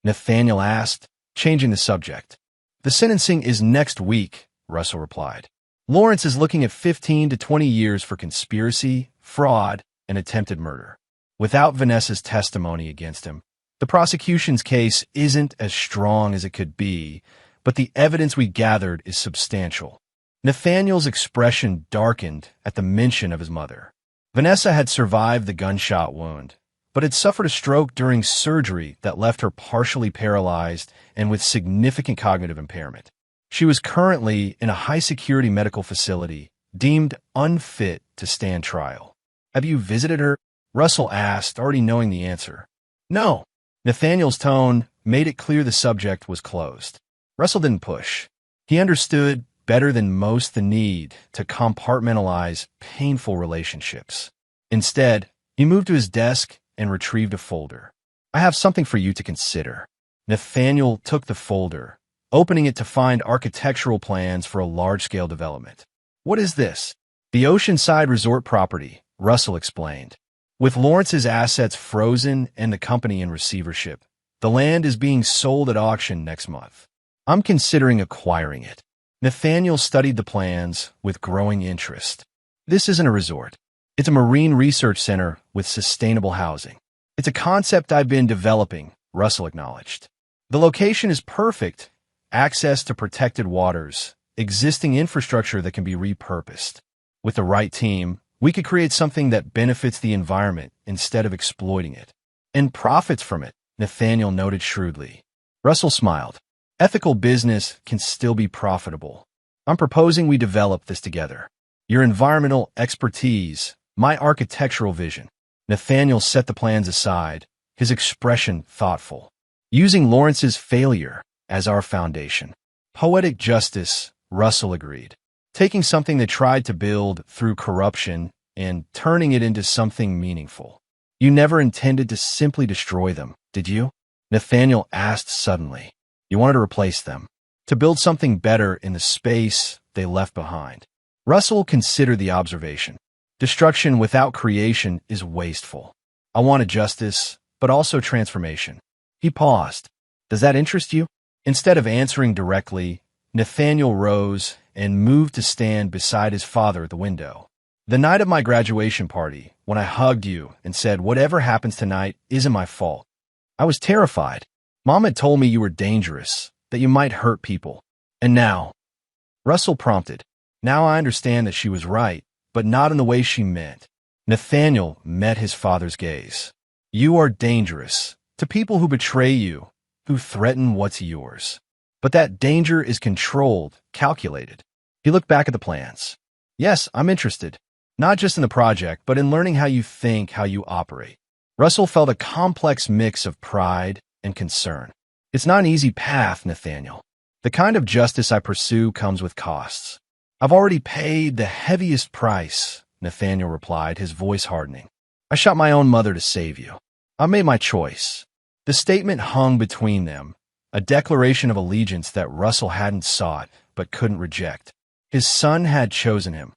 A: Nathaniel asked, changing the subject. The sentencing is next week, Russell replied. Lawrence is looking at 15 to 20 years for conspiracy, fraud, and attempted murder. Without Vanessa's testimony against him, the prosecution's case isn't as strong as it could be, but the evidence we gathered is substantial. Nathaniel's expression darkened at the mention of his mother. Vanessa had survived the gunshot wound, but had suffered a stroke during surgery that left her partially paralyzed and with significant cognitive impairment. She was currently in a high-security medical facility, deemed unfit to stand trial. Have you visited her? Russell asked, already knowing the answer. No. Nathaniel's tone made it clear the subject was closed. Russell didn't push. He understood better than most the need to compartmentalize painful relationships. Instead, he moved to his desk and retrieved a folder. I have something for you to consider. Nathaniel took the folder, opening it to find architectural plans for a large-scale development. What is this? The oceanside resort property, Russell explained. With Lawrence's assets frozen and the company in receivership, the land is being sold at auction next month. I'm considering acquiring it. Nathaniel studied the plans with growing interest. This isn't a resort. It's a marine research center with sustainable housing. It's a concept I've been developing, Russell acknowledged. The location is perfect. Access to protected waters, existing infrastructure that can be repurposed. With the right team, we could create something that benefits the environment instead of exploiting it. And profits from it, Nathaniel noted shrewdly. Russell smiled. Ethical business can still be profitable. I'm proposing we develop this together. Your environmental expertise, my architectural vision. Nathaniel set the plans aside, his expression thoughtful. Using Lawrence's failure as our foundation. Poetic justice, Russell agreed. Taking something they tried to build through corruption and turning it into something meaningful. You never intended to simply destroy them, did you? Nathaniel asked suddenly. You wanted to replace them, to build something better in the space they left behind. Russell considered the observation. Destruction without creation is wasteful. I wanted justice, but also transformation. He paused. Does that interest you? Instead of answering directly, Nathaniel rose and moved to stand beside his father at the window. The night of my graduation party, when I hugged you and said, whatever happens tonight isn't my fault, I was terrified. Mom had told me you were dangerous, that you might hurt people. And now, Russell prompted. Now I understand that she was right, but not in the way she meant. Nathaniel met his father's gaze. You are dangerous to people who betray you, who threaten what's yours. But that danger is controlled, calculated. He looked back at the plans. Yes, I'm interested. Not just in the project, but in learning how you think, how you operate. Russell felt a complex mix of pride and concern. It's not an easy path, Nathaniel. The kind of justice I pursue comes with costs. I've already paid the heaviest price, Nathaniel replied, his voice hardening. I shot my own mother to save you. I made my choice. The statement hung between them, a declaration of allegiance that Russell hadn't sought but couldn't reject. His son had chosen him,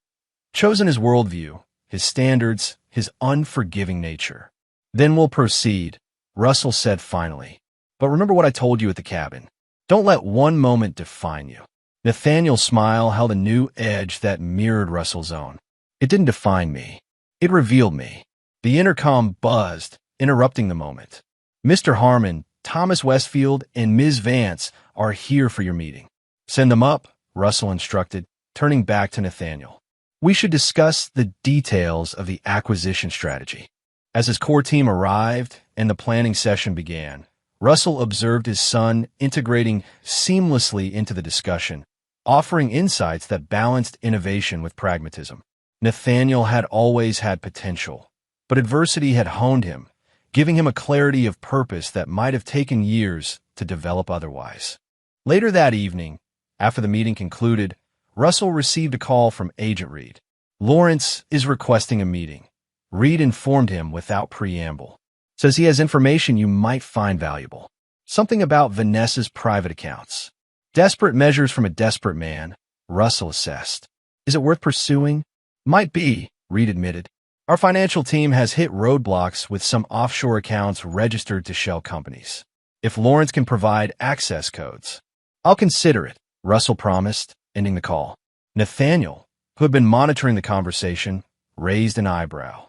A: chosen his worldview, his standards, his unforgiving nature. Then we'll proceed, Russell said finally. But remember what I told you at the cabin. Don't let one moment define you. Nathaniel's smile held a new edge that mirrored Russell's own. It didn't define me. It revealed me. The intercom buzzed, interrupting the moment. Mr. Harmon, Thomas Westfield, and Ms. Vance are here for your meeting. Send them up, Russell instructed, turning back to Nathaniel. We should discuss the details of the acquisition strategy. As his core team arrived and the planning session began, Russell observed his son integrating seamlessly into the discussion, offering insights that balanced innovation with pragmatism. Nathaniel had always had potential, but adversity had honed him, giving him a clarity of purpose that might have taken years to develop otherwise. Later that evening, after the meeting concluded, Russell received a call from Agent Reed. Lawrence is requesting a meeting. Reed informed him without preamble. Says he has information you might find valuable. Something about Vanessa's private accounts. Desperate measures from a desperate man, Russell assessed. Is it worth pursuing? Might be, Reed admitted. Our financial team has hit roadblocks with some offshore accounts registered to shell companies. If Lawrence can provide access codes, I'll consider it, Russell promised, ending the call. Nathaniel, who had been monitoring the conversation, raised an eyebrow.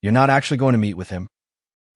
A: You're not actually going to meet with him?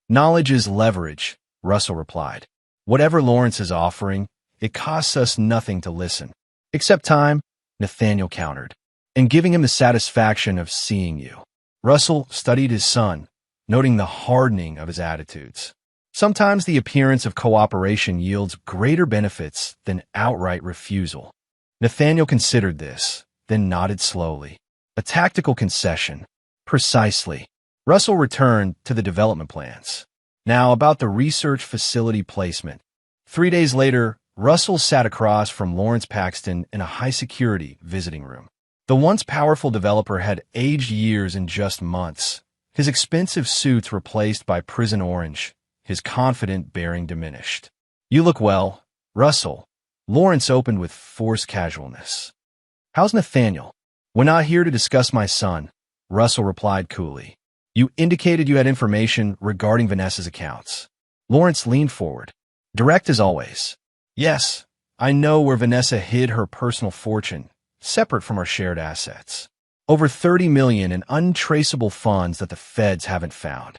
A: Knowledge is leverage, Russell replied. Whatever Lawrence is offering, it costs us nothing to listen. Except time, Nathaniel countered, and giving him the satisfaction of seeing you. Russell studied his son, noting the hardening of his attitudes. Sometimes the appearance of cooperation yields greater benefits than outright refusal. Nathaniel considered this, then nodded slowly. A tactical concession. Precisely. Russell returned to the development plans. Now about the research facility placement. 3 days later, Russell sat across from Lawrence Paxton in a high-security visiting room. The once powerful developer had aged years in just months, his expensive suits replaced by prison orange, his confident bearing diminished. You look well, Russell. Lawrence opened with forced casualness. How's Nathaniel? We're not here to discuss my son, Russell replied coolly. You indicated you had information regarding Vanessa's accounts. Lawrence leaned forward, direct as always. Yes, I know where Vanessa hid her personal fortune, separate from our shared assets. Over 30 million in untraceable funds that the feds haven't found.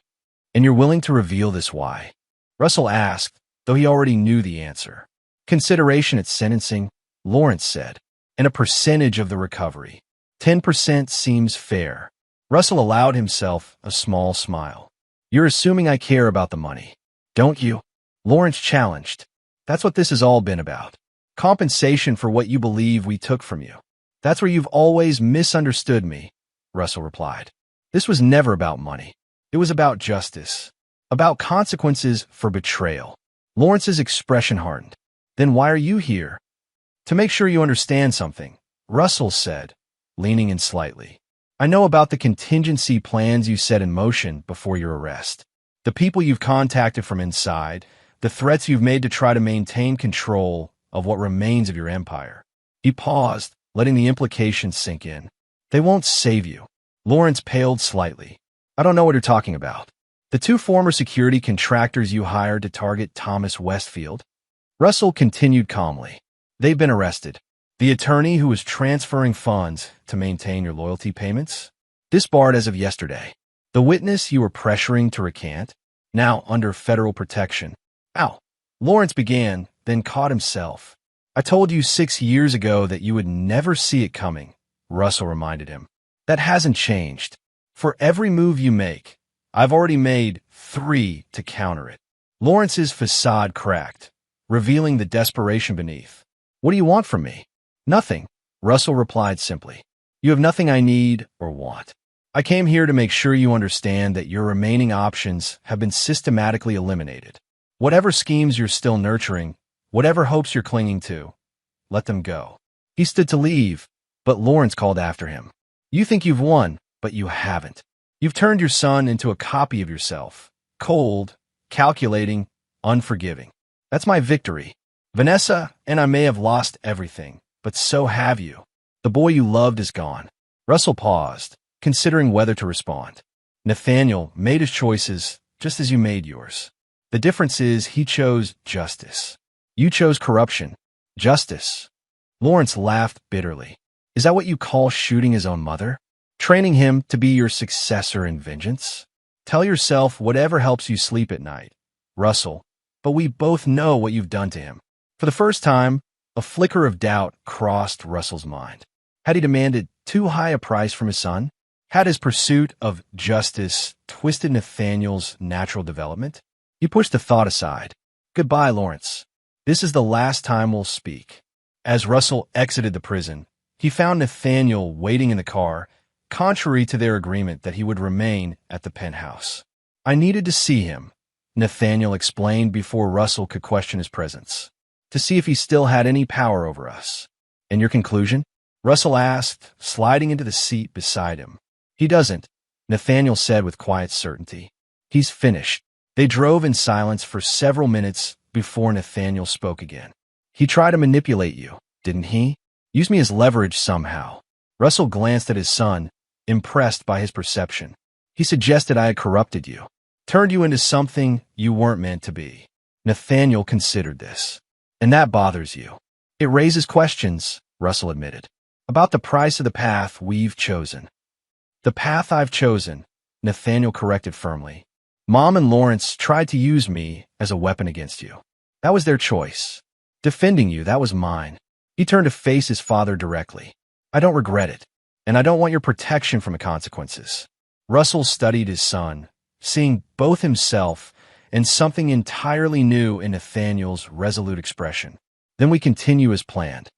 A: And you're willing to reveal this why? Russell asked, though he already knew the answer. Consideration at sentencing, Lawrence said, and a percentage of the recovery. 10% seems fair. Russell allowed himself a small smile. You're assuming I care about the money, don't you? Lawrence challenged. That's what this has all been about. Compensation for what you believe we took from you. That's where you've always misunderstood me, Russell replied. This was never about money. It was about justice. About consequences for betrayal. Lawrence's expression hardened. Then why are you here? To make sure you understand something, Russell said, leaning in slightly. I know about the contingency plans you set in motion before your arrest. The people you've contacted from inside, the threats you've made to try to maintain control of what remains of your empire. He paused, letting the implications sink in. They won't save you. Lawrence paled slightly. I don't know what you're talking about. The two former security contractors you hired to target Thomas Westfield? Russell continued calmly. They've been arrested. The attorney who was transferring funds to maintain your loyalty payments? Disbarred as of yesterday. The witness you were pressuring to recant? Now under federal protection. Ow! Lawrence began, then caught himself. I told you 6 years ago that you would never see it coming, Russell reminded him. That hasn't changed. For every move you make, I've already made 3 to counter it. Lawrence's facade cracked, revealing the desperation beneath. What do you want from me? Nothing, Russell replied simply. You have nothing I need or want. I came here to make sure you understand that your remaining options have been systematically eliminated. Whatever schemes you're still nurturing, whatever hopes you're clinging to, let them go. He stood to leave, but Lawrence called after him. You think you've won, but you haven't. You've turned your son into a copy of yourself. Cold, calculating, unforgiving. That's my victory. Vanessa and I may have lost everything, but so have you. The boy you loved is gone. Russell paused, considering whether to respond. Nathaniel made his choices just as you made yours. The difference is he chose justice. You chose corruption. Justice. Lawrence laughed bitterly. Is that what you call shooting his own mother? Training him to be your successor in vengeance? Tell yourself whatever helps you sleep at night, Russell, but we both know what you've done to him. For the first time, a flicker of doubt crossed Russell's mind. Had he demanded too high a price from his son? Had his pursuit of justice twisted Nathaniel's natural development? He pushed the thought aside. Goodbye, Lawrence. This is the last time we'll speak. As Russell exited the prison, he found Nathaniel waiting in the car, contrary to their agreement that he would remain at the penthouse. I needed to see him, Nathaniel explained before Russell could question his presence, to see if he still had any power over us. And your conclusion? Russell asked, sliding into the seat beside him. He doesn't, Nathaniel said with quiet certainty. He's finished. They drove in silence for several minutes before Nathaniel spoke again. He tried to manipulate you, didn't he? Use me as leverage somehow. Russell glanced at his son, impressed by his perception. He suggested I had corrupted you, turned you into something you weren't meant to be. Nathaniel considered this. And that bothers you. It raises questions, Russell admitted, about the price of the path we've chosen. The path I've chosen, Nathaniel corrected firmly. Mom and Lawrence tried to use me as a weapon against you. That was their choice. Defending you, that was mine. He turned to face his father directly. I don't regret it, and I don't want your protection from the consequences. Russell studied his son, seeing both himself and something entirely new in Nathaniel's resolute expression. Then we continue as planned.